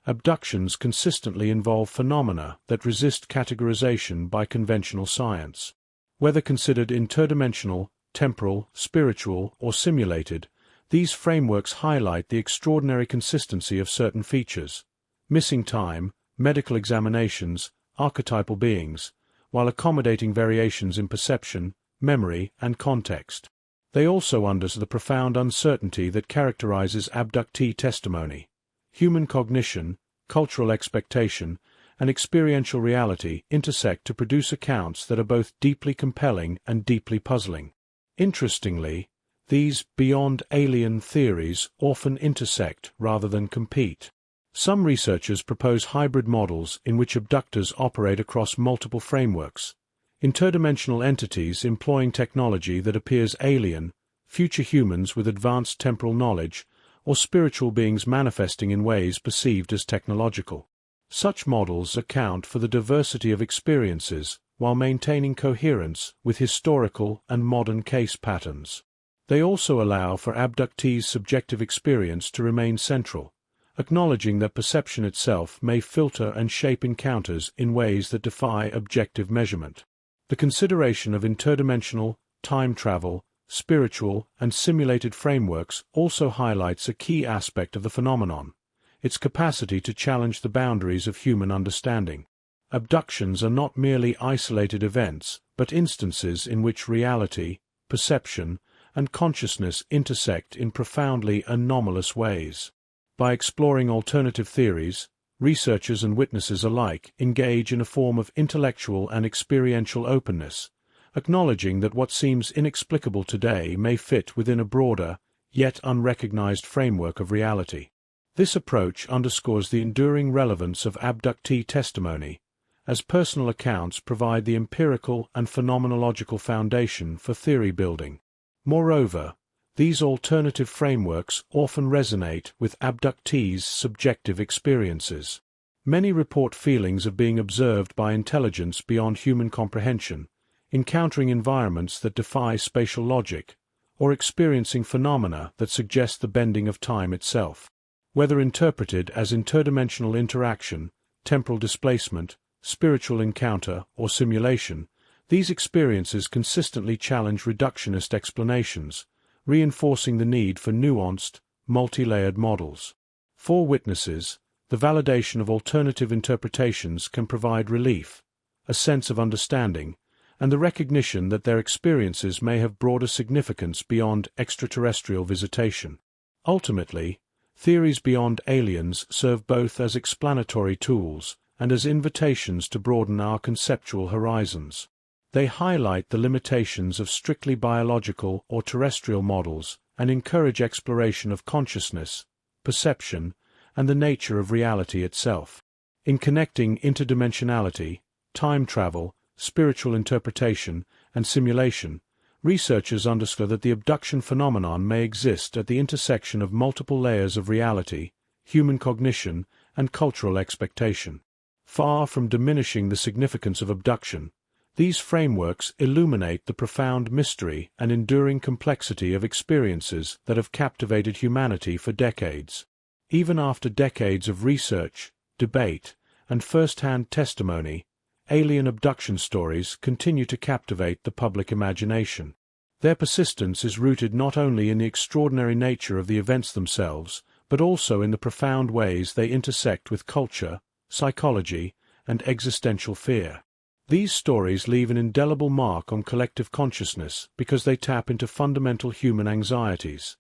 [SPEAKER 1] Abductions consistently involve phenomena that resist categorization by conventional science. Whether considered interdimensional, temporal, spiritual, or simulated, These frameworks highlight the extraordinary consistency of certain features: missing time, medical examinations, archetypal beings, while accommodating variations in perception, memory, and context. They also underscore the profound uncertainty that characterizes abductee testimony. Human cognition, cultural expectation, and experiential reality intersect to produce accounts that are both deeply compelling and deeply puzzling. Interestingly, these beyond alien theories often intersect rather than compete. Some researchers propose hybrid models in which abductors operate across multiple frameworks: interdimensional entities employing technology that appears alien, future humans with advanced temporal knowledge, or spiritual beings manifesting in ways perceived as technological. Such models account for the diversity of experiences while maintaining coherence with historical and modern case patterns. They also allow for abductees' subjective experience to remain central, acknowledging that perception itself may filter and shape encounters in ways that defy objective measurement. The consideration of interdimensional, time travel, spiritual, and simulated frameworks also highlights a key aspect of the phenomenon: its capacity to challenge the boundaries of human understanding. Abductions are not merely isolated events, but instances in which reality, perception, and consciousness intersect in profoundly anomalous ways. By exploring alternative theories, researchers and witnesses alike engage in a form of intellectual and experiential openness, acknowledging that what seems inexplicable today may fit within a broader, yet unrecognized framework of reality. This approach underscores the enduring relevance of abductee testimony, as personal accounts provide the empirical and phenomenological foundation for theory building. Moreover, these alternative frameworks often resonate with abductees' subjective experiences. Many report feelings of being observed by intelligence beyond human comprehension, encountering environments that defy spatial logic, or experiencing phenomena that suggest the bending of time itself. Whether interpreted as interdimensional interaction, temporal displacement, spiritual encounter, or simulation, these experiences consistently challenge reductionist explanations, reinforcing the need for nuanced, multi-layered models. For witnesses, the validation of alternative interpretations can provide relief, a sense of understanding, and the recognition that their experiences may have broader significance beyond extraterrestrial visitation. Ultimately, theories beyond aliens serve both as explanatory tools and as invitations to broaden our conceptual horizons. They highlight the limitations of strictly biological or terrestrial models and encourage exploration of consciousness, perception, and the nature of reality itself. In connecting interdimensionality, time travel, spiritual interpretation, and simulation, researchers underscore that the abduction phenomenon may exist at the intersection of multiple layers of reality, human cognition, and cultural expectation. Far from diminishing the significance of abduction, these frameworks illuminate the profound mystery and enduring complexity of experiences that have captivated humanity for decades. Even after decades of research, debate, and first-hand testimony, alien abduction stories continue to captivate the public imagination. Their persistence is rooted not only in the extraordinary nature of the events themselves, but also in the profound ways they intersect with culture, psychology, and existential fear. These stories leave an indelible mark on collective consciousness because they tap into fundamental human anxieties: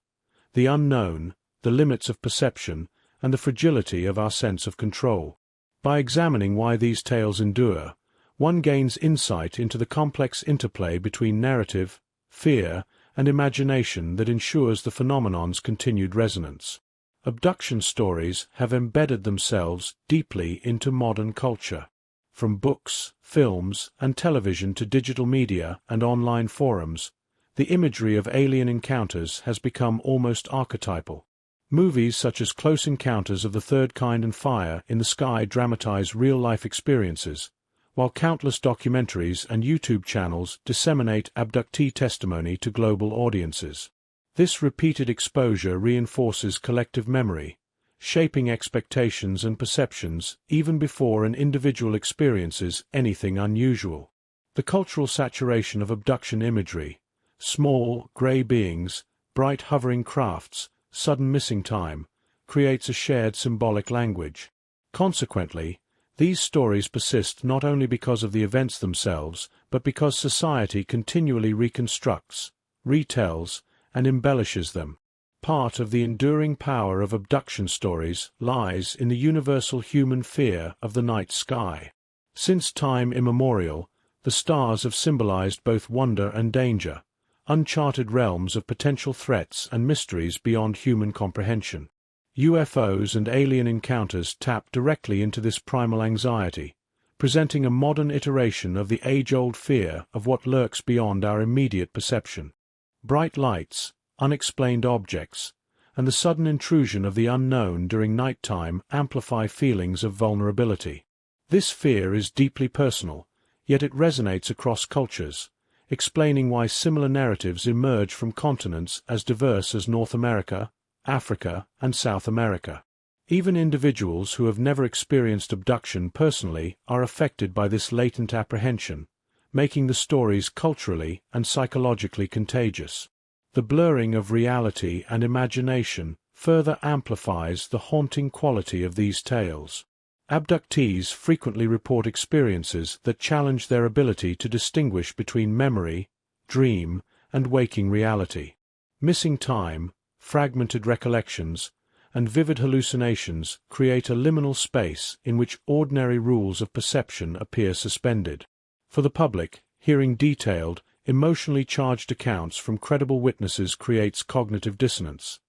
[SPEAKER 1] the unknown, the limits of perception, and the fragility of our sense of control. By examining why these tales endure, one gains insight into the complex interplay between narrative, fear, and imagination that ensures the phenomenon's continued resonance. Abduction stories have embedded themselves deeply into modern culture. From books, films, and television to digital media and online forums, the imagery of alien encounters has become almost archetypal. Movies such as Close Encounters of the Third Kind and Fire in the Sky dramatize real-life experiences, while countless documentaries and YouTube channels disseminate abductee testimony to global audiences. This repeated exposure reinforces collective memory, shaping expectations and perceptions even before an individual experiences anything unusual. The cultural saturation of abduction imagery, small, gray beings, bright hovering crafts, sudden missing time, creates a shared symbolic language. Consequently, these stories persist not only because of the events themselves, but because society continually reconstructs, retells, and embellishes them. Part of the enduring power of abduction stories lies in the universal human fear of the night sky. Since time immemorial, the stars have symbolized both wonder and danger, uncharted realms of potential threats and mysteries beyond human comprehension. UFOs and alien encounters tap directly into this primal anxiety, presenting a modern iteration of the age-old fear of what lurks beyond our immediate perception. Bright lights, unexplained objects, and the sudden intrusion of the unknown during nighttime amplify feelings of vulnerability. This fear is deeply personal, yet it resonates across cultures, explaining why similar narratives emerge from continents as diverse as North America, Africa, and South America. Even individuals who have never experienced abduction personally are affected by this latent apprehension, making the stories culturally and psychologically contagious. The blurring of reality and imagination further amplifies the haunting quality of these tales. Abductees frequently report experiences that challenge their ability to distinguish between memory, dream, and waking reality. Missing time, fragmented recollections, and vivid hallucinations create a liminal space in which ordinary rules of perception appear suspended. For the public, hearing detailed, emotionally charged accounts from credible witnesses creates cognitive dissonance.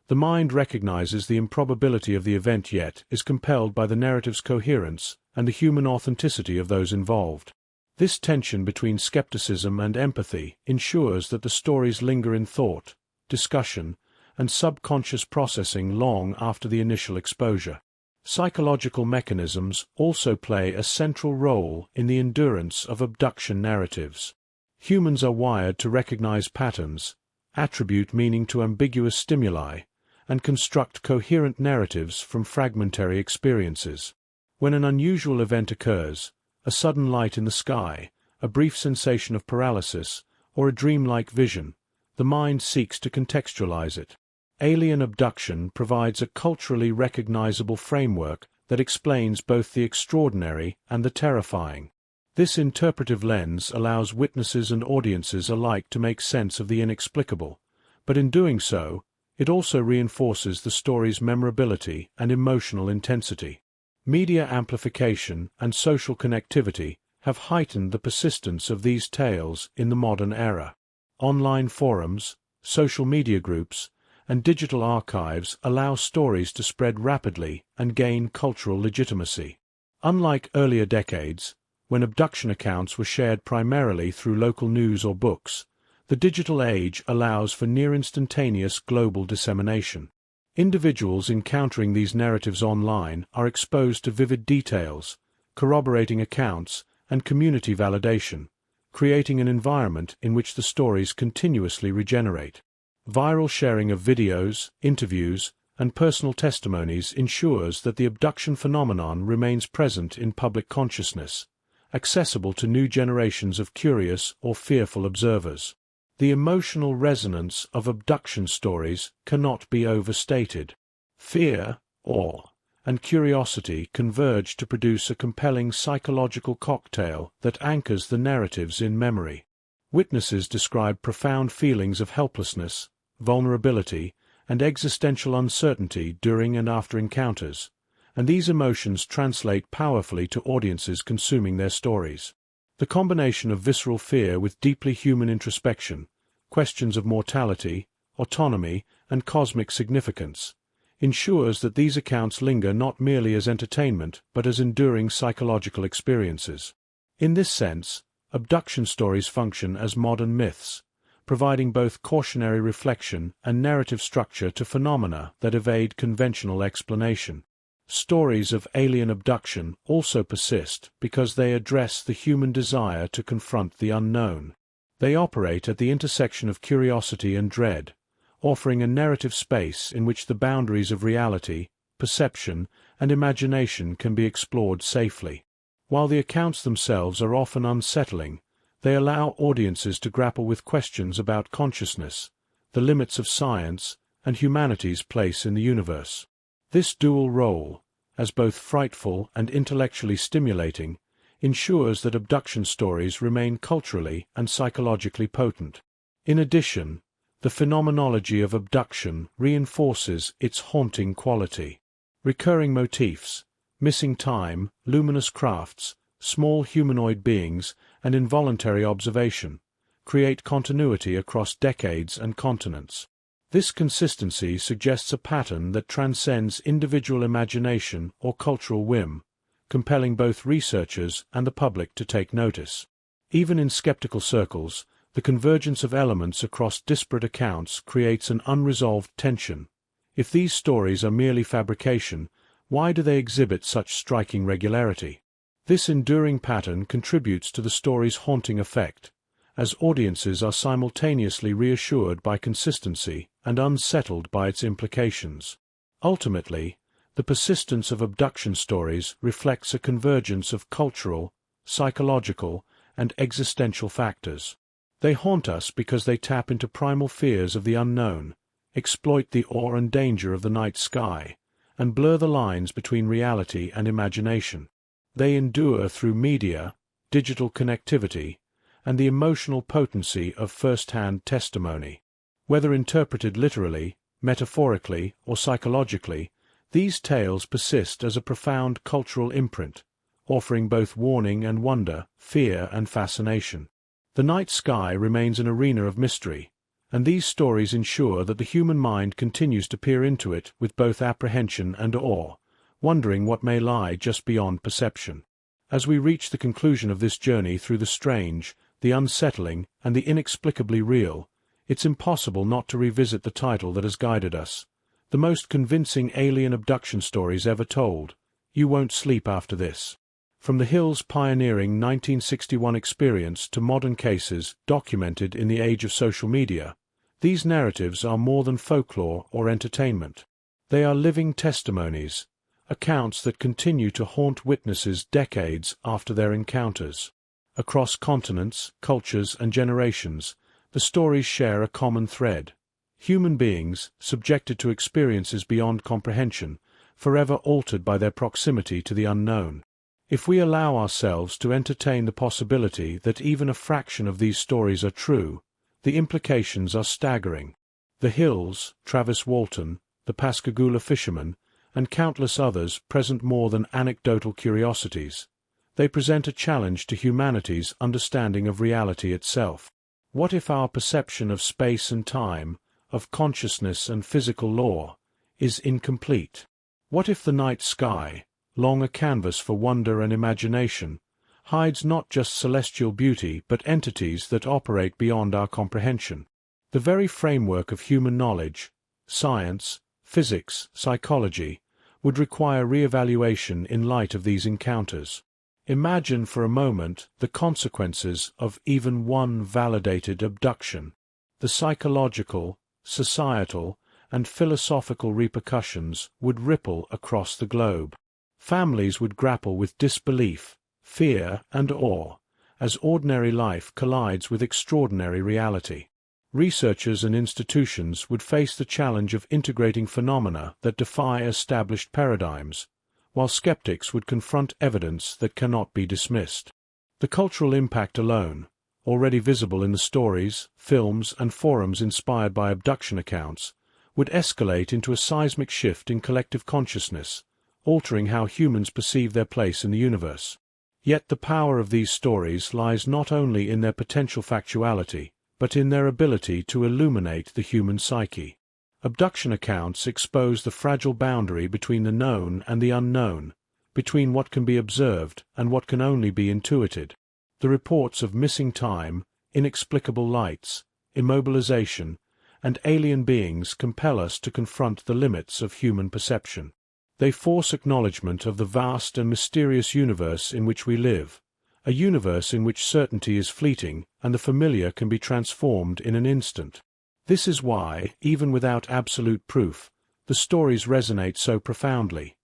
[SPEAKER 1] The mind recognizes the improbability of the event yet is compelled by the narrative's coherence and the human authenticity of those involved. This tension between skepticism and empathy ensures that the stories linger in thought, discussion, and subconscious processing long after the initial exposure. Psychological mechanisms also play a central role in the endurance of abduction narratives. Humans are wired to recognize patterns, attribute meaning to ambiguous stimuli, and construct coherent narratives from fragmentary experiences. When an unusual event occurs, a sudden light in the sky, a brief sensation of paralysis, or a dreamlike vision, the mind seeks to contextualize it. Alien abduction provides a culturally recognizable framework that explains both the extraordinary and the terrifying. This interpretive lens allows witnesses and audiences alike to make sense of the inexplicable, but in doing so, it also reinforces the story's memorability and emotional intensity. Media amplification and social connectivity have heightened the persistence of these tales in the modern era. Online forums, social media groups, and digital archives allow stories to spread rapidly and gain cultural legitimacy. Unlike earlier decades, when abduction accounts were shared primarily through local news or books, the digital age allows for near-instantaneous global dissemination. Individuals encountering these narratives online are exposed to vivid details, corroborating accounts, and community validation, creating an environment in which the stories continuously regenerate. Viral sharing of videos, interviews, and personal testimonies ensures that the abduction phenomenon remains present in public consciousness, accessible to new generations of curious or fearful observers. The emotional resonance of abduction stories cannot be overstated. Fear, awe, and curiosity converge to produce a compelling psychological cocktail that anchors the narratives in memory. Witnesses describe profound feelings of helplessness, vulnerability, and existential uncertainty during and after encounters, and these emotions translate powerfully to audiences consuming their stories. The combination of visceral fear with deeply human introspection, questions of mortality, autonomy, and cosmic significance, ensures that these accounts linger not merely as entertainment but as enduring psychological experiences. In this sense, abduction stories function as modern myths, providing both cautionary reflection and narrative structure to phenomena that evade conventional explanation. Stories of alien abduction also persist because they address the human desire to confront the unknown. They operate at the intersection of curiosity and dread, offering a narrative space in which the boundaries of reality, perception, and imagination can be explored safely. While the accounts themselves are often unsettling, they allow audiences to grapple with questions about consciousness, the limits of science, and humanity's place in the universe. This dual role, as both frightful and intellectually stimulating, ensures that abduction stories remain culturally and psychologically potent. In addition, the phenomenology of abduction reinforces its haunting quality. Recurring motifs, missing time, luminous crafts, small humanoid beings, and involuntary observation, create continuity across decades and continents. This consistency suggests a pattern that transcends individual imagination or cultural whim, compelling both researchers and the public to take notice. Even in skeptical circles, the convergence of elements across disparate accounts creates an unresolved tension. If these stories are merely fabrication, why do they exhibit such striking regularity? This enduring pattern contributes to the story's haunting effect, as audiences are simultaneously reassured by consistency and unsettled by its implications. Ultimately, the persistence of abduction stories reflects a convergence of cultural, psychological, and existential factors. They haunt us because they tap into primal fears of the unknown, exploit the awe and danger of the night sky, and blur the lines between reality and imagination. They endure through media, digital connectivity, and the emotional potency of first-hand testimony. Whether interpreted literally, metaphorically, or psychologically, these tales persist as a profound cultural imprint, offering both warning and wonder, fear and fascination. The night sky remains an arena of mystery, and these stories ensure that the human mind continues to peer into it with both apprehension and awe, wondering what may lie just beyond perception. As we reach the conclusion of this journey through the strange, the unsettling, and the inexplicably real, it's impossible not to revisit the title that has guided us. The most convincing alien abduction stories ever told. You won't sleep after this. From the Hill's pioneering 1961 experience to modern cases documented in the age of social media, these narratives are more than folklore or entertainment. They are living testimonies, accounts that continue to haunt witnesses decades after their encounters. Across continents, cultures, and generations, the stories share a common thread. Human beings, subjected to experiences beyond comprehension, forever altered by their proximity to the unknown. If we allow ourselves to entertain the possibility that even a fraction of these stories are true, the implications are staggering. The Hills, Travis Walton, the Pascagoula fishermen, and countless others present more than anecdotal curiosities. They present a challenge to humanity's understanding of reality itself. What if our perception of space and time, of consciousness and physical law, is incomplete? What if the night sky, long a canvas for wonder and imagination, hides not just celestial beauty but entities that operate beyond our comprehension? The very framework of human knowledge, science, physics, psychology, would require re-evaluation in light of these encounters. Imagine for a moment the consequences of even one validated abduction. The psychological, societal, and philosophical repercussions would ripple across the globe. Families would grapple with disbelief, fear, and awe, as ordinary life collides with extraordinary reality. Researchers and institutions would face the challenge of integrating phenomena that defy established paradigms, while skeptics would confront evidence that cannot be dismissed. The cultural impact alone, already visible in the stories, films, and forums inspired by abduction accounts, would escalate into a seismic shift in collective consciousness, altering how humans perceive their place in the universe. Yet the power of these stories lies not only in their potential factuality, but in their ability to illuminate the human psyche. Abduction accounts expose the fragile boundary between the known and the unknown, between what can be observed and what can only be intuited. The reports of missing time, inexplicable lights, immobilization, and alien beings compel us to confront the limits of human perception. They force acknowledgement of the vast and mysterious universe in which we live, a universe in which certainty is fleeting and the familiar can be transformed in an instant. This is why, even without absolute proof, the stories resonate so profoundly.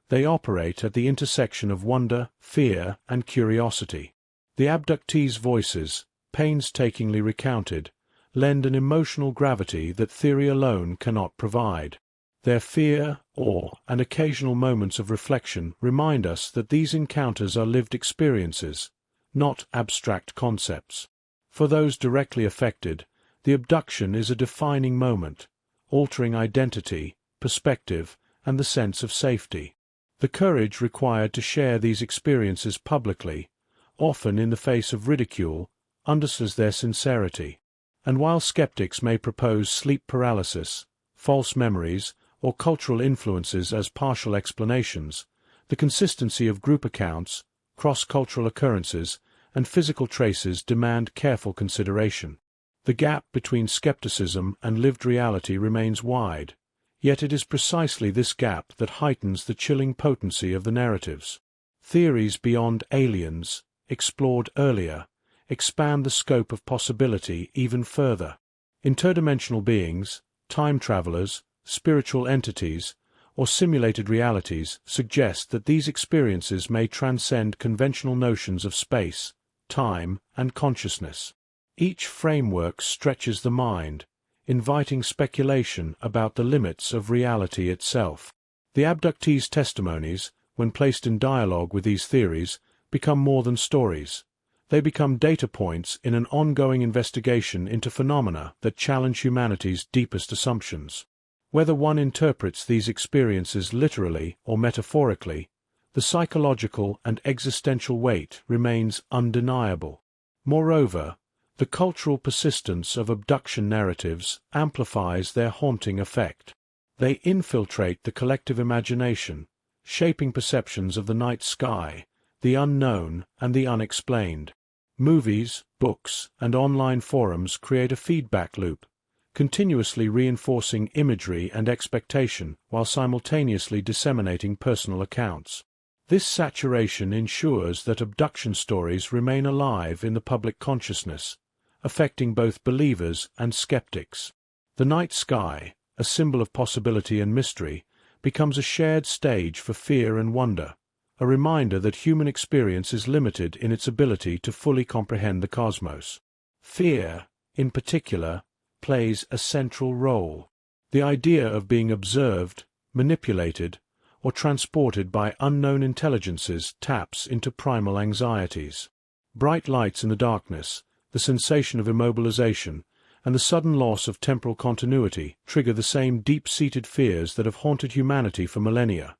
[SPEAKER 1] They operate at the intersection of wonder, fear, and curiosity. The abductees' voices, painstakingly recounted, lend an emotional gravity that theory alone cannot provide. Their fear, awe, and occasional moments of reflection remind us that these encounters are lived experiences, not abstract concepts. For those directly affected, the abduction is a defining moment, altering identity, perspective, and the sense of safety. The courage required to share these experiences publicly, often in the face of ridicule, underscores their sincerity. And while skeptics may propose sleep paralysis, false memories, or cultural influences as partial explanations, the consistency of group accounts, cross-cultural occurrences, and physical traces demand careful consideration. The gap between skepticism and lived reality remains wide, yet it is precisely this gap that heightens the chilling potency of the narratives. Theories beyond aliens, explored earlier, expand the scope of possibility even further. Interdimensional beings, time travelers, spiritual entities, or simulated realities suggest that these experiences may transcend conventional notions of space, time, and consciousness. Each framework stretches the mind, inviting speculation about the limits of reality itself. The abductees' testimonies, when placed in dialogue with these theories, become more than stories. They become data points in an ongoing investigation into phenomena that challenge humanity's deepest assumptions. Whether one interprets these experiences literally or metaphorically, the psychological and existential weight remains undeniable. Moreover, the cultural persistence of abduction narratives amplifies their haunting effect. They infiltrate the collective imagination, shaping perceptions of the night sky, the unknown, and the unexplained. Movies, books, and online forums create a feedback loop, continuously reinforcing imagery and expectation while simultaneously disseminating personal accounts. This saturation ensures that abduction stories remain alive in the public consciousness, affecting both believers and skeptics. The night sky, a symbol of possibility and mystery, becomes a shared stage for fear and wonder, a reminder that human experience is limited in its ability to fully comprehend the cosmos. Fear, in particular, plays a central role. The idea of being observed, manipulated, or transported by unknown intelligences taps into primal anxieties. Bright lights in the darkness, the sensation of immobilization, and the sudden loss of temporal continuity trigger the same deep-seated fears that have haunted humanity for millennia: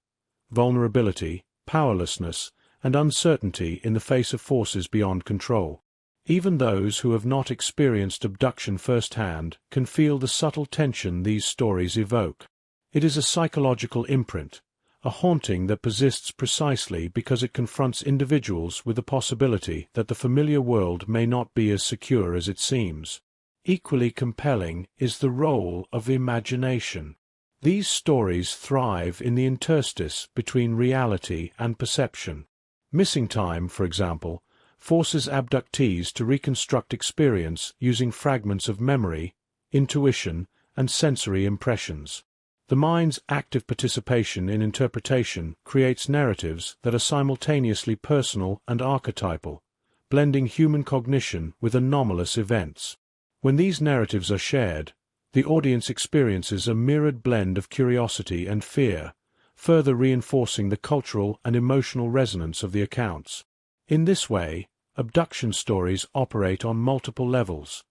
[SPEAKER 1] vulnerability, powerlessness, and uncertainty in the face of forces beyond control. Even those who have not experienced abduction firsthand can feel the subtle tension these stories evoke. It is a psychological imprint, a haunting that persists precisely because it confronts individuals with the possibility that the familiar world may not be as secure as it seems. Equally compelling is the role of imagination. These stories thrive in the interstice between reality and perception. Missing Time, for example, forces abductees to reconstruct experience using fragments of memory, intuition, and sensory impressions. The mind's active participation in interpretation creates narratives that are simultaneously personal and archetypal, blending human cognition with anomalous events. When these narratives are shared, the audience experiences a mirrored blend of curiosity and fear, further reinforcing the cultural and emotional resonance of the accounts. In this way, abduction stories operate on multiple levels: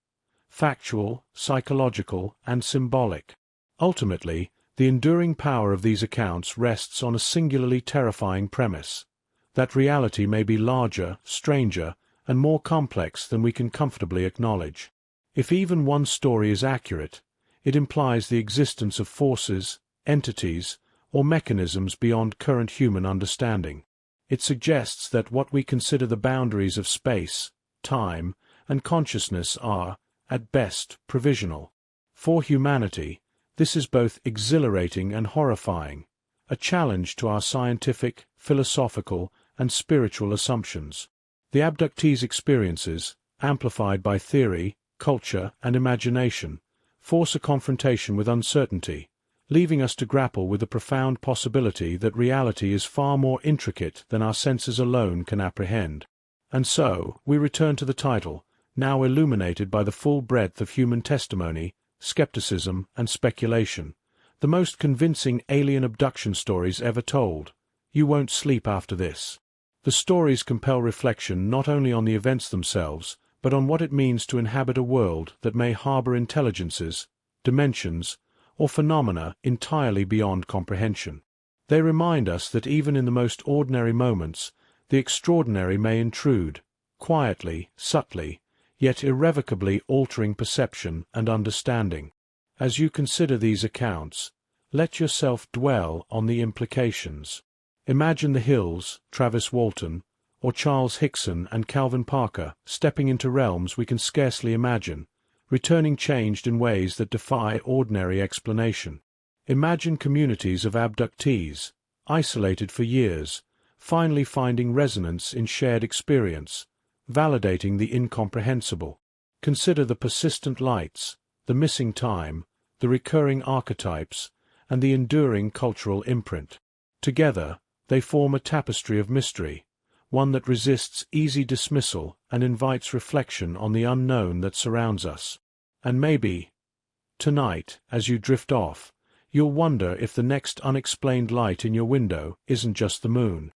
[SPEAKER 1] factual, psychological, and symbolic. Ultimately, the enduring power of these accounts rests on a singularly terrifying premise: that reality may be larger, stranger, and more complex than we can comfortably acknowledge. If even one story is accurate, it implies the existence of forces, entities, or mechanisms beyond current human understanding. It suggests that what we consider the boundaries of space, time, and consciousness are, at best, provisional. For humanity, this is both exhilarating and horrifying, a challenge to our scientific, philosophical, and spiritual assumptions. The abductees' experiences, amplified by theory, culture, and imagination, force a confrontation with uncertainty, leaving us to grapple with the profound possibility that reality is far more intricate than our senses alone can apprehend. And so, we return to the title, now illuminated by the full breadth of human testimony, skepticism, and speculation. The most convincing alien abduction stories ever told. You won't sleep after this. The stories compel reflection not only on the events themselves, but on what it means to inhabit a world that may harbor intelligences, dimensions, or phenomena entirely beyond comprehension. They remind us that even in the most ordinary moments, the extraordinary may intrude, quietly, subtly, yet irrevocably altering perception and understanding. As you consider these accounts, let yourself dwell on the implications. Imagine the Hills, Travis Walton, or Charles Hickson and Calvin Parker stepping into realms we can scarcely imagine, returning changed in ways that defy ordinary explanation. Imagine communities of abductees, isolated for years, finally finding resonance in shared experience, validating the incomprehensible. Consider the persistent lights, the missing time, the recurring archetypes, and the enduring cultural imprint. Together, they form a tapestry of mystery, one that resists easy dismissal and invites reflection on the unknown that surrounds us. And maybe, tonight, as you drift off, you'll wonder if the next unexplained light in your window isn't just the moon.